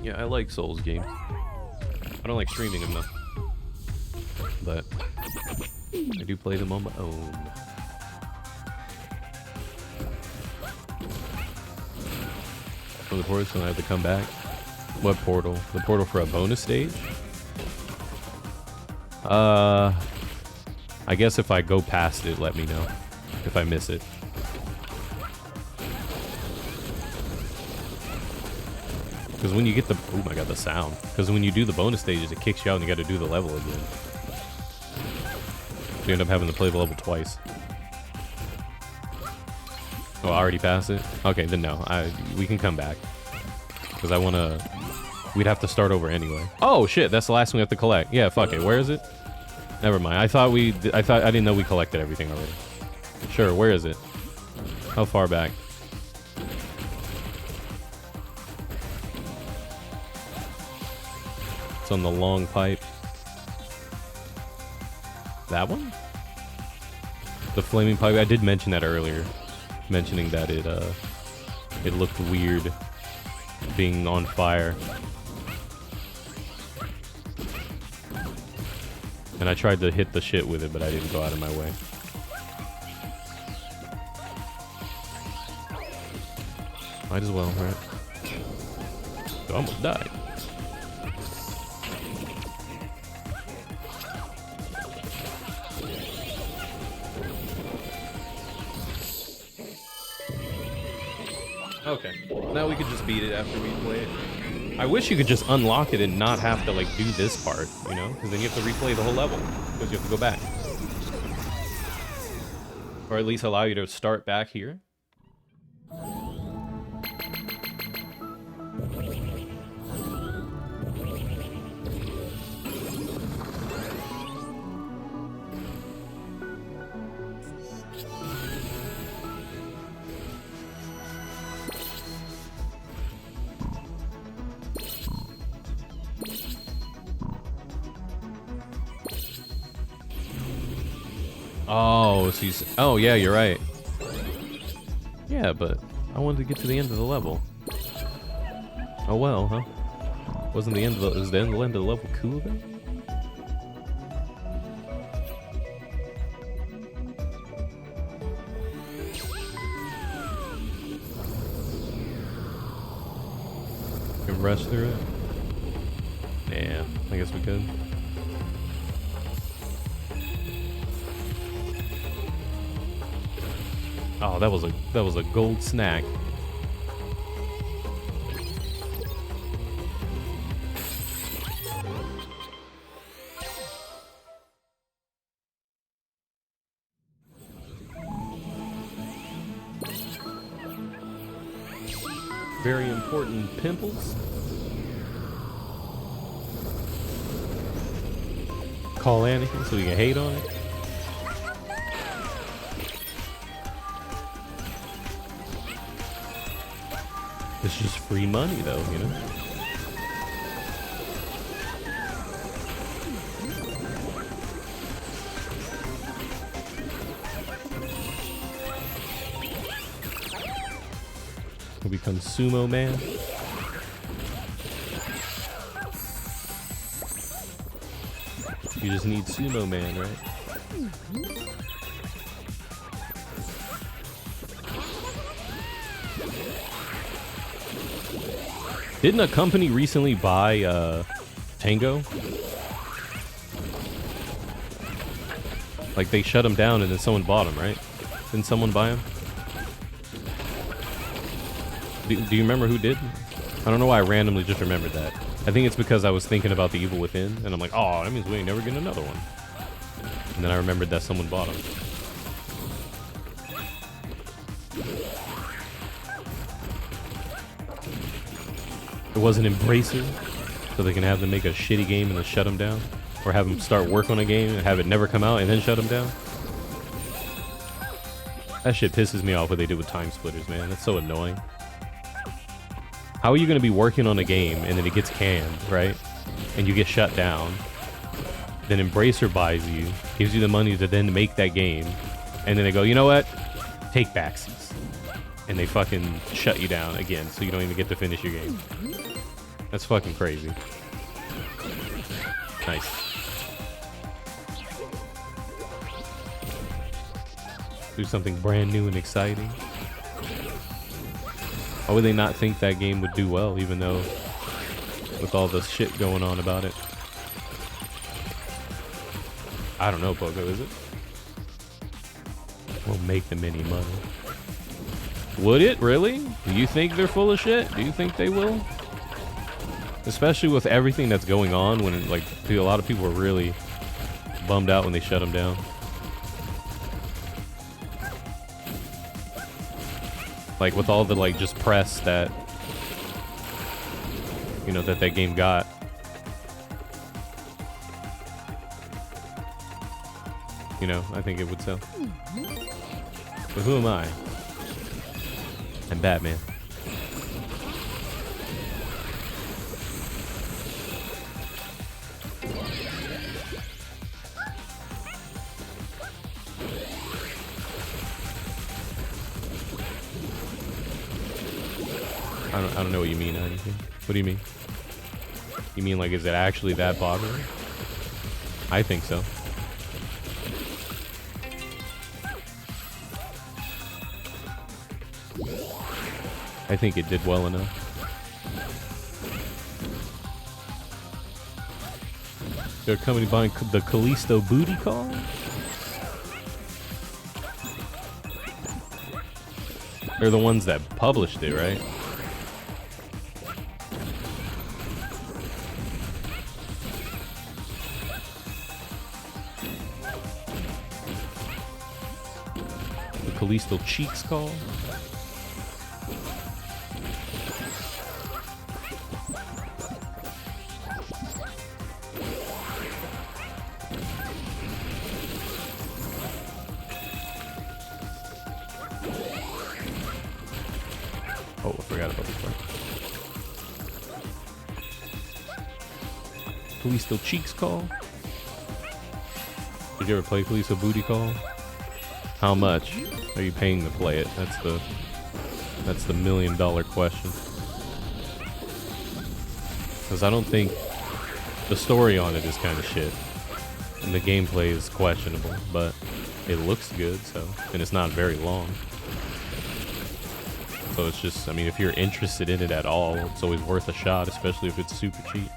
Yeah, I like Souls games. I don't like streaming them though. But I do play them on my own. For the portal, so I have to come back. What portal? The portal for a bonus stage? I guess if I go past it, let me know. If I miss it. Because when you get the... Oh my god, the sound. Because when you do the bonus stages, it kicks you out and you got to do the level again. So you end up having to play the level twice. Oh, I already passed it? Okay, then no. We can come back. Because I want to... We'd have to start over anyway. Oh, shit. That's the last one we have to collect. Yeah, fuck it. Where is it? Never mind. I didn't know we collected everything already. Sure, where is it? How far back? It's on the long pipe. That one? The flaming pipe. I did mention that earlier, mentioning that it looked weird being on fire. And I tried to hit the shit with it, but I didn't go out of my way. Might as well, right? I almost died. Okay, now we could just beat it after we play it. I wish you could just unlock it and not have to like do this part, you know? Because then you have to replay the whole level because you have to go back. Or at least allow you to start back here. Oh, she's... Oh, yeah, you're right. Yeah, but I wanted to get to the end of the level. Oh, well, huh? Wasn't the end of the... Is the end of the level cool, then? Can rush through it? Yeah, I guess we could. Oh, that was a gold snack. Very important pimples. Call Anakin so we can hate on it. It's just free money, though, you know? He'll become Sumo Man. You just need Sumo Man, right? Didn't a company recently buy Tango? Like they shut him down and then someone bought him, right? Didn't someone buy him? Do you remember who did? I don't know why I randomly just remembered that. I think it's because I was thinking about The Evil Within and I'm like, oh, that means we ain't never getting another one. And then I remembered that someone bought him. It wasn't Embracer, so they can have them make a shitty game and then shut them down, or have them start work on a game and have it never come out and then shut them down. That shit pisses me off what they did with Time Splitters, man. That's so annoying. How are you going to be working on a game and then it gets canned, right? And you get shut down. Then Embracer buys you, gives you the money to then make that game, and then they go, you know what? Take backsies. And they fucking shut you down again, so you don't even get to finish your game. That's fucking crazy. Nice. Do something brand new and exciting. Why would they not think that game would do well, even though with all the shit going on about it? I don't know, Pogo, is it? We'll make them any money. Would it really? Do you think they're full of shit? Do you think they will? Especially with everything that's going on, when like a lot of people were really bummed out when they shut them down. Like with all the like just press that, you know, that game got. You know, I think it would sell. But who am I? I'm Batman. don't know what you mean, anything. What do you mean? You mean like, is it actually that popular? I think so. I think it did well enough. They're coming behind the Callisto booty call? They're the ones that published it, right? The Callisto Cheeks call? Oh, I forgot about this part. Callisto Cheeks call? Did you ever play Callisto Booty Call? How much are you paying to play it? That's the $1 million question. Because I don't think the story on it is kind of shit, and the gameplay is questionable, but it looks good, so, and it's not very long. So it's just, I mean, if you're interested in it at all, it's always worth a shot, especially if it's super cheap.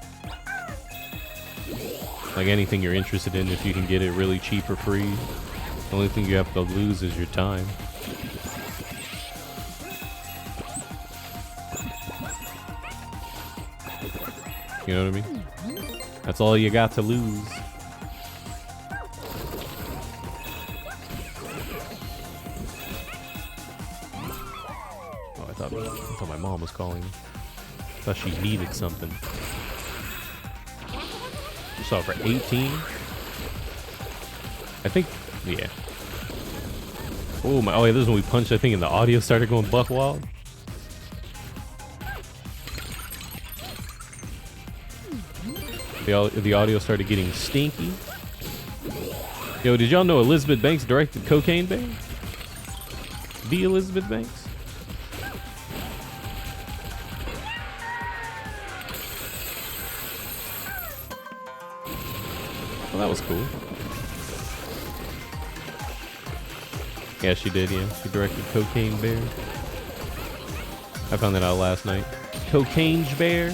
Like anything you're interested in, if you can get it really cheap or free, the only thing you have to lose is your time. You know what I mean? That's all you got to lose. I thought my mom was calling me. I thought she needed something. So for 18? I think, yeah. Oh my, oh yeah, this is when we punched, I think, and the audio started going buck wild. The audio started getting stinky. Yo, did y'all know Elizabeth Banks directed Cocaine Bear? The Elizabeth Banks? Well, that was cool. Yeah, she did, yeah. She directed Cocaine Bear. I found that out last night. Cocaine Bear?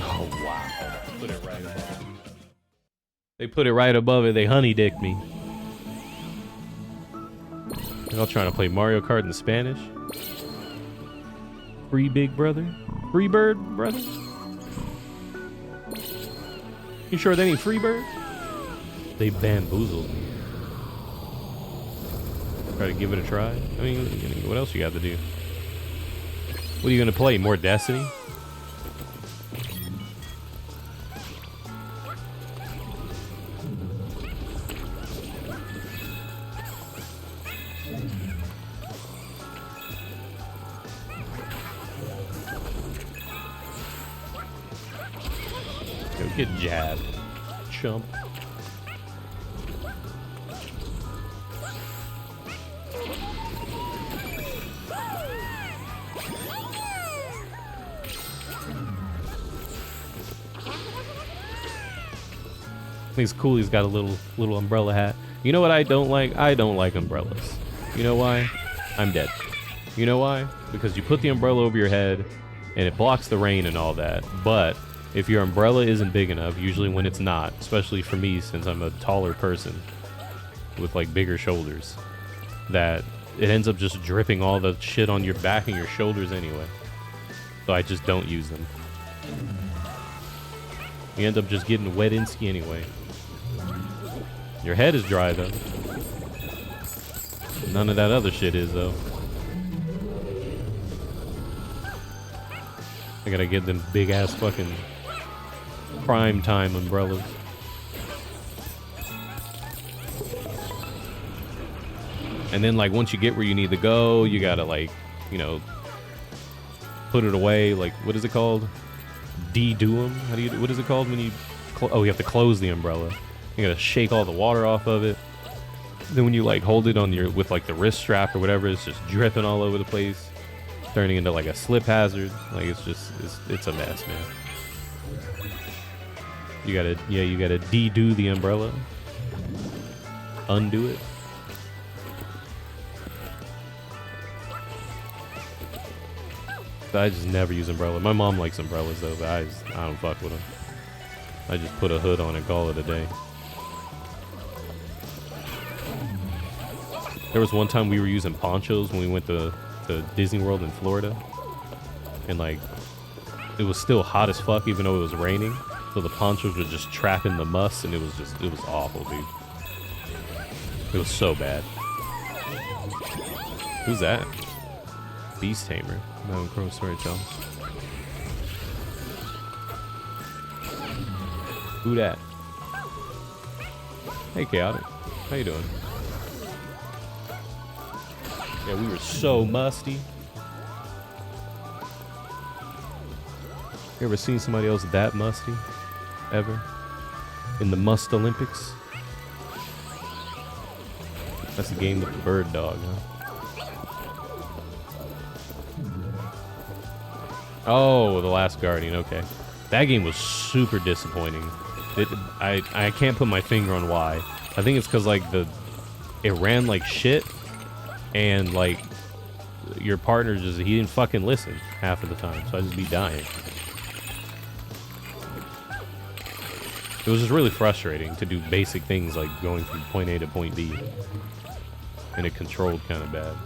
Oh, wow. Put it right above it. They put it right above it. They honey-dicked me. Y'all trying to play Mario Kart in Spanish? Free big brother? Free bird brother? You sure that ain't free bird? They bamboozled me. Try to give it a try. I mean, what else you got to do? What are you gonna play? More Destiny? Get jabbed, chump. I think it's cool he's got a little umbrella hat. You know what I don't like? I don't like umbrellas. You know why? I'm dead. You know why? Because you put the umbrella over your head and it blocks the rain and all that, but if your umbrella isn't big enough, usually when it's not, especially for me since I'm a taller person with like bigger shoulders, that it ends up just dripping all the shit on your back and your shoulders anyway. So I just don't use them. You end up just getting wet-insky anyway. Your head is dry though. None of that other shit is though. I gotta get them big ass fucking prime time umbrellas. And then like once you get where you need to go, you gotta like, you know, put it away. Like, what is it called? de-do them. How do you? What is it called when you? Oh, you have to close the umbrella. You gotta shake all the water off of it. Then when you like hold it on your with like the wrist strap or whatever, it's just dripping all over the place, turning into like a slip hazard. Like it's a mess, man. You gotta de-do the umbrella, undo it. I just never use umbrella. My mom likes umbrellas though, but I don't fuck with them. I just put a hood on and call it a day. There was one time we were using ponchos when we went to Disney World in Florida, and like it was still hot as fuck even though it was raining. So the ponchos were just trapping the muss, and it was awful, dude. It was so bad. Who's that? Beast Tamer. No, Crow Storyteller. Who that? Hey, Chaotic. How you doing? Yeah, we were so musty. You ever seen somebody else that musty? Ever? In the Must Olympics? That's a game with the bird dog, huh? Oh, The Last Guardian, okay. That game was super disappointing. I can't put my finger on why. I think it's because like it ran like shit, and like your partner he didn't fucking listen half of the time, so I just be dying. It was just really frustrating to do basic things like going from point A to point B, and it controlled kind of bad.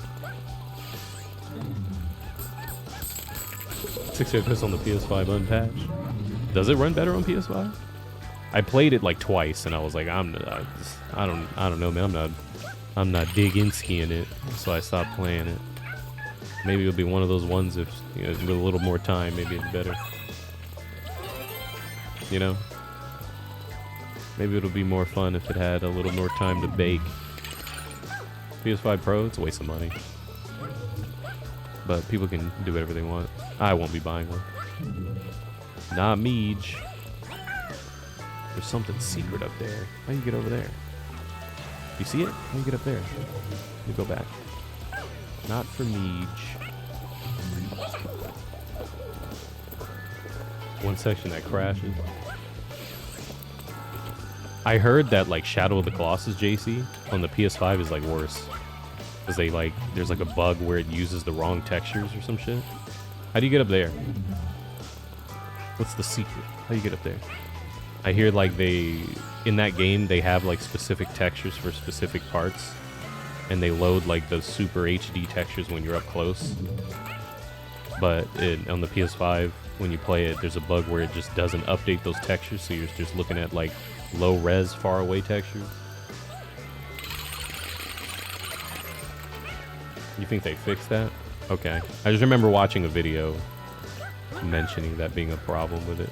60 FPS on the PS5 unpatched. Does it run better on PS5? I played it like twice, and I was like, I don't know, man. I'm not digging skiing it, so I stopped playing it. Maybe it'll be one of those ones if with a little more time, maybe it's better. You know, maybe it'll be more fun if it had a little more time to bake. PS5 Pro, it's a waste of money, but people can do whatever they want. I won't be buying one. Not Meej. There's something secret up there. How do you get over there? You see it? How do you get up there? You go back. Not for Meej. One section that crashes. I heard that like Shadow of the Colossus JC on the PS5 is like worse. Because there's like a bug where it uses the wrong textures or some shit. How do you get up there? What's the secret? How do you get up there? I hear like in that game, they have like specific textures for specific parts. And they load like the super HD textures when you're up close. But on the PS5, when you play it, there's a bug where it just doesn't update those textures. So you're just looking at like low res, far away textures. You think they fixed that? Okay. I just remember watching a video mentioning that being a problem with it.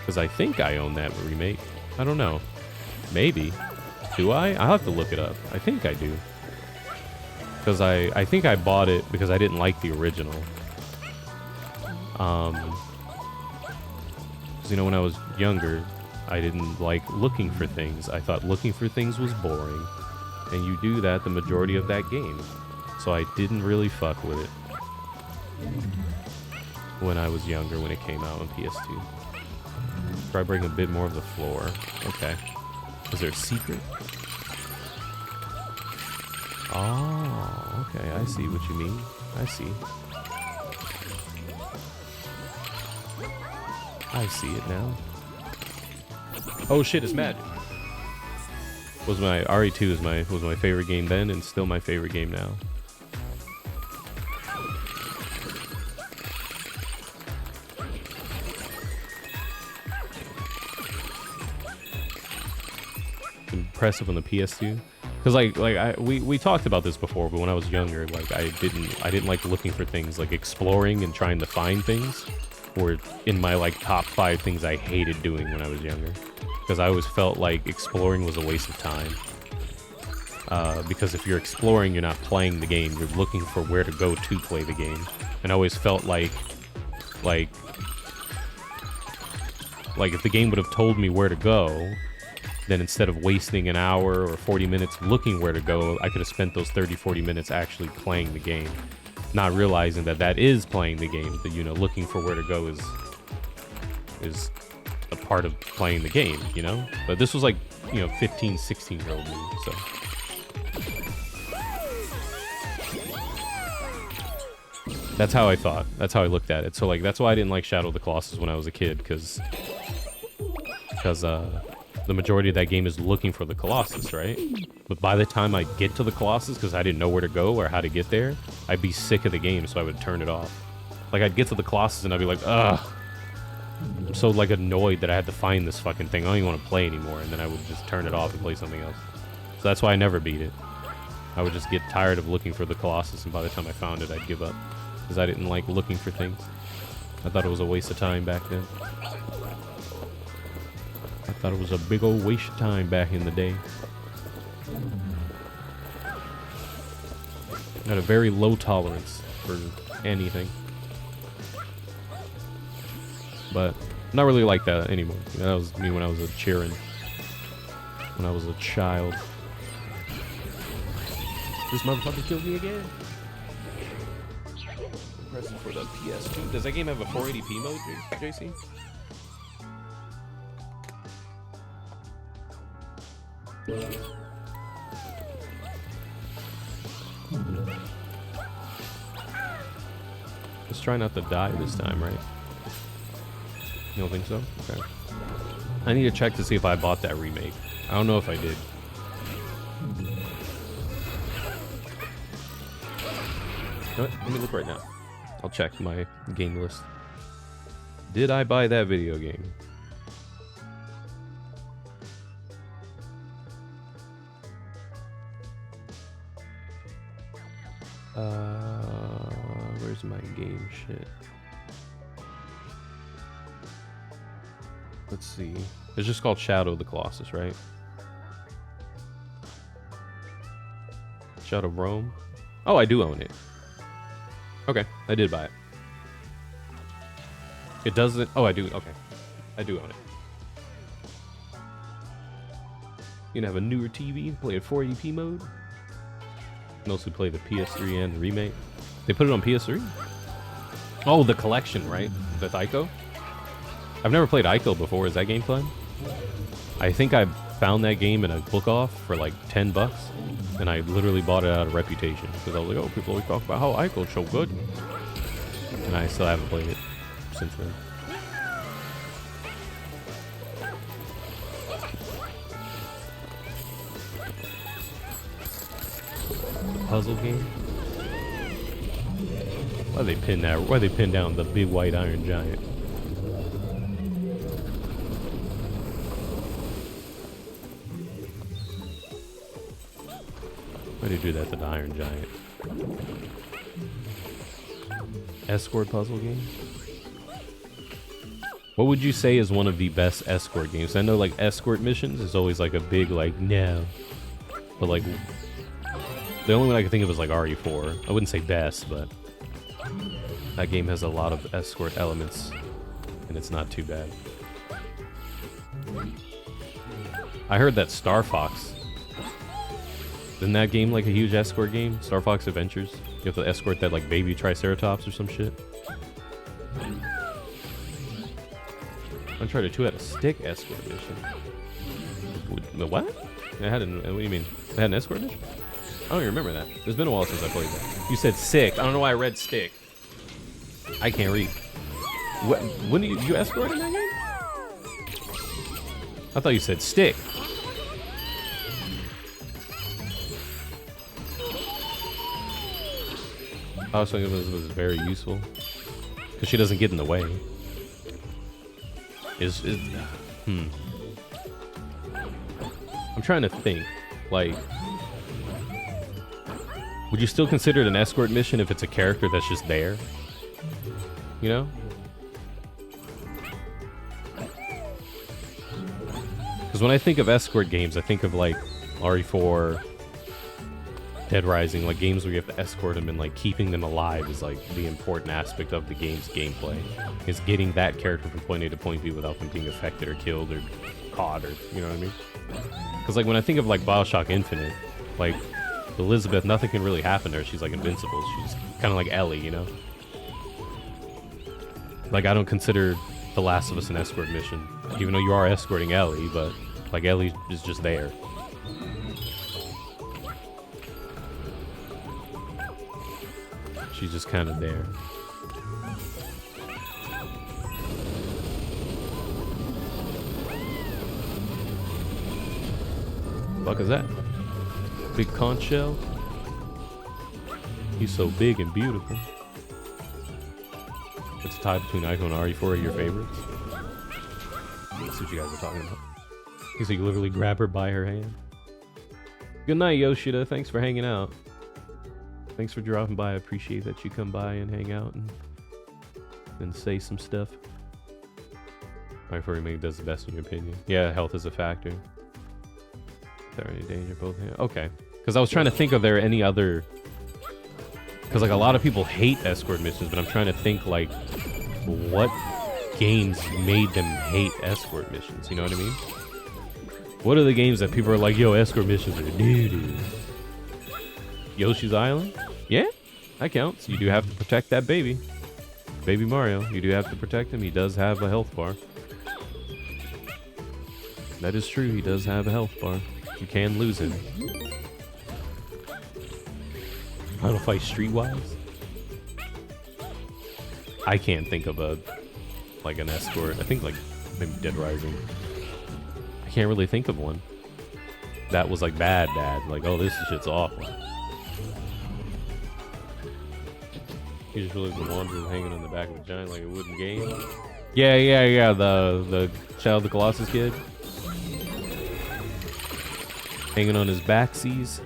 Because I think I own that remake. I don't know. Maybe. Do I? I'll have to look it up. I think I do. Because I think I bought it because I didn't like the original. Because, when I was younger, I didn't like looking for things. I thought looking for things was boring. And you do that the majority of that game. So I didn't really fuck with it when I was younger, when it came out on PS2. Try breaking a bit more of the floor. Okay. Is there a secret? Oh, okay. I see what you mean. I see. I see it now. Oh shit, it's magic. Was my RE2 was my favorite game then, and still my favorite game now. Impressive on the PS2, because we talked about this before, but when I was younger, like I didn't like looking for things, like exploring and trying to find things were in my like top 5 things I hated doing when I was younger, because I always felt like exploring was a waste of time. Because if you're exploring, you're not playing the game, you're looking for where to go to play the game, and I always felt like Like, if the game would have told me where to go, then instead of wasting an hour or 40 minutes looking where to go, I could have spent those 30, 40 minutes actually playing the game. Not realizing that that is playing the game. That, you know, looking for where to go is a part of playing the game, you know? But this was like, you know, 15, 16-year-old me, so... That's how I thought. That's how I looked at it. So, like, that's why I didn't like Shadow of the Colossus when I was a kid, because the majority of that game is looking for the Colossus, right? But by the time I get to the Colossus, because I didn't know where to go or how to get there, I'd be sick of the game, so I would turn it off. Like, I'd get to the Colossus and I'd be like, ugh. I'm so, like, annoyed that I had to find this fucking thing. I don't even want to play anymore, and then I would just turn it off and play something else. So that's why I never beat it. I would just get tired of looking for the Colossus, and by the time I found it, I'd give up. Because I didn't like looking for things. I thought it was a waste of time back then. I thought it was a big old waste of time back in the day. I had a very low tolerance for anything. But not really like that anymore. That was me when I was a cheering. When I was a child. This motherfucker killed me again. Present for the PS2. Does that game have a 480p mode, JC? Let's try not to die this time, right? You don't think so? Okay. I need to check to see if I bought that remake. I don't know if I did. Let me look right now. I'll check my game list. Did I buy that video game? Where's my game shit? Let's see. It's just called Shadow of the Colossus, right? Shadow of Rome. Oh, I do own it. Okay, I did buy it. It doesn't... Oh, I do. Okay. I do own it. You can have a newer TV, play at 480p mode. You can also play the PS3 and the remake. They put it on PS3? Oh, the collection, right? With Ico? I've never played Ico before. Is that game fun? I think I found that game in a book off for like $10. And I literally bought it out of reputation. Because I was like, oh, people always talk about how Ico's so good. And I still haven't played it since then. The puzzle game? Why they pin that? Why they pin down the big white iron giant? Why do you do that to the iron giant? Escort puzzle game? What would you say is one of the best escort games? I know like escort missions is always like a big like no. But like the only one I can think of is like RE4. I wouldn't say best, but that game has a lot of escort elements and it's not too bad. I heard that Star Fox, isn't that game like a huge escort game? Star Fox Adventures? You have to escort that like baby Triceratops or some shit. Uncharted 2 had a stick escort mission. What? It had an, what do you mean? It had an escort mission? I don't even remember that. It's been a while since I played that. You said sick. I don't know why I read stick. I can't read. What? When did you escort in that game? I thought you said stick. I was thinking this was very useful because she doesn't get in the way. I'm trying to think. Like, would you still consider it an escort mission if it's a character that's just there? You know? Because when I think of escort games, I think of like RE4, Dead Rising, like games where you have to escort them and like keeping them alive is like the important aspect of the game's gameplay. Is getting that character from point A to point B without them being affected or killed or caught or, you know what I mean? Because like when I think of like Bioshock Infinite, like Elizabeth, nothing can really happen to her. She's like invincible. She's kind of like Ellie, you know? Like I don't consider The Last of Us an escort mission, even though you are escorting Ellie, but like Ellie is just there. She's just kind of there. Fuck is that? Big conch shell? He's so big and beautiful. What's the tie between Ico and RE4 are your favorites? That's what you guys are talking about. He's like literally grab her by her hand. Good night, Yoshida. Thanks for hanging out. Thanks for dropping by. I appreciate that you come by and hang out and say some stuff. RE4 remake does the best in your opinion. Yeah, health is a factor. Is there any danger both hands? Okay. Because I was trying to think, are there any other... Because like a lot of people hate escort missions, but I'm trying to think like what games made them hate escort missions, you know what I mean? What are the games that people are like, yo, escort missions are doo-doo? Yoshi's Island? Yeah, that counts. You do have to protect that baby. Baby Mario. You do have to protect him. He does have a health bar. That is true. He does have a health bar. You can lose him. Final Fight Streetwise? I can't think of a like an escort. I think like maybe Dead Rising. I can't really think of one that was like bad. Like, oh, this shit's awful. You just realized the laundry was hanging on the back of a giant like a wooden game. Yeah. The Child of the Colossus kid hanging on his backsies.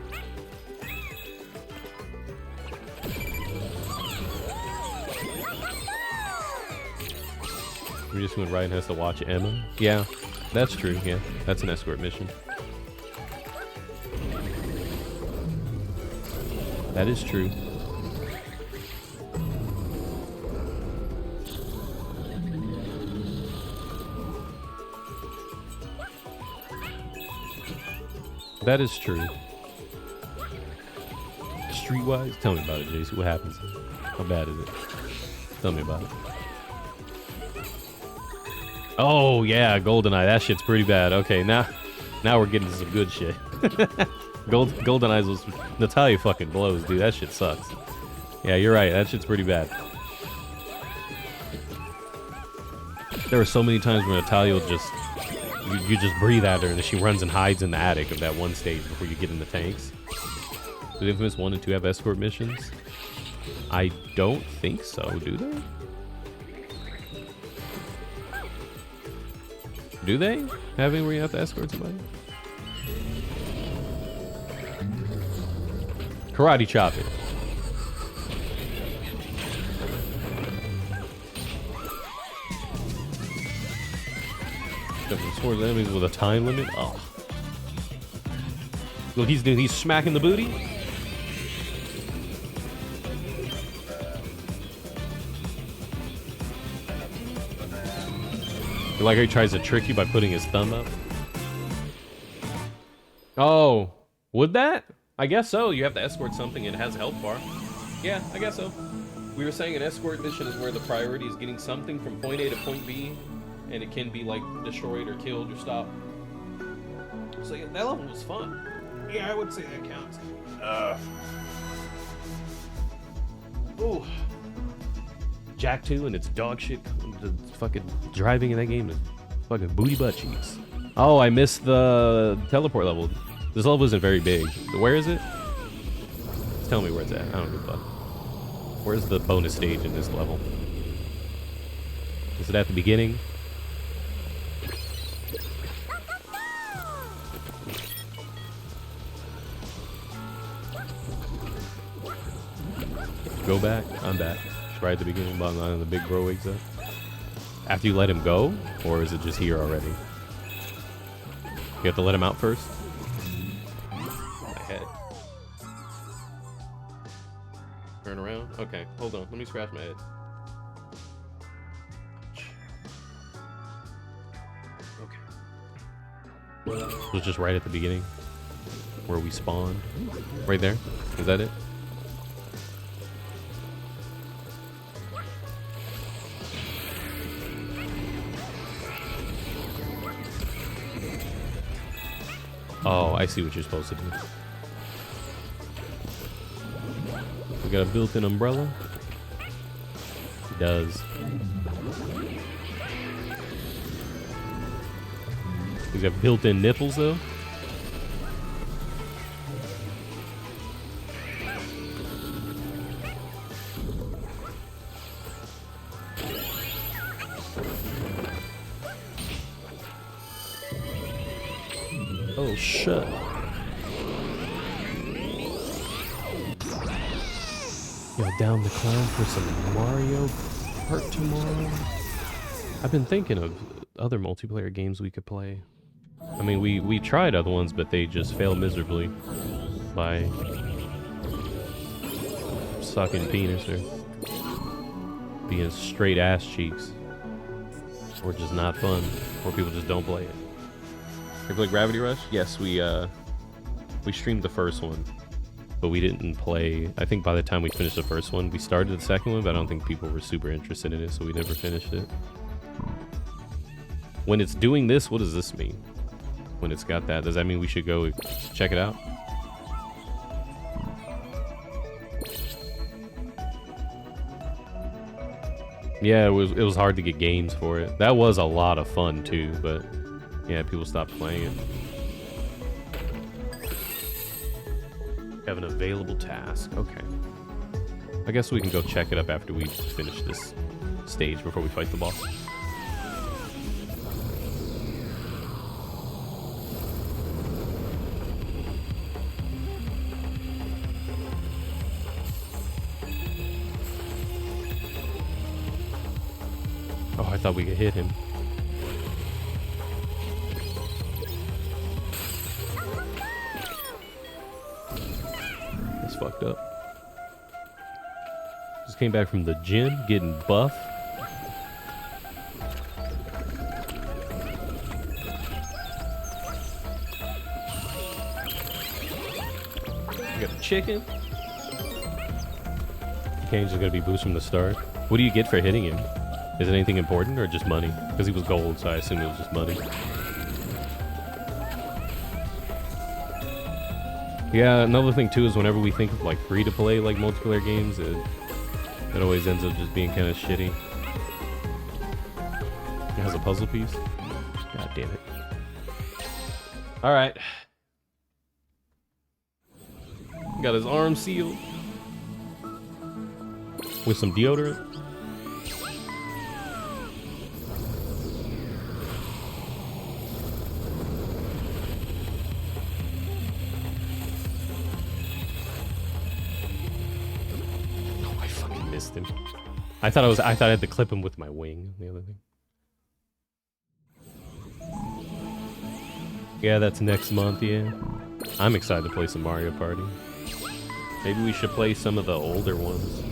We just went right and has to watch Emma. Yeah, that's true. Yeah, that's an escort mission. That is true. That is true. Streetwise? Tell me about it, Jason. What happens? How bad is it? Tell me about it. Oh, yeah, GoldenEye. That shit's pretty bad. Okay, now we're getting to some good shit. GoldenEye was... Natalia fucking blows, dude. That shit sucks. Yeah, you're right. That shit's pretty bad. There were so many times where Natalia would just... You just breathe at her and then she runs and hides in the attic of that one stage before you get in the tanks. Did Infamous 1 and 2 have escort missions? I don't think so, do they? Do they have any where you have to escort somebody? Karate chop it. Towards enemies with a time limit. Oh, look, he's doing. He's smacking the booty. You like how he tries to trick you by putting his thumb up? Oh, would that? I guess so. You have to escort something and it has a health bar. Yeah, I guess so. We were saying an escort mission is where the priority is getting something from point A to point B, and it can be like destroyed or killed or stopped. So yeah, that level was fun. Yeah, I would say that counts. Ooh. Jack 2 and it's dog shit. The fucking driving in that game is fucking booty butt cheeks. Oh, I missed the teleport level. This level isn't very big. Where is it? Just tell me where it's at. I don't give a fuck. Where's the bonus stage in this level? Is it at the beginning? Go back. I'm back. Right at the beginning, bottom line, the big bro wakes up. After you let him go, or is it just here already? You have to let him out first. My head. Hold on, let me scratch my head. Okay. It was just right at the beginning where we spawned. Right there. Is that it? Oh, I see what you're supposed to do. We got a built-in umbrella. It does. We got built-in nipples though. Oh shit. Yo, down the clown for some Mario Kart tomorrow. I've been thinking of other multiplayer games we could play. I mean, we tried other ones, but they just failed miserably by sucking penis or being straight ass cheeks, or just not fun, or people just don't play it. You play Gravity Rush? Yes, we streamed the first one, but we didn't play. I think by the time we finished the first one, we started the second one, but I don't think people were super interested in it, so we never finished it. When it's doing this, what does this mean? When it's got that, does that mean we should go check it out? Yeah, it was hard to get games for it. That was a lot of fun too, but yeah, people stopped playing it. Have an available task. Okay. I guess we can go check it up after we finish this stage before we fight the boss. Oh, I thought we could hit him. That's fucked up. Just came back from the gym, getting buff. We got the chicken. Kane's just gonna be boost from the start. What do you get for hitting him? Is it anything important or just money? Because he was gold, so I assume it was just money. Yeah, another thing too is whenever we think of like free-to-play like multiplayer games, it always ends up just being kind of shitty. It has a puzzle piece. God damn it. All right. Got his arm sealed with some deodorant. Him. I thought I had to clip him with my wing. The other thing. Yeah, that's next month. Yeah, I'm excited to play some Mario Party. Maybe we should play some of the older ones.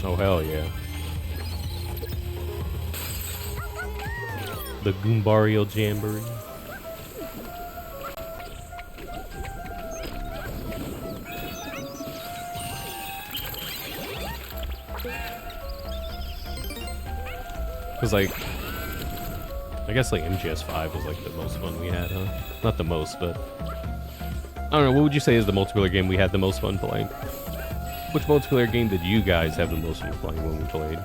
Oh hell yeah. The Goombario Jamboree. Cause like, I guess like MGS5 was like the most fun we had, huh? Not the most, but I don't know. What would you say is the multiplayer game we had the most fun playing? Which multiplayer game did you guys have the most fun playing when we played?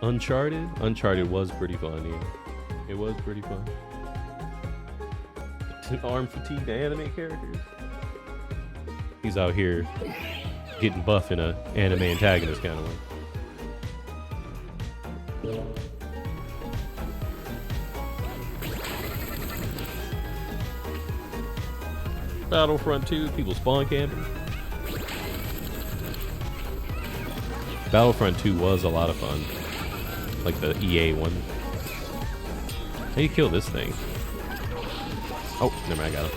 Uncharted? Uncharted was pretty fun, yeah. It was pretty fun. Arm fatigued anime characters. He's out here getting buff in a anime antagonist kind of way. Battlefront 2, people spawn camping. Battlefront 2 was a lot of fun. Like the EA one. How do you kill this thing? Oh, never mind, I got it.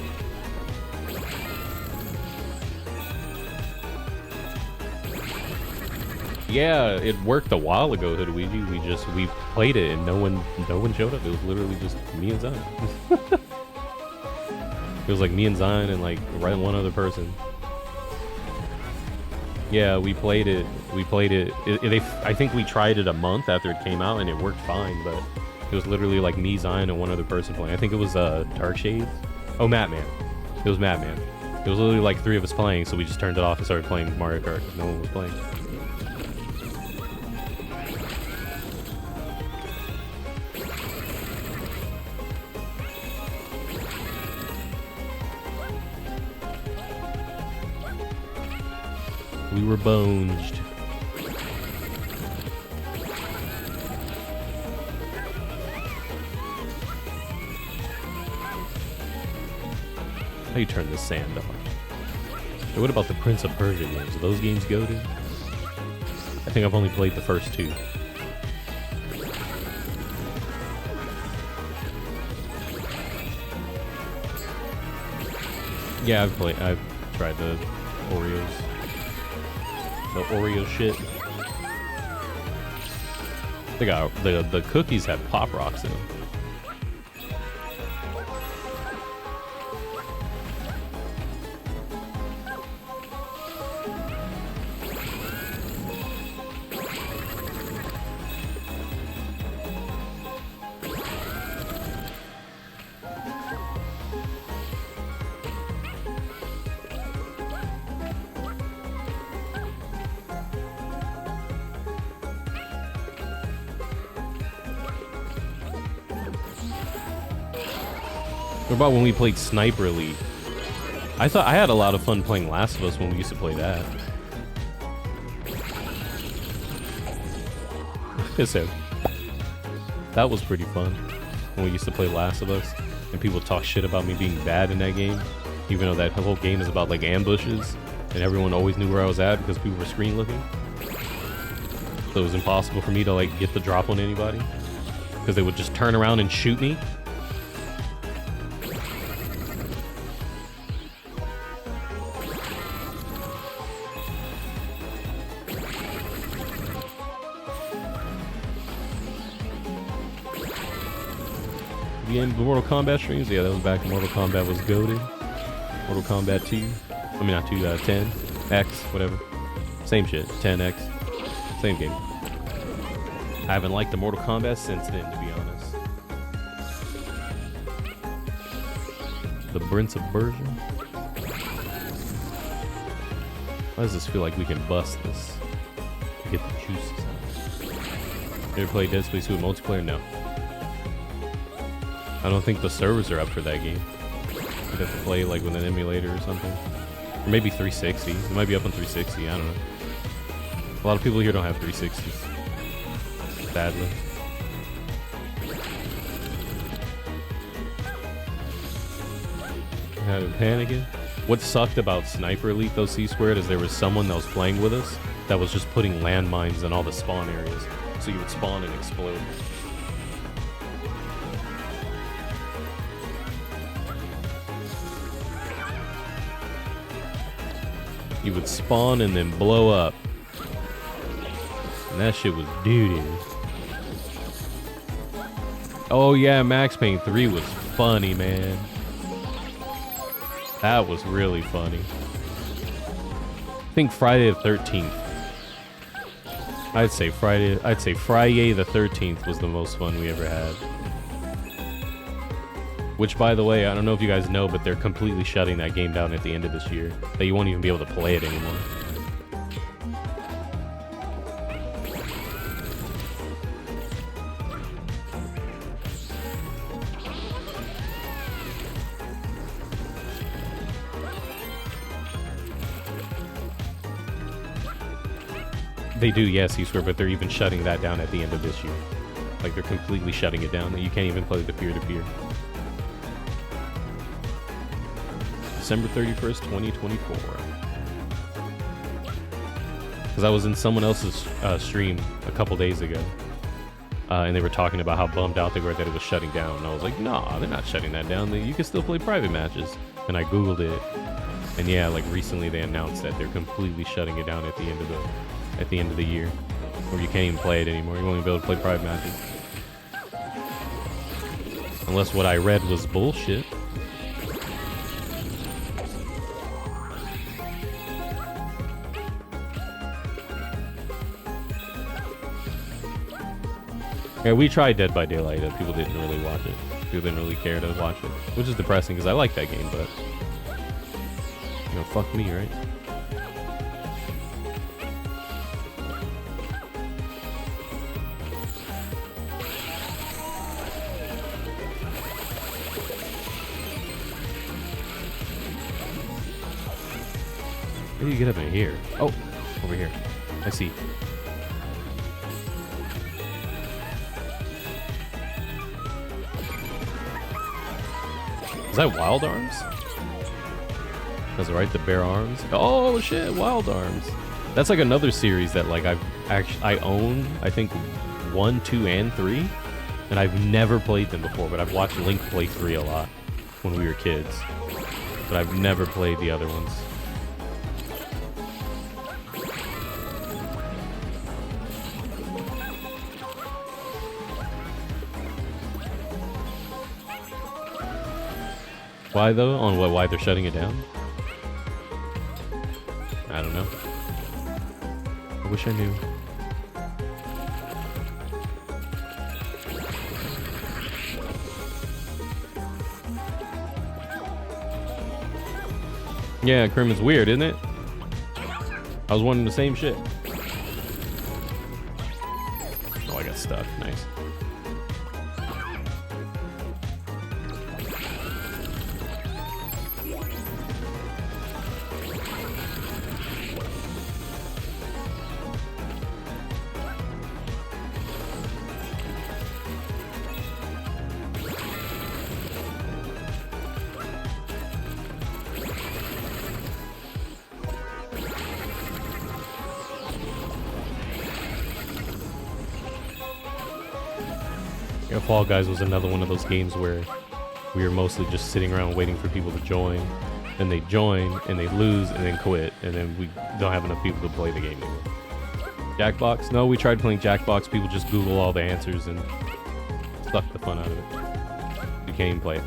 Yeah, it worked a while ago, Luigi. We played it and no one showed up. It was literally just me and Zion. It was like me and Zion and like one other person. Yeah, we played it. I think we tried it a month after it came out and it worked fine, but it was literally like me, Zion, and one other person playing. I think it was Dark Shades. Oh, Matman. It was Matman. It was literally like 3 of us playing, so we just turned it off and started playing Mario Kart. No one was playing. We were bonged. How do you turn this sand off? Hey, what about the Prince of Persia games? Are those games goated? I think I've only played the first 2. Yeah, I've tried the Oreos. The Oreo shit. They got the cookies have Pop Rocks in them. What about when we played Sniper Elite? I thought I had a lot of fun playing Last of Us when we used to play that. So, that was pretty fun when we used to play Last of Us and people talk shit about me being bad in that game, even though that whole game is about like ambushes and everyone always knew where I was at because people were screen looking. So it was impossible for me to like get the drop on anybody because they would just turn around and shoot me. The Mortal Kombat streams? Yeah, that was back when Mortal Kombat was goated. Mortal Kombat 2. I mean, not 2, 10. X, whatever. Same shit. 10X. Same game. I haven't liked the Mortal Kombat since then, to be honest. The Prince of Persia. Why does this feel like we can bust this? Get the juices out. You ever played Dead Space 2 multiplayer? No. I don't think the servers are up for that game. You'd have to play like with an emulator or something. Or maybe 360. It might be up on 360, I don't know. A lot of people here don't have 360s. Sadly. Had him panicking. What sucked about Sniper Elite though, C-Squared, is there was someone that was playing with us that was just putting landmines in all the spawn areas. So you would spawn and explode. You would spawn and then blow up. And that shit was doo-doo. Oh yeah, Max Payne 3 was funny, man. That was really funny. I think Friday the 13th. I'd say Friday the 13th was the most fun we ever had. Which, by the way, I don't know if you guys know, but they're completely shutting that game down at the end of this year. That you won't even be able to play it anymore. They do, yes, you swear, but they're even shutting that down at the end of this year. Like, they're completely shutting it down. You can't even play the peer-to-peer. December 31st, 2024. Because I was in someone else's stream a couple days ago. And they were talking about how bummed out they were that it was shutting down. And I was like, nah, they're not shutting that down. You can still play private matches. And I Googled it. And yeah, like recently they announced that they're completely shutting it down at the end of the year. Or you can't even play it anymore. You won't even be able to play private matches. Unless what I read was bullshit. Yeah, we tried Dead by Daylight. People didn't really watch it. People didn't really care to watch it, which is depressing because I like that game, but you know, fuck me, right? How do you get up in here? Oh, over here. I see. Is that Wild Arms? That's right, the Bare Arms. Oh shit, Wild Arms. That's like another series that like I own, I think 1, 2, and 3, and I've never played them before, but I've watched Link play 3 a lot when we were kids. But I've never played the other ones. Why though? On what? Why they're shutting it down? I don't know. I wish I knew. Yeah, Crim is weird, isn't it? I was wondering the same shit. Oh, I got stuck. Nice. Fall Guys was another one of those games where we were mostly just sitting around waiting for people to join, and they join and they lose and then quit, and then we don't have enough people to play the game anymore. Jackbox? No, we tried playing Jackbox. People just Google all the answers and suck the fun out of it. You can't even play it.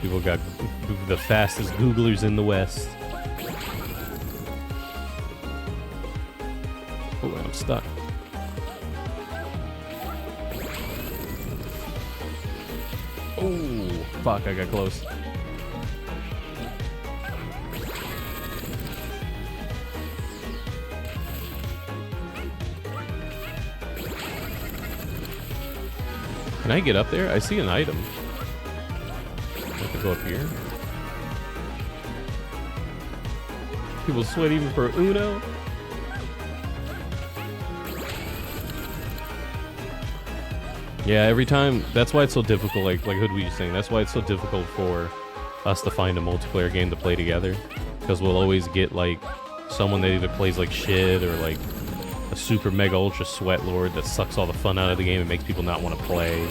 People got the fastest Googlers in the West. Oh, I'm stuck. Oh, fuck, I got close. Can I get up there? I see an item. Go up here. People sweat even for Uno. Yeah, every time. That's why it's so difficult. Like Hood was saying, that's why it's so difficult for us to find a multiplayer game to play together, because we'll always get like someone that either plays like shit or like a super mega ultra sweat lord that sucks all the fun out of the game and makes people not want to play,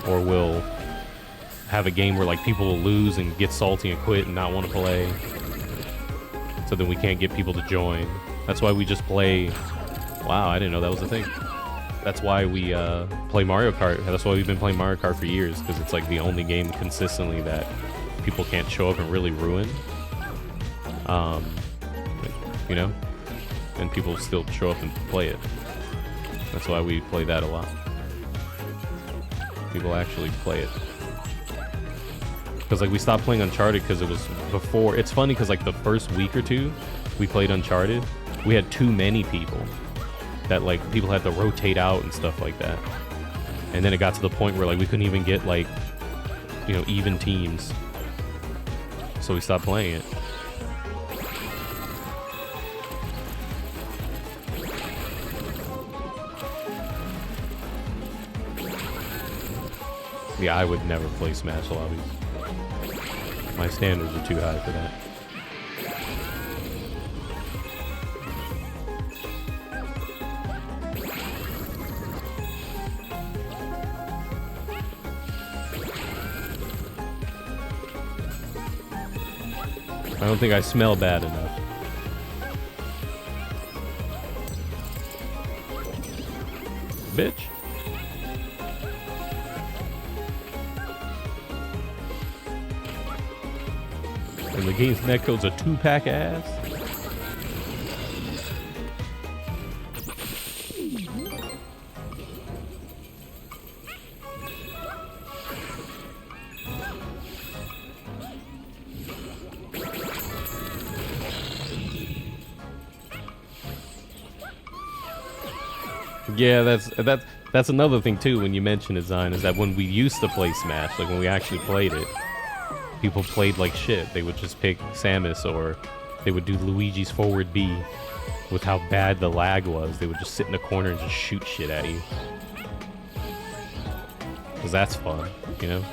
or will have a game where like people will lose and get salty and quit and not want to play, so then we can't get people to join. That's why we just play. Wow, I didn't know that was a thing. That's why we play Mario Kart. That's why we've been playing Mario Kart for years, because it's like the only game consistently that people can't show up and really ruin. You know, and people still show up and play it. That's why we play that a lot. People actually play it. Because like we stopped playing Uncharted because it was before. It's funny because like the first week or two we played Uncharted, we had too many people that like people had to rotate out and stuff like that. And then it got to the point where like we couldn't even get like, you know, even teams. So we stopped playing it. Yeah, I would never play Smash lobbies. My standards are too high for that. I don't think I smell bad enough. Bitch. And the game's netcode's a 2-pack ass. Yeah, that's another thing too when you mention design, is that when we used to play Smash, like when we actually played it, people played like shit. They would just pick Samus, or they would do Luigi's forward B with how bad the lag was. They would just sit in a corner and just shoot shit at you. Cause that's fun, you know?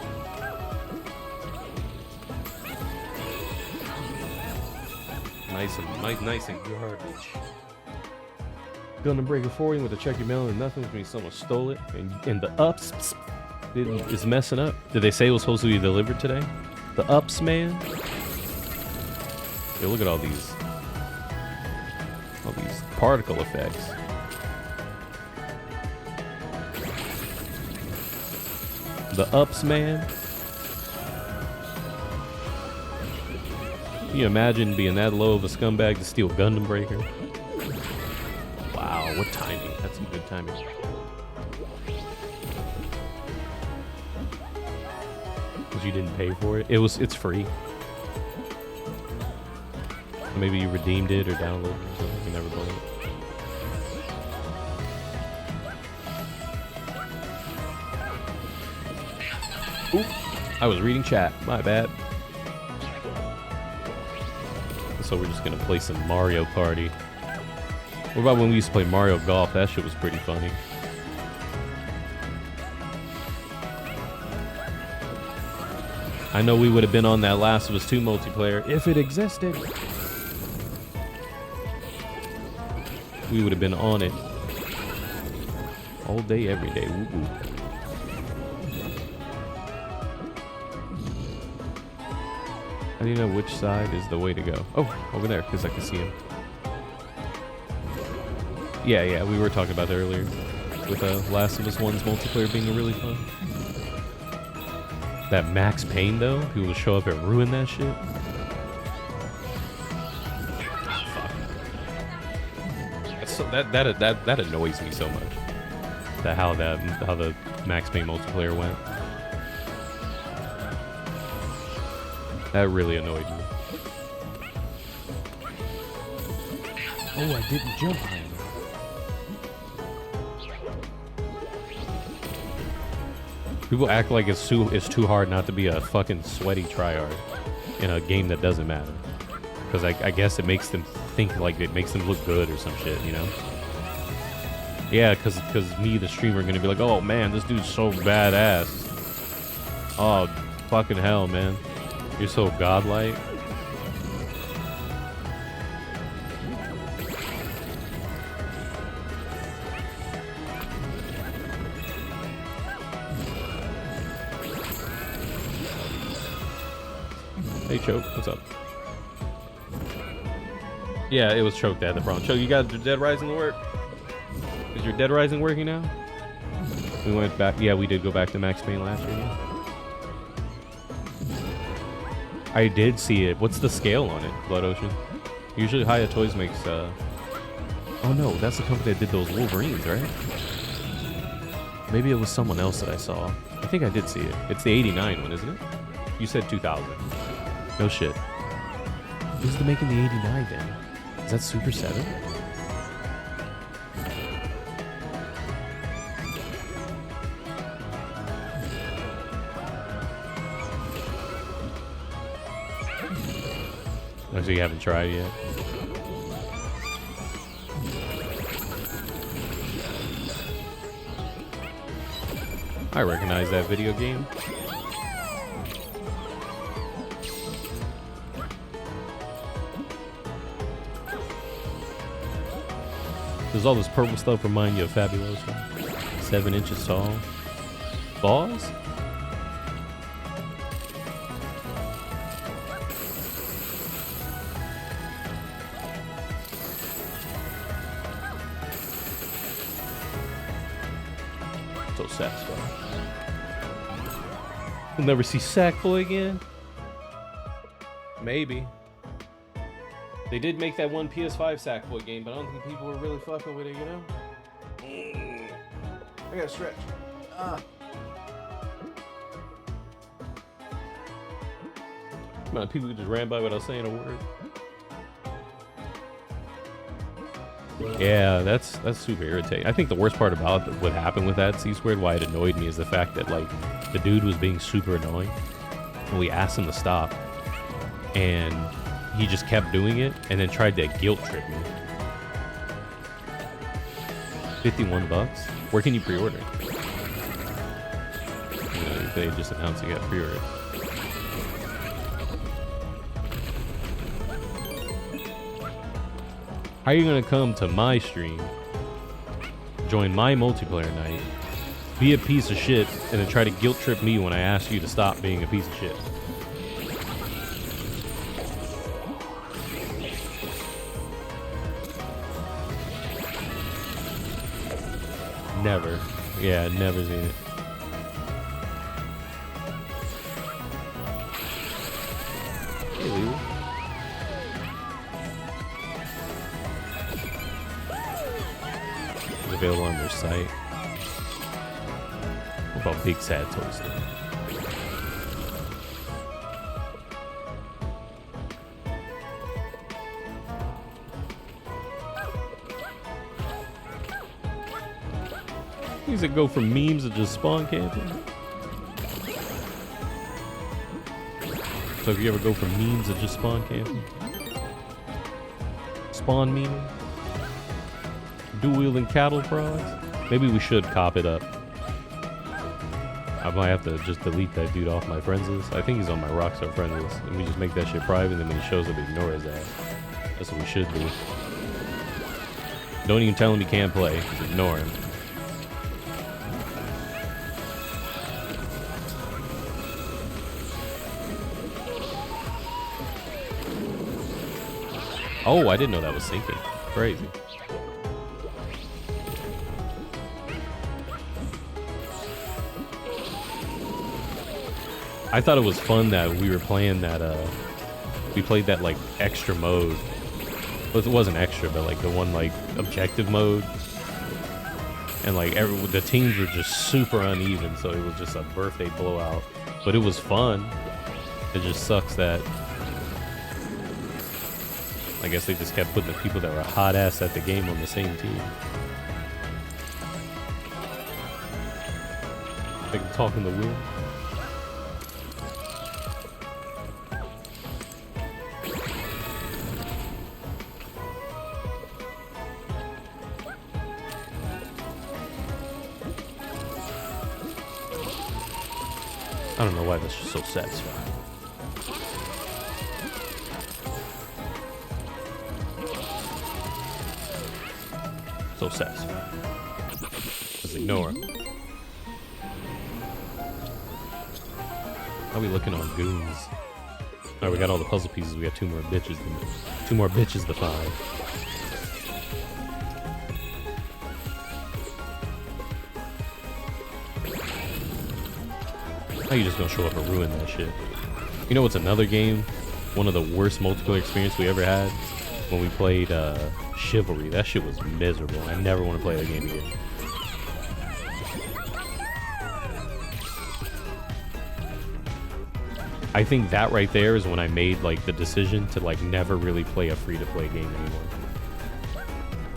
Nice and garbage. Gonna break it for you with a check your mail and nothing, which means someone stole it, and the ups is messing up. Did they say it was supposed to be delivered today? The ups, man. Yeah, look at all these particle effects. The ups, man. Can you imagine being that low of a scumbag to steal Gundam Breaker? Wow, what timing. That's some good timing. Because you didn't pay for it? It's free. Maybe you redeemed it or downloaded it or something. You never bought it. Oop. I was reading chat. My bad. So we're just gonna play some Mario Party. What about when we used to play Mario Golf? That shit was pretty funny. I know we would have been on that Last of Us 2 multiplayer if it existed. We would have been on it all day, every day. Woo-woo. I don't know which side is the way to go. Oh, over there, because I can see him. Yeah, we were talking about that earlier. With Last of Us 1's multiplayer being really fun. That Max Payne, though, people will show up and ruin that shit. Oh, fuck. That's so, that annoys me so much. How the Max Payne multiplayer went. That really annoyed me. Oh, I didn't jump high enough. People act like it's too hard not to be a fucking sweaty tryhard in a game that doesn't matter. Because I guess it makes them think like it makes them look good or some shit, you know? Yeah, because me, the streamer, gonna be like, oh man, this dude's so badass. Oh, fucking hell, man. You're so godlike. Hey, Choke, what's up? Yeah, it was Choke that had the problem. Choke, you got Dead Rising to work? Is your Dead Rising working now? We went back. Yeah, we did go back to Max Payne last year. Yeah. I did see it. What's the scale on it, Blood Ocean? Usually Hiya Toys makes, Oh no, that's the company that did those Wolverines, right? Maybe it was someone else that I saw. I think I did see it. It's the 89 one, isn't it? You said 2000. No shit. Who's the making the 89 then? Is that Super 7? Oh, so you haven't tried yet? I recognize that video game. Does all this purple stuff remind you of Fabuloso? 7 inches tall. Balls? So satisfying. We'll never see Sackboy again. Maybe. They did make that one PS5 Sackboy game, but I don't think people were really fucking with it, you know? I gotta stretch. Man, people just ran by without saying a word. Yeah, that's super irritating. I think the worst part about what happened with that C-Squared, why it annoyed me, is the fact that, like, the dude was being super annoying. And we asked him to stop. And he just kept doing it and then tried to guilt trip me. $51? Where can you pre-order? They just announced you got pre-order. How are you gonna come to my stream, join my multiplayer night, be a piece of shit, and then try to guilt trip me when I ask you to stop being a piece of shit? Never. Yeah, never seen it. Hey, Lou. It's available on their site. What about Big Sad Toaster? Things that go from memes to just spawn camping. So if you ever go from memes to just spawn camping, spawn memeing, dual wielding cattle prods, maybe we should cop it up. I might have to just delete that dude off my friends list. I think he's on my Rockstar friends list, and we just make that shit private, and then when he shows up, ignore his ass. That's what we should do. Don't even tell him he can't play. Just ignore him. Oh, I didn't know that was sinking. Crazy. I thought it was fun that we were playing that, we played that, like, extra mode. Well, it wasn't extra, but, like, the one, like, objective mode. And, like, the teams were just super uneven, so it was just a birthday blowout. But it was fun. It just sucks that I guess they just kept putting the people that were hot ass at the game on the same team. Like I'm talking the wind. I don't know why that's just so satisfying. So satisfying. Just ignore him. How we looking on goons? Alright, we got all the puzzle pieces. We got two more bitches to find. How you just gonna show up and ruin that shit? You know what's another game? One of the worst multiplayer experience we ever had? When we played Chivalry. That shit was miserable. I never want to play that game again. I think that right there is when I made like the decision to like never really play a free-to-play game anymore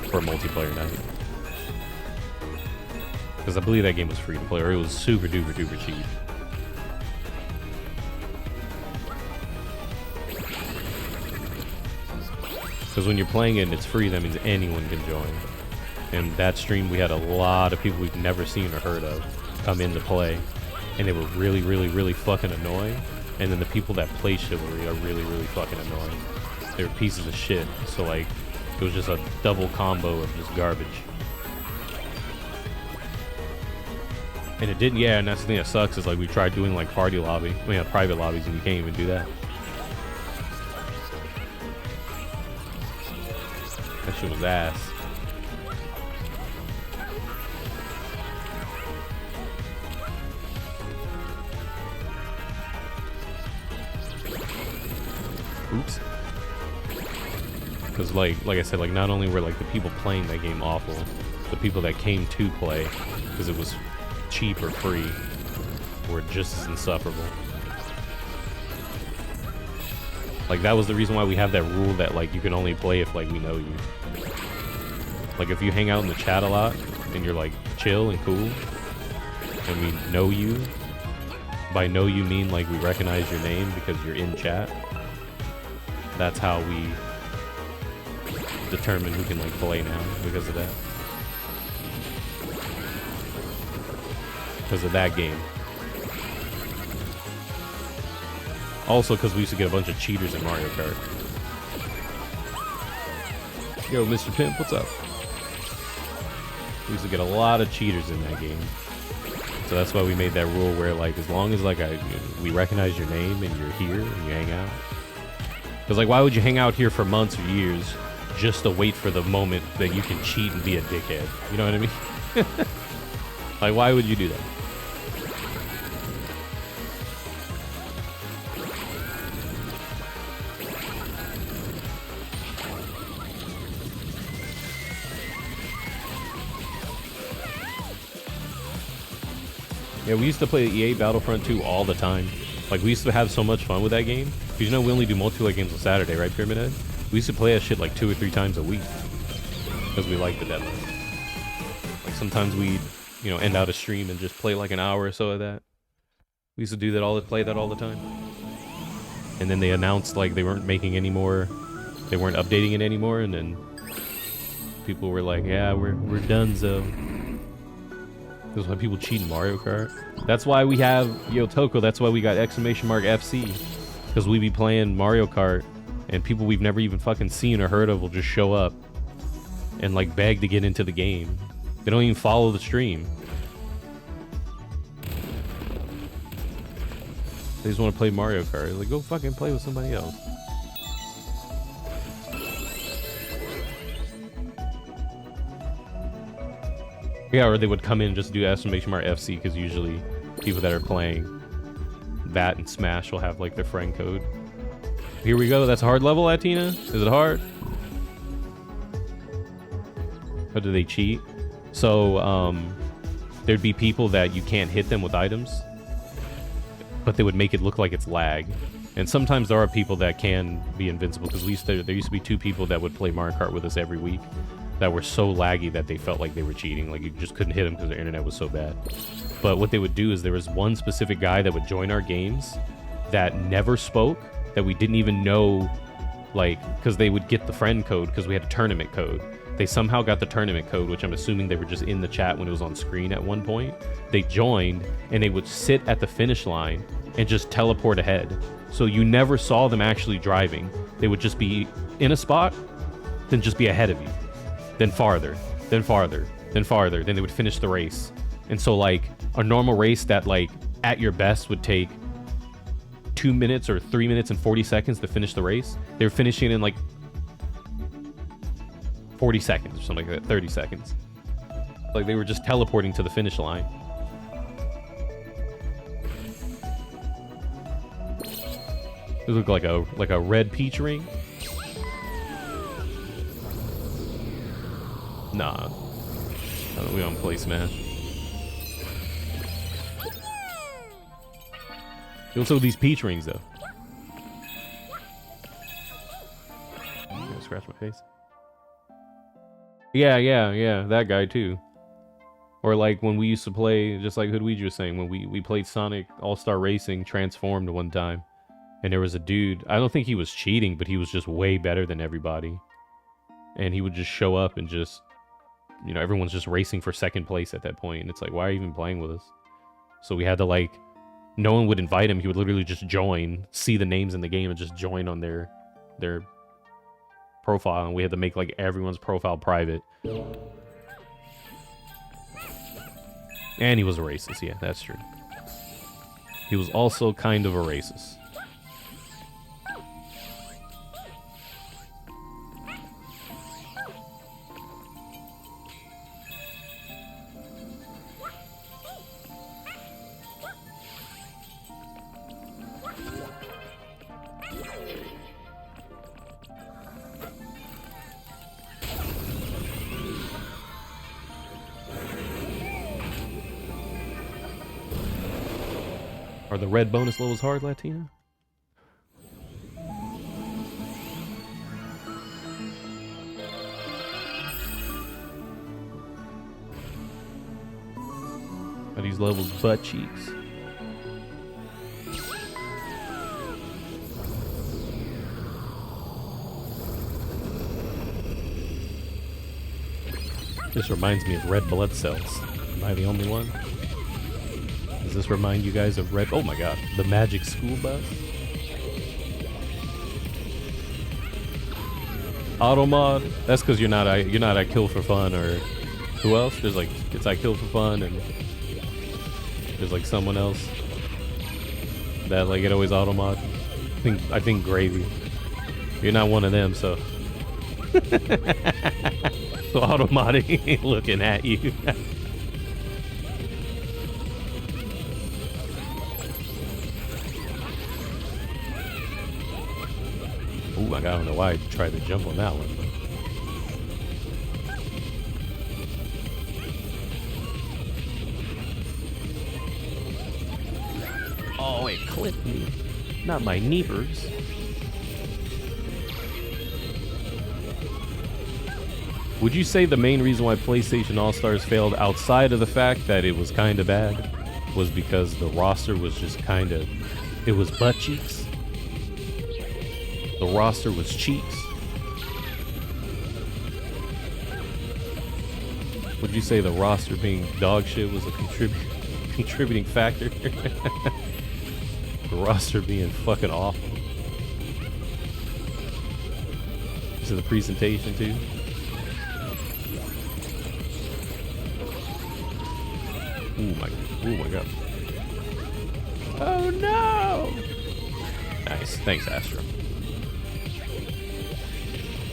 for a multiplayer night. Because I believe that game was free to play, or it was super duper duper cheap. Because when you're playing it and it's free, that means anyone can join. And that stream, we had a lot of people we've never seen or heard of. come into play, and they were really, really, really fucking annoying. And then the people that play Chivalry are really, really fucking annoying. They're pieces of shit. So like, it was just a double combo of just garbage. And it didn't, yeah, and that's the thing that sucks is like we tried doing like party lobby, private lobbies, and you can't even do that. That shit was ass. Oops. Because like I said, like not only were like the people playing that game awful, the people that came to play because it was cheap or free were just as insufferable. Like that was the reason why we have that rule that like you can only play if like we know you. Like if you hang out in the chat a lot and you're like chill and cool and we know you, by know you mean like we recognize your name because you're in chat. That's how we determine who can like play now because of that. Because of that game. Also because we used to get a bunch of cheaters in Mario Kart. Yo, Mr. Pimp, what's up? We used to get a lot of cheaters in that game. So that's why we made that rule where like as long as like we recognize your name and you're here and you hang out. Because like why would you hang out here for months or years just to wait for the moment that you can cheat and be a dickhead? You know what I mean? Like why would you do that? Yeah, we used to play EA Battlefront 2 all the time. Like, we used to have so much fun with that game. Because, you know, we only do multiplayer games on Saturday, right, Pyramid Head? We used to play that shit like 2 or 3 times a week. Because we liked it that much. Like, sometimes we'd, you know, end out a stream and just play like an hour or so of that. We used to do that play that all the time. And then they announced, like, they weren't making any more, they weren't updating it anymore, and then people were like, yeah, we're donezo. That's why people cheat in Mario Kart. That's why we have, yo, Toko, that's why we got !FC. Because we be playing Mario Kart, and people we've never even fucking seen or heard of will just show up and, like, beg to get into the game. They don't even follow the stream. They just want to play Mario Kart. Like, go fucking play with somebody else. Yeah, or they would come in and just do !FC because usually people that are playing that and Smash will have like their friend code. Here we go. That's a hard level, Latina. Is it hard? Or do they cheat? So there'd be people that you can't hit them with items, but they would make it look like it's lag. And sometimes there are people that can be invincible because there used to be 2 people that would play Mario Kart with us every week that were so laggy that they felt like they were cheating. Like, you just couldn't hit them because their internet was so bad. But what they would do is there was one specific guy that would join our games that never spoke, that we didn't even know, like, because they would get the friend code because we had a tournament code. They somehow got the tournament code, which I'm assuming they were just in the chat when it was on screen at one point. They joined, and they would sit at the finish line and just teleport ahead. So you never saw them actually driving. They would just be in a spot, then just be ahead of you. Then farther, then farther, then farther. Then they would finish the race. And so, like, a normal race that, like, at your best would take 2 minutes or 3 minutes and 40 seconds to finish the race, they were finishing in, like, 40 seconds or something like that, 30 seconds. Like, they were just teleporting to the finish line. It looked like a red peach ring. Nah. We don't play Smash. What's up with these peach rings, though? I'm gonna scratch my face. Yeah, that guy, too. Or, like, when we used to play, just like Hoodweed was saying, when we played Sonic All-Star Racing Transformed one time, and there was a dude, I don't think he was cheating, but he was just way better than everybody. And he would just show up and just, you know, everyone's just racing for second place at that point, and it's like, why are you even playing with us? So we had to like, no one would invite him. He would literally just join, see the names in the game, and just join on their profile. And we had to make like everyone's profile private. And he was a racist. Yeah, that's true. He was also kind of a racist. Are the red bonus levels hard, Latina? Are these levels butt cheeks? This reminds me of red blood cells. Am I the only one? Does this remind you guys of red? Oh my god, the magic school bus? Auto mod? That's because you're not I kill for fun, or who else? There's like, it's I kill for fun, and there's like someone else that like it always auto mod. I think Gravy. You're not one of them, so so auto modding ain't looking at you. Ooh, I don't know why I tried to jump on that one. Oh, it clipped me. Not my neighbors. Would you say the main reason why PlayStation All-Stars failed, outside of the fact that it was kind of bad, was because the roster was just kind of... It was butt cheeks? The roster was cheeks? Would you say the roster being dog shit was a contributing factor? The roster being fucking awful. To the presentation too. Oh my god. Oh no! Nice, thanks Astro.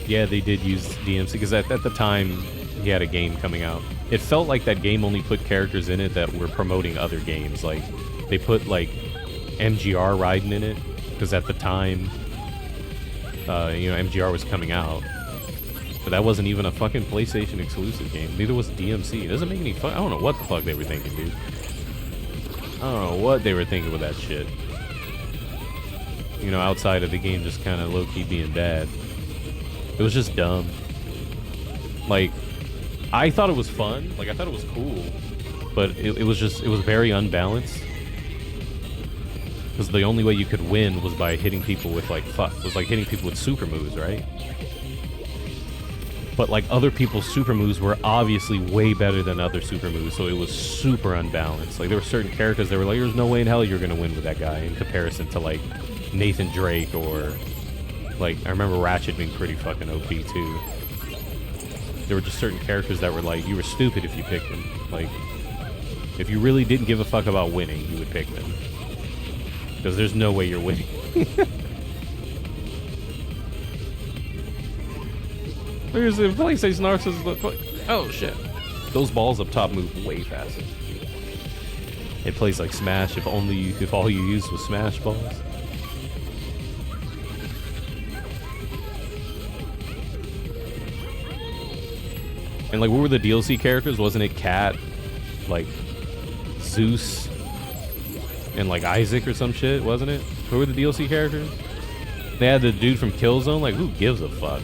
Yeah, they did use DMC because at the time he had a game coming out. It felt like that game only put characters in it that were promoting other games. Like they put like MGR riding in it because at the time, you know, MGR was coming out, but that wasn't even a fucking PlayStation exclusive game. Neither was DMC. It doesn't make any fun. I don't know what the fuck they were thinking, dude. I don't know what they were thinking with that shit. You know, outside of the game just kind of low-key being bad. It was just dumb. Like, I thought it was fun. Like, I thought it was cool. But it was very unbalanced. Because the only way you could win was by hitting people with, like, hitting people with super moves, right? But, like, other people's super moves were obviously way better than other super moves, so it was super unbalanced. Like, there were certain characters that were like, there's no way in hell you're gonna win with that guy in comparison to, like, Nathan Drake or... Like, I remember Ratchet being pretty fucking OP, too. There were just certain characters that were like, you were stupid if you picked them. Like, if you really didn't give a fuck about winning, you would pick them. Because there's no way you're winning. There's the PlayStation Narcissist. Oh, shit. Those balls up top move way faster. It plays like Smash if all you used was Smash balls. And like, what were the DLC characters? Wasn't it Cat, like Zeus, and like Isaac or some shit? Wasn't it? Who were the DLC characters? They had the dude from Killzone. Like, who gives a fuck?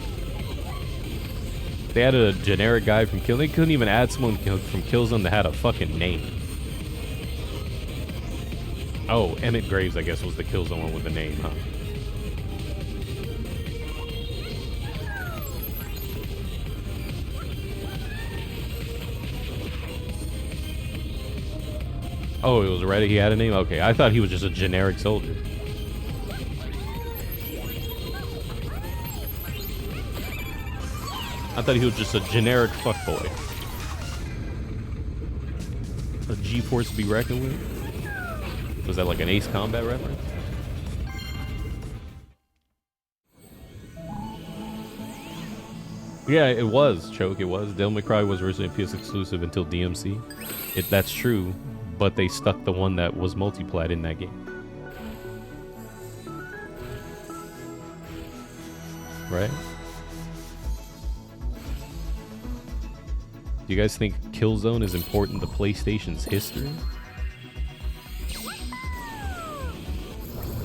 They had a generic guy from Killzone. They couldn't even add someone from Killzone that had a fucking name. Oh, Emmett Graves, I guess, was the Killzone one with the name, huh? Oh, it was Reddit. He had a name? Okay, I thought he was just a generic soldier. I thought he was just a generic fuckboy. A G-Force to be reckoned with? Was that like an Ace Combat reference? Yeah, it was, Choke, it was. Devil May Cry was originally a PS exclusive until DMC. That's true, but they stuck the one that was multiplat in that game. Right? Do you guys think Killzone is important to PlayStation's history?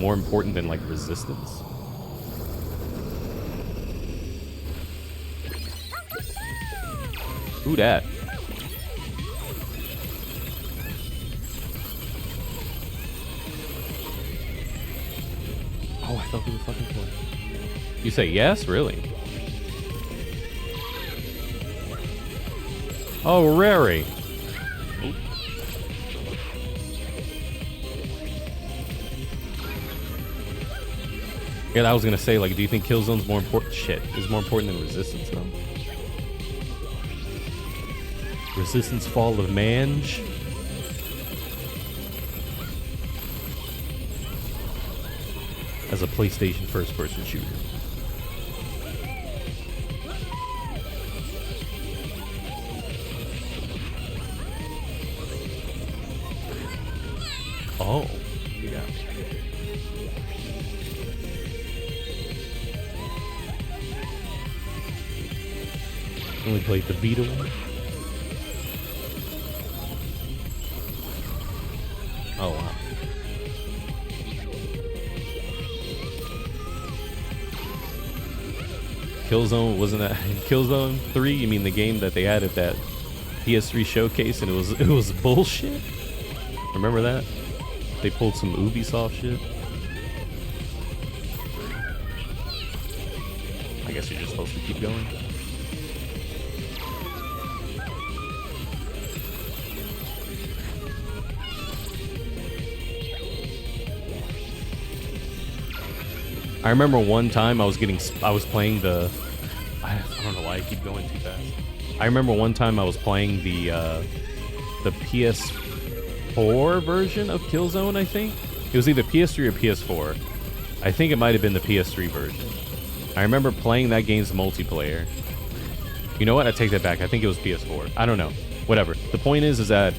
More important than, like, Resistance? Who dat? Oh, I thought we were fucking playing. You say yes? Really? Oh, Rary. Yeah, I was gonna say, like, do you think Killzone's more important? Shit, is more important than Resistance, though? Resistance Fall of Mange? As a PlayStation first-person shooter. Oh, yeah. Only played the Vita one. Oh wow. Killzone wasn't that Killzone 3? You mean the game that they had at that PS3 showcase and it was bullshit? Remember that? They pulled some Ubisoft shit. I guess you're just supposed to keep going. I remember one time I was playing the, I don't know why I keep going too fast. I remember one time I was playing the PS4 version of Killzone, I think. It was either PS3 or PS4. I think it might have been the PS3 version. I remember playing that game's multiplayer. You know what? I take that back. I think it was PS4. I don't know. Whatever. The point is that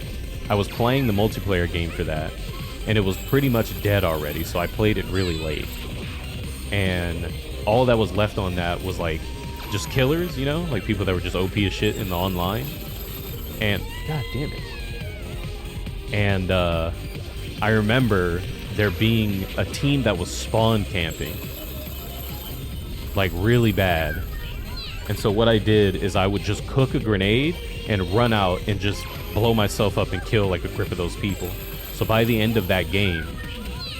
I was playing the multiplayer game for that, and it was pretty much dead already, so I played it really late. And all that was left on that was like just killers, you know, like people that were just OP as shit in the online. And god damn it. And I remember there being a team that was spawn camping like really bad. And so what I did is I would just cook a grenade and run out and just blow myself up and kill like a grip of those people. So by the end of that game,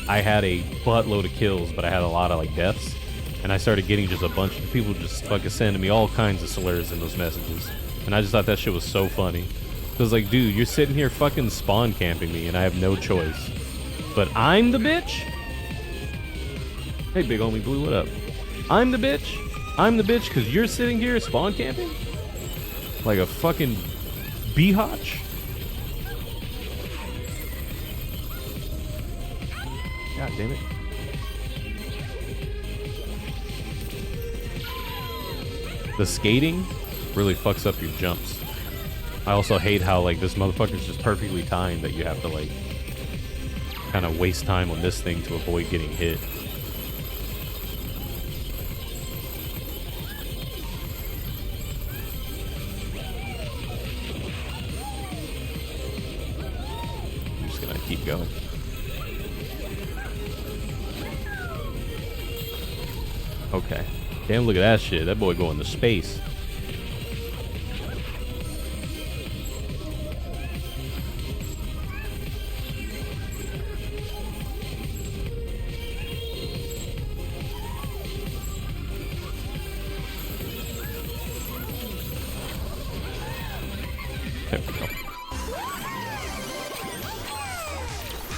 I had a buttload of kills, but I had a lot of like deaths, and I started getting just a bunch of people just fucking sending me all kinds of slurs in those messages, and I just thought that shit was so funny. Cause like, dude, you're sitting here fucking spawn camping me, and I have no choice. But I'm the bitch. Hey, big homie Blue, what up? I'm the bitch. I'm the bitch because you're sitting here spawn camping like a fucking biatch. God damn it. The skating really fucks up your jumps. I also hate how like this motherfucker's just perfectly timed that you have to like kind of waste time on this thing to avoid getting hit. I'm just gonna keep going. Okay. Damn, look at that shit. That boy going to space. There we go.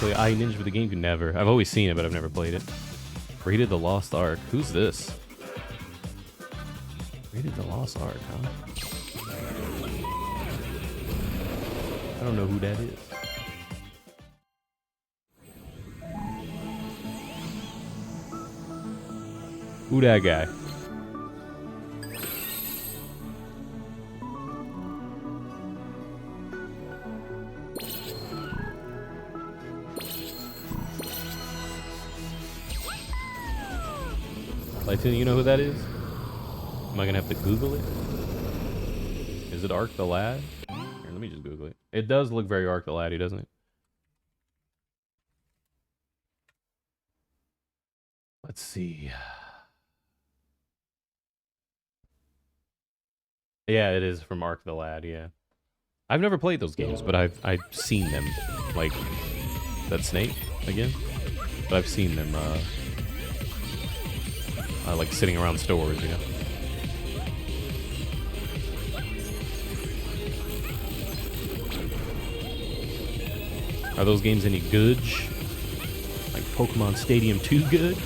play I Ninja for the GameCube? Never. I've always seen it, but I've never played it. Raided the Lost Ark. Who's this? Raided the Lost Ark, huh? I don't know who that is. Who that guy? Lighton, you know who that is? Am I gonna have to Google it? Is it Ark the Lad? Here, let me just Google it. It does look very Ark the Laddie, doesn't it? Let's see. Yeah, it is from Ark the Lad, yeah. I've never played those games, but I've seen them. Like, that snake again? But I've seen them, like sitting around stores, you know? Are those games any good? Like Pokemon Stadium 2 good?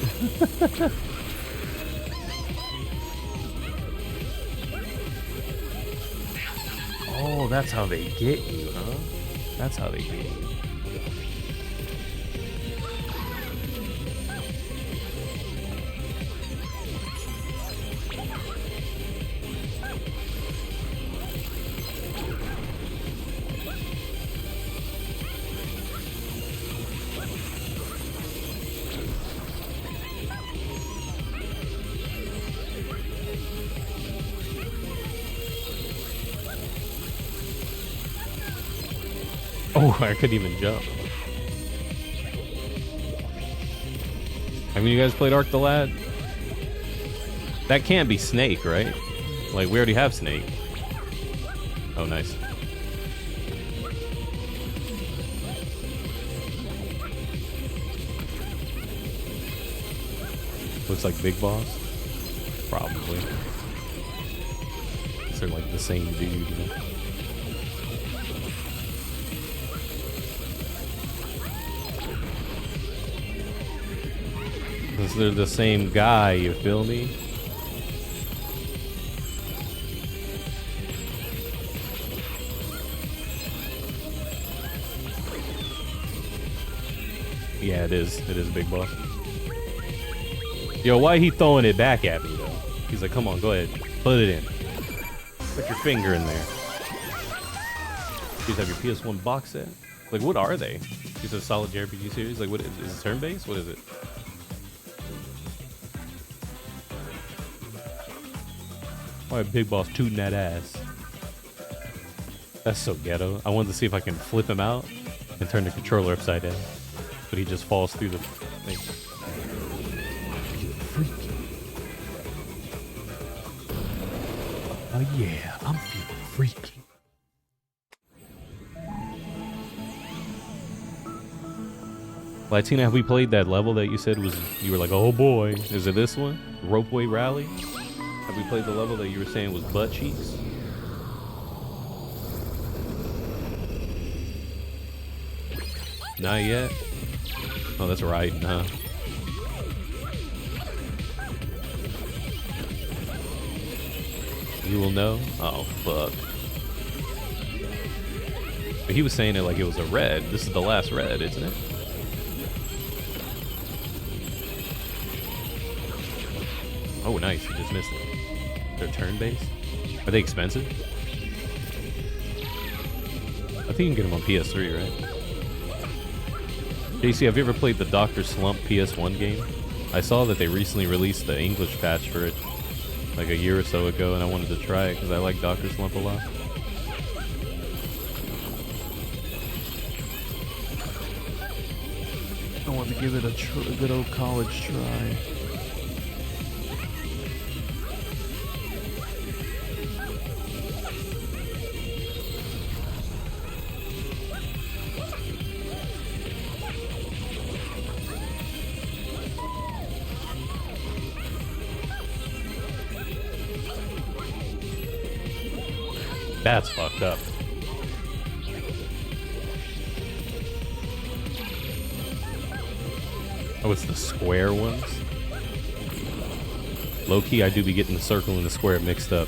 Oh, that's how they get you, huh? That's how they get you. Oh, I couldn't even jump. I mean, you guys played Ark the Lad? That can't be Snake, right? Like, we already have Snake. Oh, nice. Looks like Big Boss? Probably. They're like the same dude, you know? They're the same guy, you feel me? Yeah, it is. It is Big Boss. Yo, why he throwing it back at me, though? He's like, come on, go ahead. Put it in. Put your finger in there. You guys have your PS1 box set? Like, what are they? These are solid JRPG series? Like, what is it turn-based? What is it? Why Big Boss tooting that ass? That's so ghetto. I wanted to see if I can flip him out and turn the controller upside down. But he just falls through the thing. Freaky. Oh yeah, I'm feeling freaky. Latina, have we played that level that you said was, you were like, oh boy, is it this one? Ropeway Rally? Have we played the level that you were saying was butt cheeks? Not yet? Oh, that's right, huh? You will know? Oh, fuck. But he was saying it like it was a red. This is the last red, isn't it? Oh, nice. You just missed it. They're turn-based? Are they expensive? I think you can get them on PS3, right? JC, have you ever played the Dr. Slump PS1 game? I saw that they recently released the English patch for it like a year or so ago, and I wanted to try it because I like Dr. Slump a lot. I want to give it a good old college try. That's fucked up. Oh, it's the square ones? Low-key, I do be getting the circle and the square mixed up.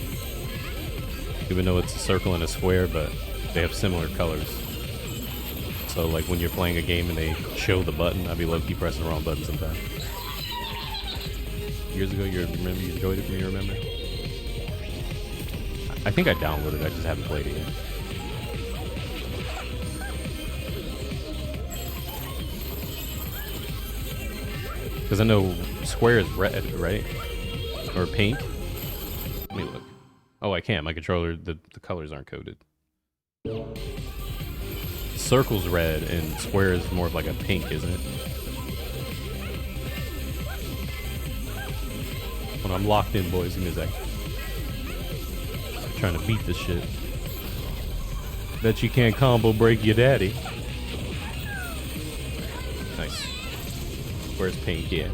Even though it's a circle and a square, but they have similar colors. So, like, when you're playing a game and they show the button, I'd be low-key pressing the wrong button sometimes. Years ago, you enjoyed it, you remember? I think I downloaded it, I just haven't played it yet. Because I know square is red, right? Or pink. Let me look. Oh, I can't. My controller, the colors aren't coded. Circle's red and square is more of like a pink, isn't it? When I'm locked in, boys, give me a sec. Trying to beat this shit. Bet you can't combo break your daddy. Nice. Where's pink? Yeah.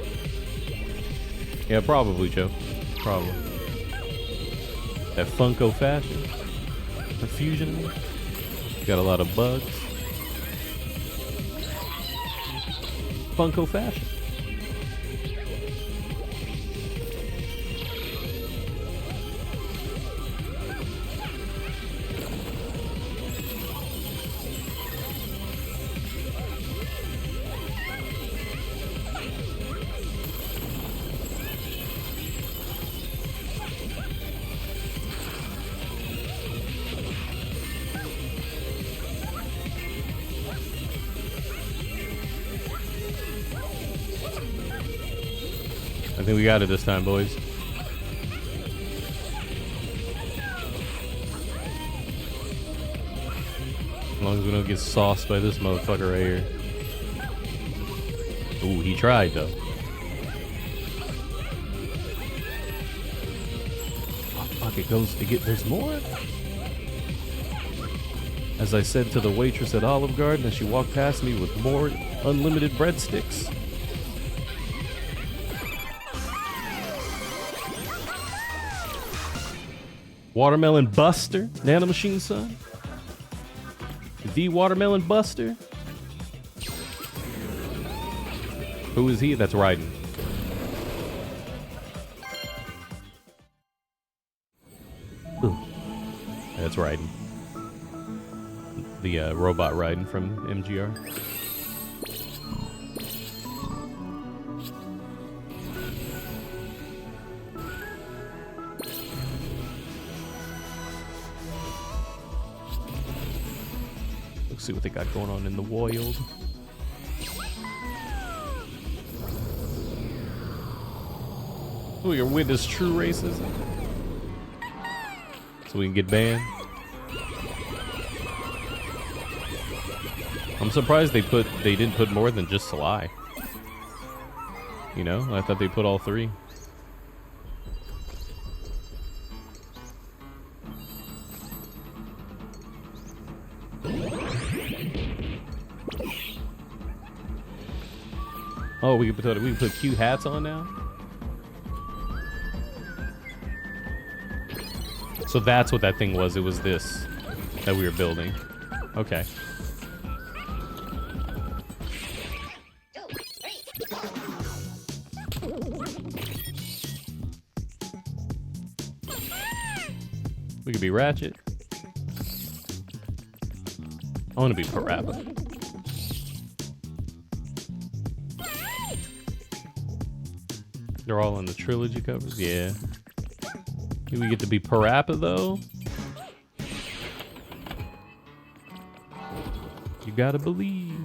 Yeah, probably, Joe. Probably. That Funko fashion. The fusion. Got a lot of bugs. Funko fashion. I think we got it this time, boys. As long as we don't get sauced by this motherfucker right here. Ooh, he tried though. Oh, fuck, it goes to get, there's more? As I said to the waitress at Olive Garden as she walked past me with more unlimited breadsticks. Watermelon Buster, Nano Machine Son. The Watermelon Buster. Who is he? That's Raiden. Ooh. That's Raiden. The robot Raiden from MGR. See what they got going on in the wild. Oh, you're witness true racism. So we can get banned. I'm surprised they didn't put more than just Sly. You know, I thought they put all three. Oh, we can put cute hats on now? So that's what that thing was. It was this that we were building. Okay. We could be Ratchet. I want to be Parappa. They're all on the trilogy covers? Yeah. Do we get to be Parappa, though? You gotta believe.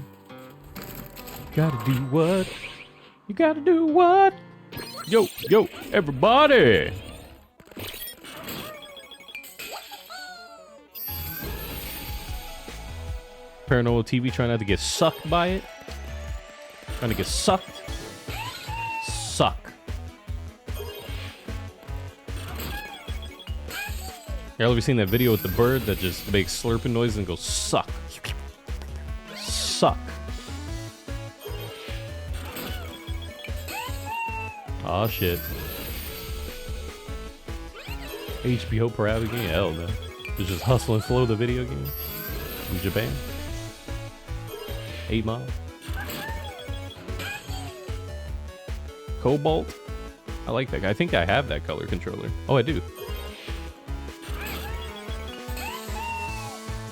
You gotta do what? You gotta do what? Yo, yo, everybody! Paranormal TV trying not to get sucked by it. Trying to get sucked. Suck. Y'all ever seen that video with the bird that just makes slurping noises and goes suck? Suck. Aw, shit. HBO Parappa game? Hell no. It's just Hustle and Flow, the video game from Japan. 8 Mile. Cobalt. I like that. I think I have that color controller. Oh, I do.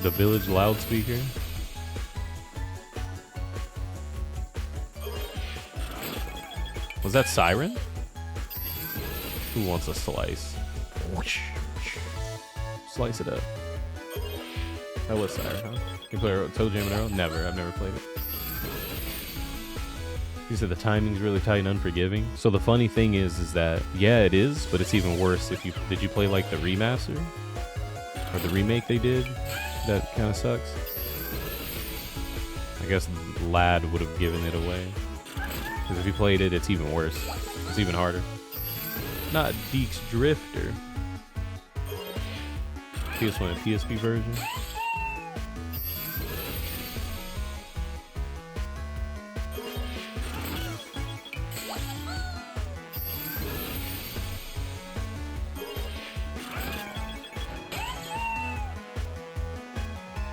The Village loudspeaker. Was that Siren? Who wants a slice? Slice it up. That was Siren, huh? You play Toe Jam and Earl? Never. I've never played it. You said the timing's really tight and unforgiving. So the funny thing is that, yeah, it is, but it's even worse if you... Did you play, like, the remaster? Or the remake they did? That kind of sucks. I guess Lad would have given it away. Because if you played it, it's even worse. It's even harder. Not Deek's Drifter. PS1 and PSP version.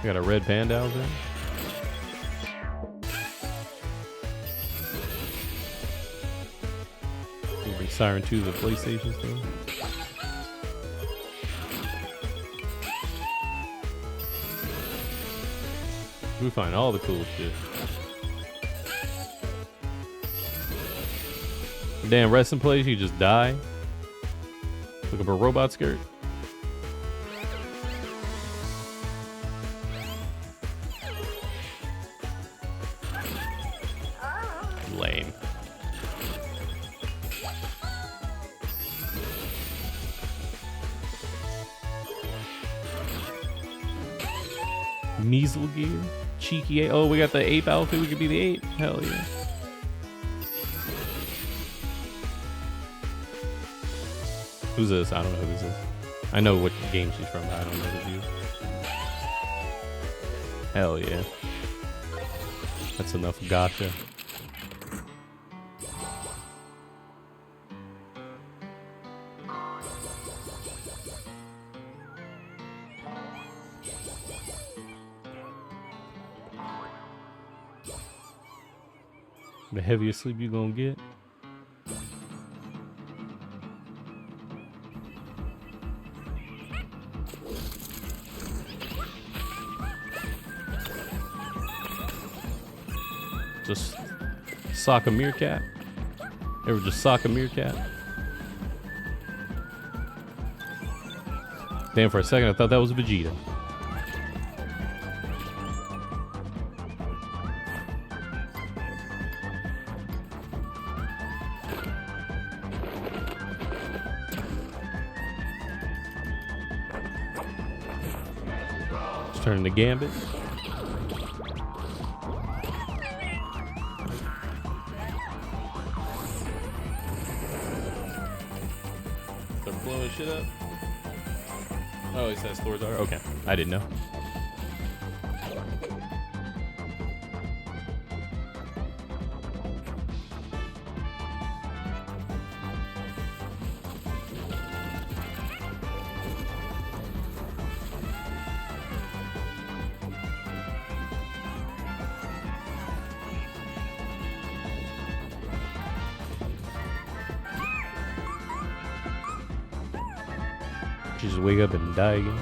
Got a red panda out there. Bring Siren 2 to the PlayStation store. We find all the cool shit. Damn, wrestling plays, you just die. Look up a robot skirt. Lame. Measle gear. Cheeky ape. Oh, we got the ape outfit. We could be the ape. Hell yeah. Who's this? I don't know who this is. I know what game she's from, but I don't know the view. Hell yeah. That's enough gotcha. The heaviest sleep you gonna get. Just sock a meerkat. Ever just sock a meerkat? Damn, for a second I thought that was Vegeta. Just turning the Gambit. Blowing shit up. Oh, it says Thor's are. Okay, I didn't know. Just wake up and die again.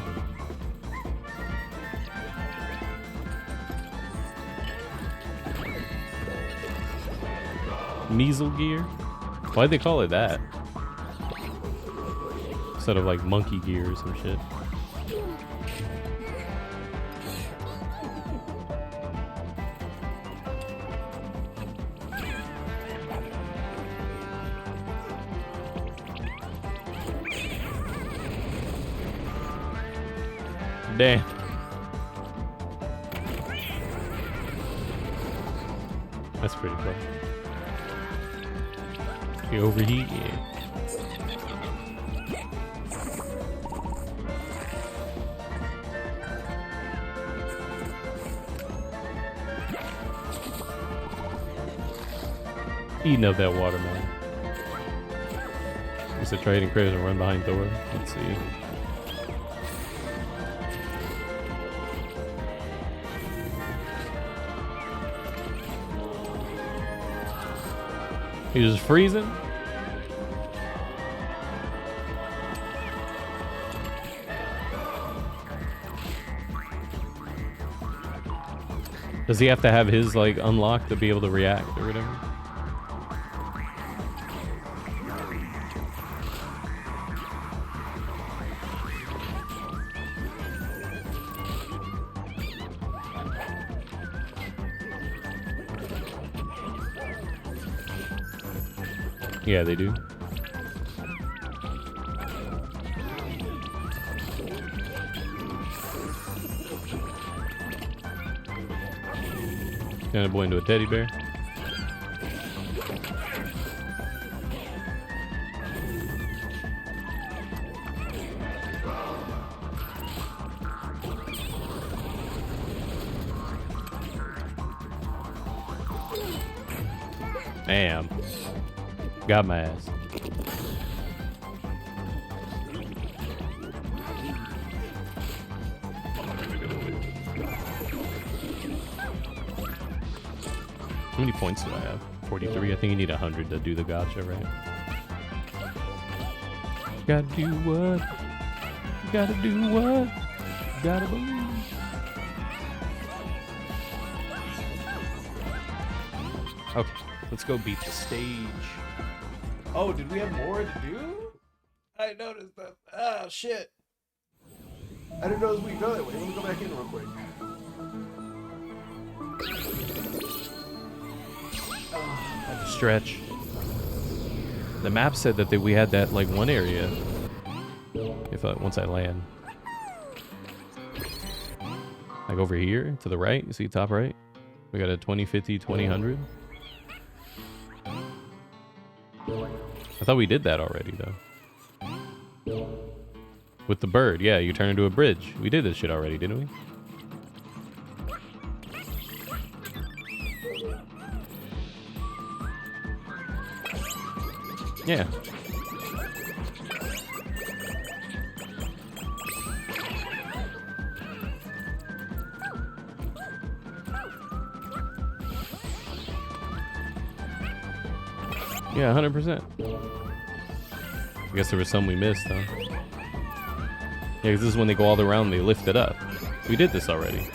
Measle gear? Why'd they call it that? Instead of like monkey gear or some shit. Damn. That's pretty cool. You overheat? Yeah. Eating up that watermelon. It's a trading craze and run behind Thor. Let's see. He was freezing. Does he have to have his like unlocked to be able to react or whatever? Yeah, they do. Turn a boy into a teddy bear. Damn. Got my ass. How many points do I have? 43. I think you need 100 to do the gotcha, right? Gotta do what? Gotta do what? Gotta believe. Okay, let's go beat the stage. Oh, did we have more to do? I noticed that. Ah, shit. I didn't notice we could go that way. Let me go back in real quick. Had to stretch. The map said that we had that like one area. If once I land, like over here to the right, you see top right, we got a 20, 50, 20, 100. I thought we did that already though. With the bird, yeah, you turn into a bridge. We did this shit already, didn't we? Yeah. Yeah, 100%. I guess there was some we missed, huh? Yeah, because this is when they go all around and they lift it up. We did this already.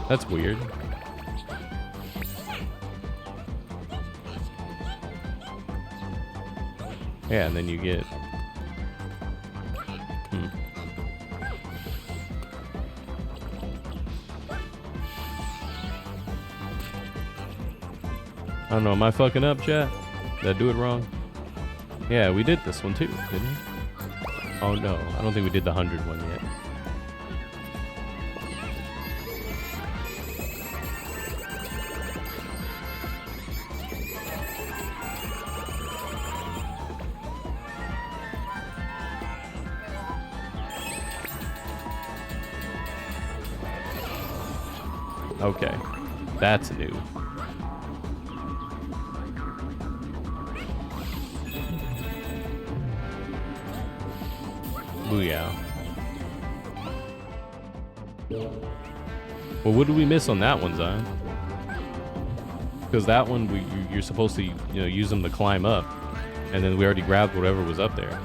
That's weird. Yeah, and then you get... I don't know, am I fucking up, chat? Did I do it wrong? Yeah, we did this one too, didn't we? Oh no, I don't think we did the 100 one yet. Okay, that's new. Booyah. Well, what did we miss on that one, Zion? Because that one, you're supposed to, use them to climb up, and then we already grabbed whatever was up there.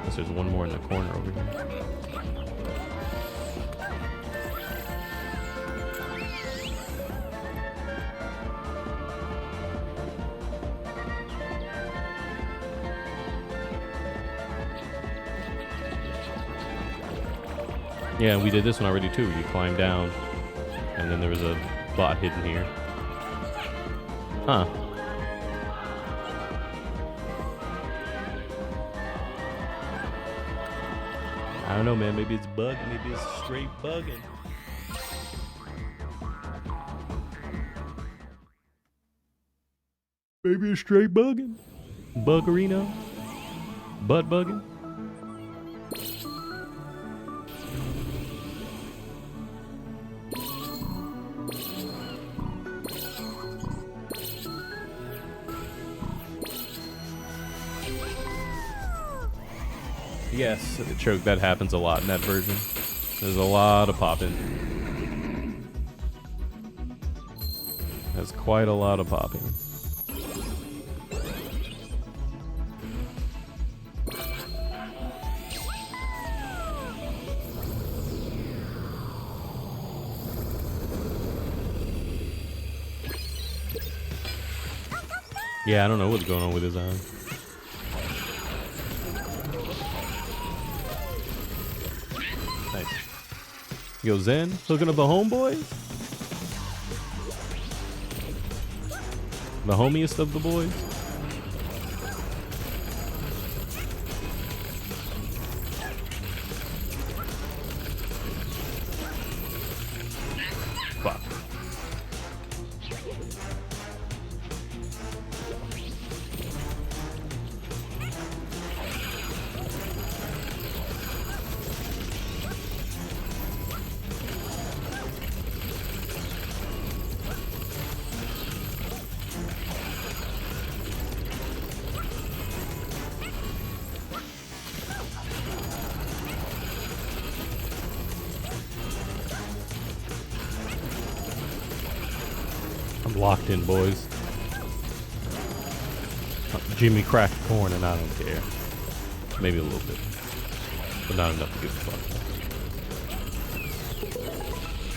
Guess there's one more in the corner over here. Yeah, we did this one already too. You climb down, and then there was a bot hidden here. Huh. I don't know, man. Maybe it's bugged. Maybe it's straight bugging. Maybe it's straight bugging. Buggerino. Butt bugging. Yes, the choke, that happens a lot in that version. There's a lot of popping. That's quite a lot of popping. Yeah, I don't know what's going on with his eye. Nice. Yo, Zen, hooking up the homeboys? The homiest of the boys? Fuck. I'm locked in, boys. Jimmy cracked corn and I don't care. Maybe a little bit. But not enough to give a fuck.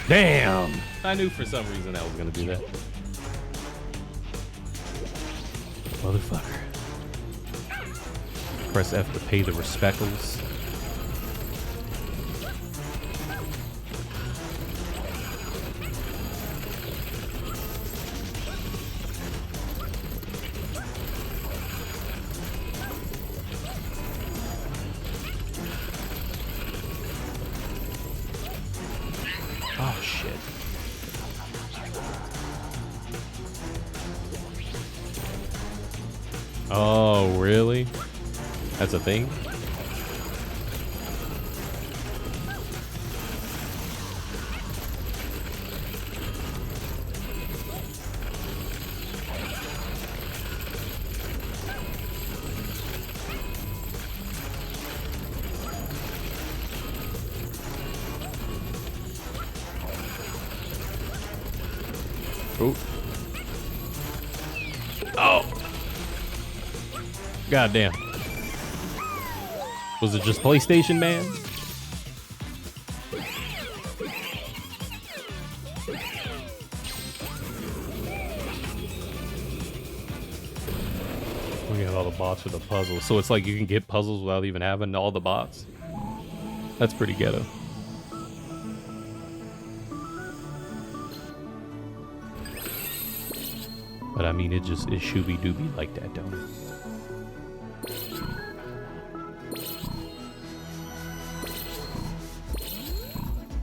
Damn! I knew for some reason I was gonna do that. Motherfucker. Press F to pay the respectals. Oh, shit. Oh, really? That's a thing? Ooh. Oh! Goddamn. Was it just PlayStation, man? We got all the bots for the puzzles. So it's like you can get puzzles without even having all the bots? That's pretty ghetto. But I mean, it shooby-dooby like that, don't it?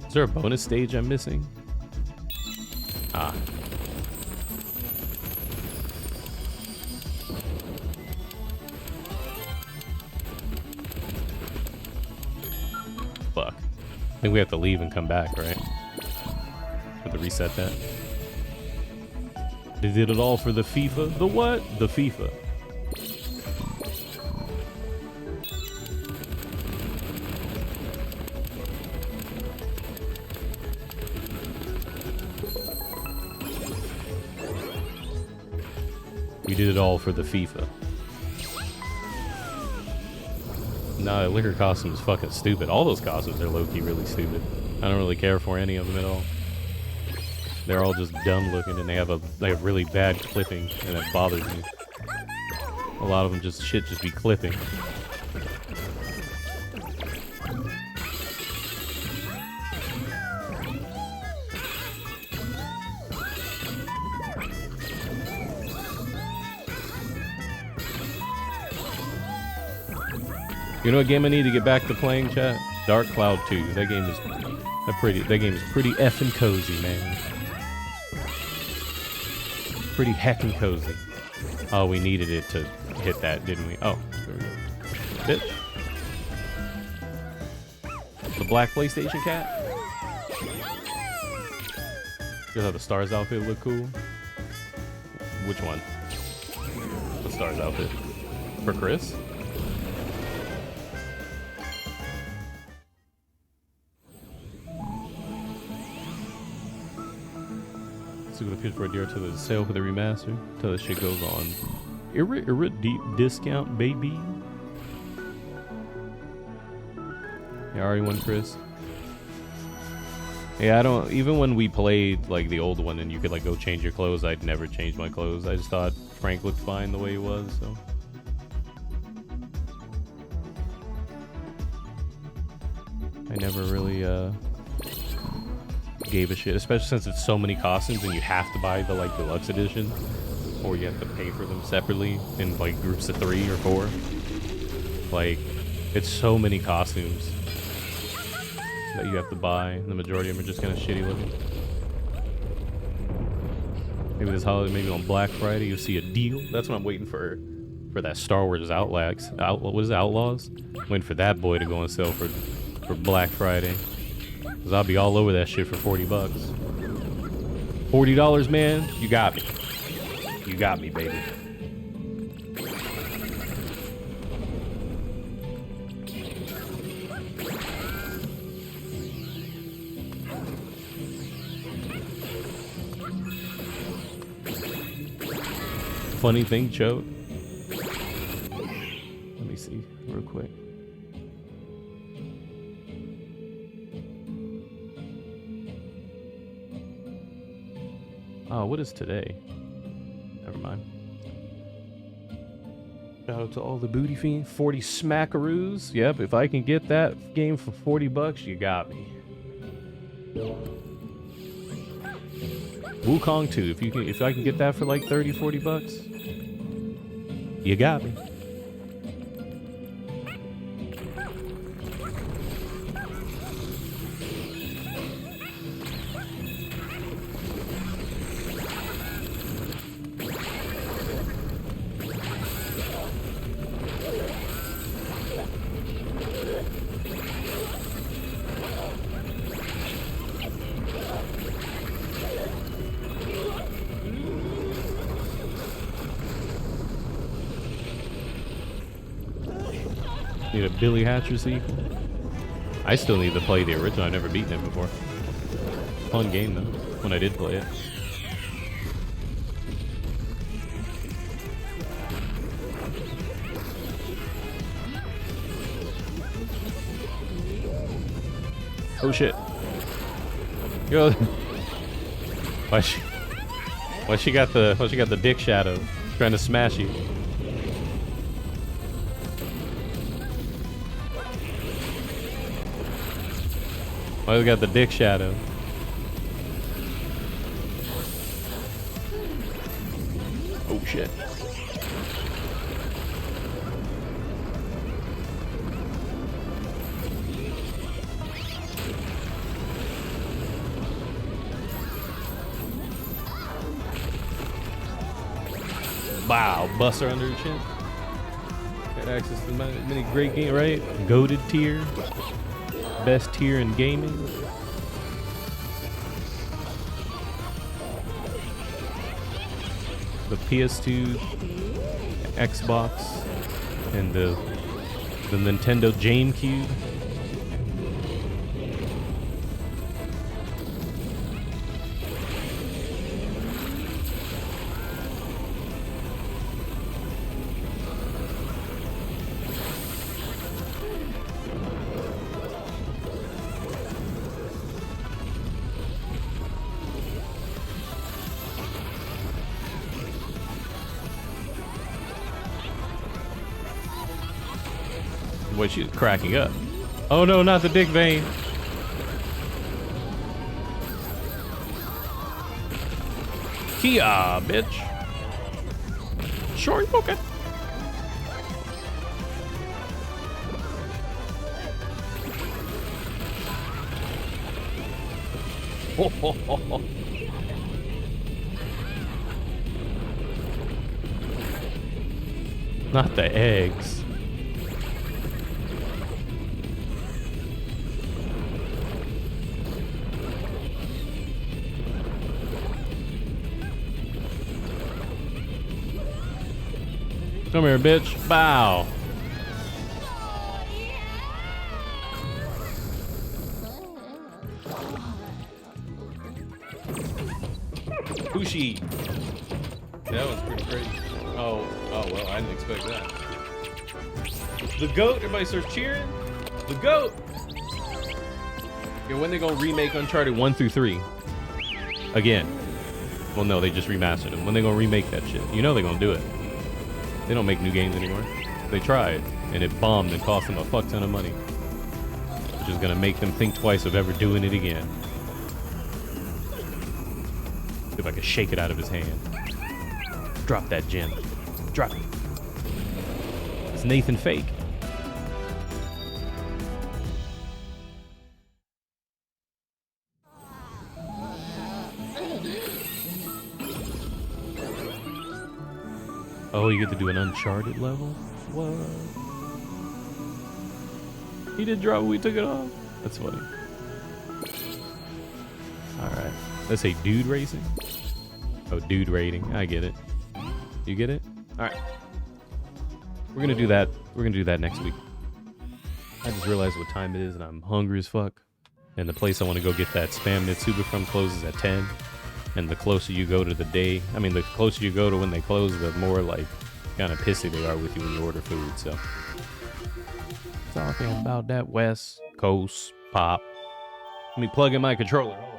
Is there a bonus stage I'm missing? Ah. Fuck. I think we have to leave and come back, right? Have to reset that. They did it all for the FIFA. The what? The FIFA. We did it all for the FIFA. Nah, liquor costume is fucking stupid. All those costumes are low-key really stupid. I don't really care for any of them at all. They're all just dumb looking and they have really bad clipping and it bothers me. A lot of them just be clipping. You know what game I need to get back to playing, chat? Dark Cloud 2. That game is pretty effing cozy, man. Pretty heckin' cozy. Oh, we needed it to hit that, didn't we? Oh, there we go. Hit. The black PlayStation cat. Just how the Stars outfit look cool. Which one? The Stars outfit. For Chris? classic with a PS4 DR to the sale for the remaster. Till the shit goes on. Deep discount, baby. You already won, Chris. Yeah, I don't. Even when we played like the old one and you could like go change your clothes, I'd never change my clothes. I just thought Frank looked fine the way he was. So. I never really gave a shit, especially since it's so many costumes and you have to buy the like deluxe edition, or you have to pay for them separately in like groups of 3 or 4. Like, it's so many costumes that you have to buy. The majority of them are just kind of shitty looking. Maybe this holiday, maybe on Black Friday, you'll see a deal. That's what I'm waiting for that Star Wars Outlaws. What is it, Outlaws? Waiting for that boy to go on sale for Black Friday. Cause I'll be all over that shit for $40. $40, man. You got me. You got me, baby. Funny thing, Choke. Let me see real quick. Oh, what is today? Never mind. Shout out to all the booty fiends. 40 smackaroos. Yep, if I can get that game for $40, you got me. Wukong 2. If I can get that for like $30-40, you got me. Need a Billy Hatcher sequel. I still need to play the original. I've never beaten it before. Fun game though, when I did play it. Oh shit. Yo. Why she got the dick shadow trying to smash you? Why we got the dick shadow? Oh shit. Wow, buster under the chin. Got access to many great games, right? Goated tier. Best tier in gaming. The PS2, Xbox, and the Nintendo GameCube. Boy, she's cracking up. Oh no, not the dick vein. Kia, bitch. Sure, okay. Ho, ho, ho, ho. Not the eggs. Come here, bitch. Bow. Bushi. That was pretty crazy. Oh, well, I didn't expect that. The GOAT, everybody starts cheering. The GOAT. Yeah, when they gonna remake Uncharted 1 through 3? Again. Well, no, they just remastered them. When they gonna remake that shit? You know they're gonna do it. They don't make new games anymore. They tried, and it bombed and cost them a fuck ton of money. Which is gonna make them think twice of ever doing it again. See if I can shake it out of his hand. Drop that gem. Drop it. It's Nathan fake. Oh, you get to do an Uncharted level? What? He did drop it, we took it off. That's funny. Alright. Let's say dude racing. Oh, dude rating. I get it. You get it? Alright. We're gonna do that. We're gonna do that next week. I just realized what time it is and I'm hungry as fuck. And the place I want to go get that Spam Mitsuba from closes at 10. And the closer you go to the day, I mean, the closer you go to when they close, the more like kind of pissy they are with you when you order food. So, talking about that West Coast pop. Let me plug in my controller. Hold on.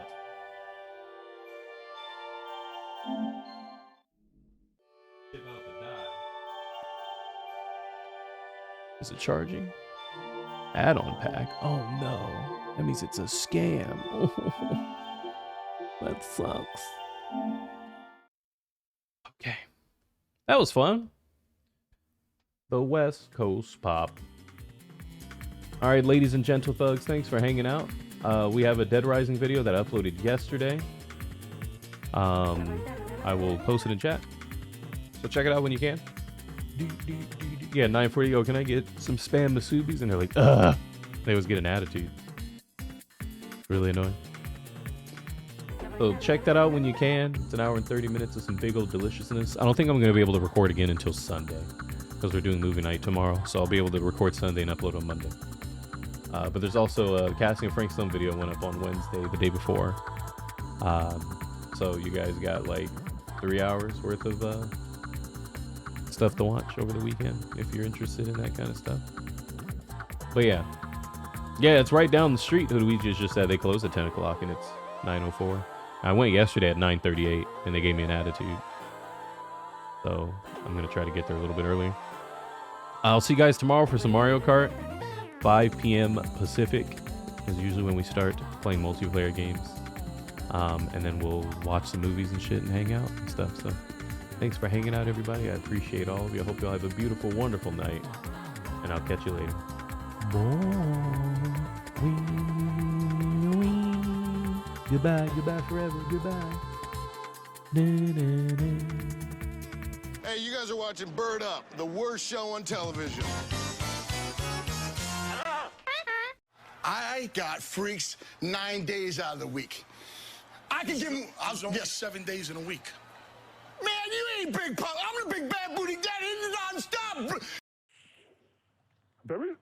About to die. Is it charging? Add-on pack. Oh no, that means it's a scam. That sucks. Okay. That was fun. The West Coast pop. All right, ladies and gentle thugs, thanks for hanging out. We have a Dead Rising video that I uploaded yesterday. I will post it in chat. So check it out when you can. Yeah, 940. Yo, can I get some Spam Masubis? And they're like, ugh. They always get an attitude. Really annoying. So check that out when you can. It's an hour and 30 minutes of some big old deliciousness. I don't think I'm going to be able to record again until Sunday because we're doing movie night tomorrow. So I'll be able to record Sunday and upload on Monday. But there's also a Cassie and Frank Stone video went up on Wednesday, the day before. So you guys got like 3 hours worth of stuff to watch over the weekend if you're interested in that kind of stuff. But yeah, it's right down the street. Luigi's just said they closed at 10 o'clock and it's 9:04. I went yesterday at 9:38 and they gave me an attitude. So I'm going to try to get there a little bit earlier. I'll see you guys tomorrow for some Mario Kart. 5 p.m. Pacific is usually when we start playing multiplayer games. And then we'll watch some movies and shit and hang out and stuff. So thanks for hanging out, everybody. I appreciate all of you. I hope you all have a beautiful, wonderful night. And I'll catch you later. Goodbye, goodbye forever, goodbye. Hey, you guys are watching Bird Up, the worst show on television. I got freaks 9 days out of the week. I can give them. I was only 7 days in a week. Man, you ain't big pop. I'm the big bad booty daddy. Non-stop. Baby.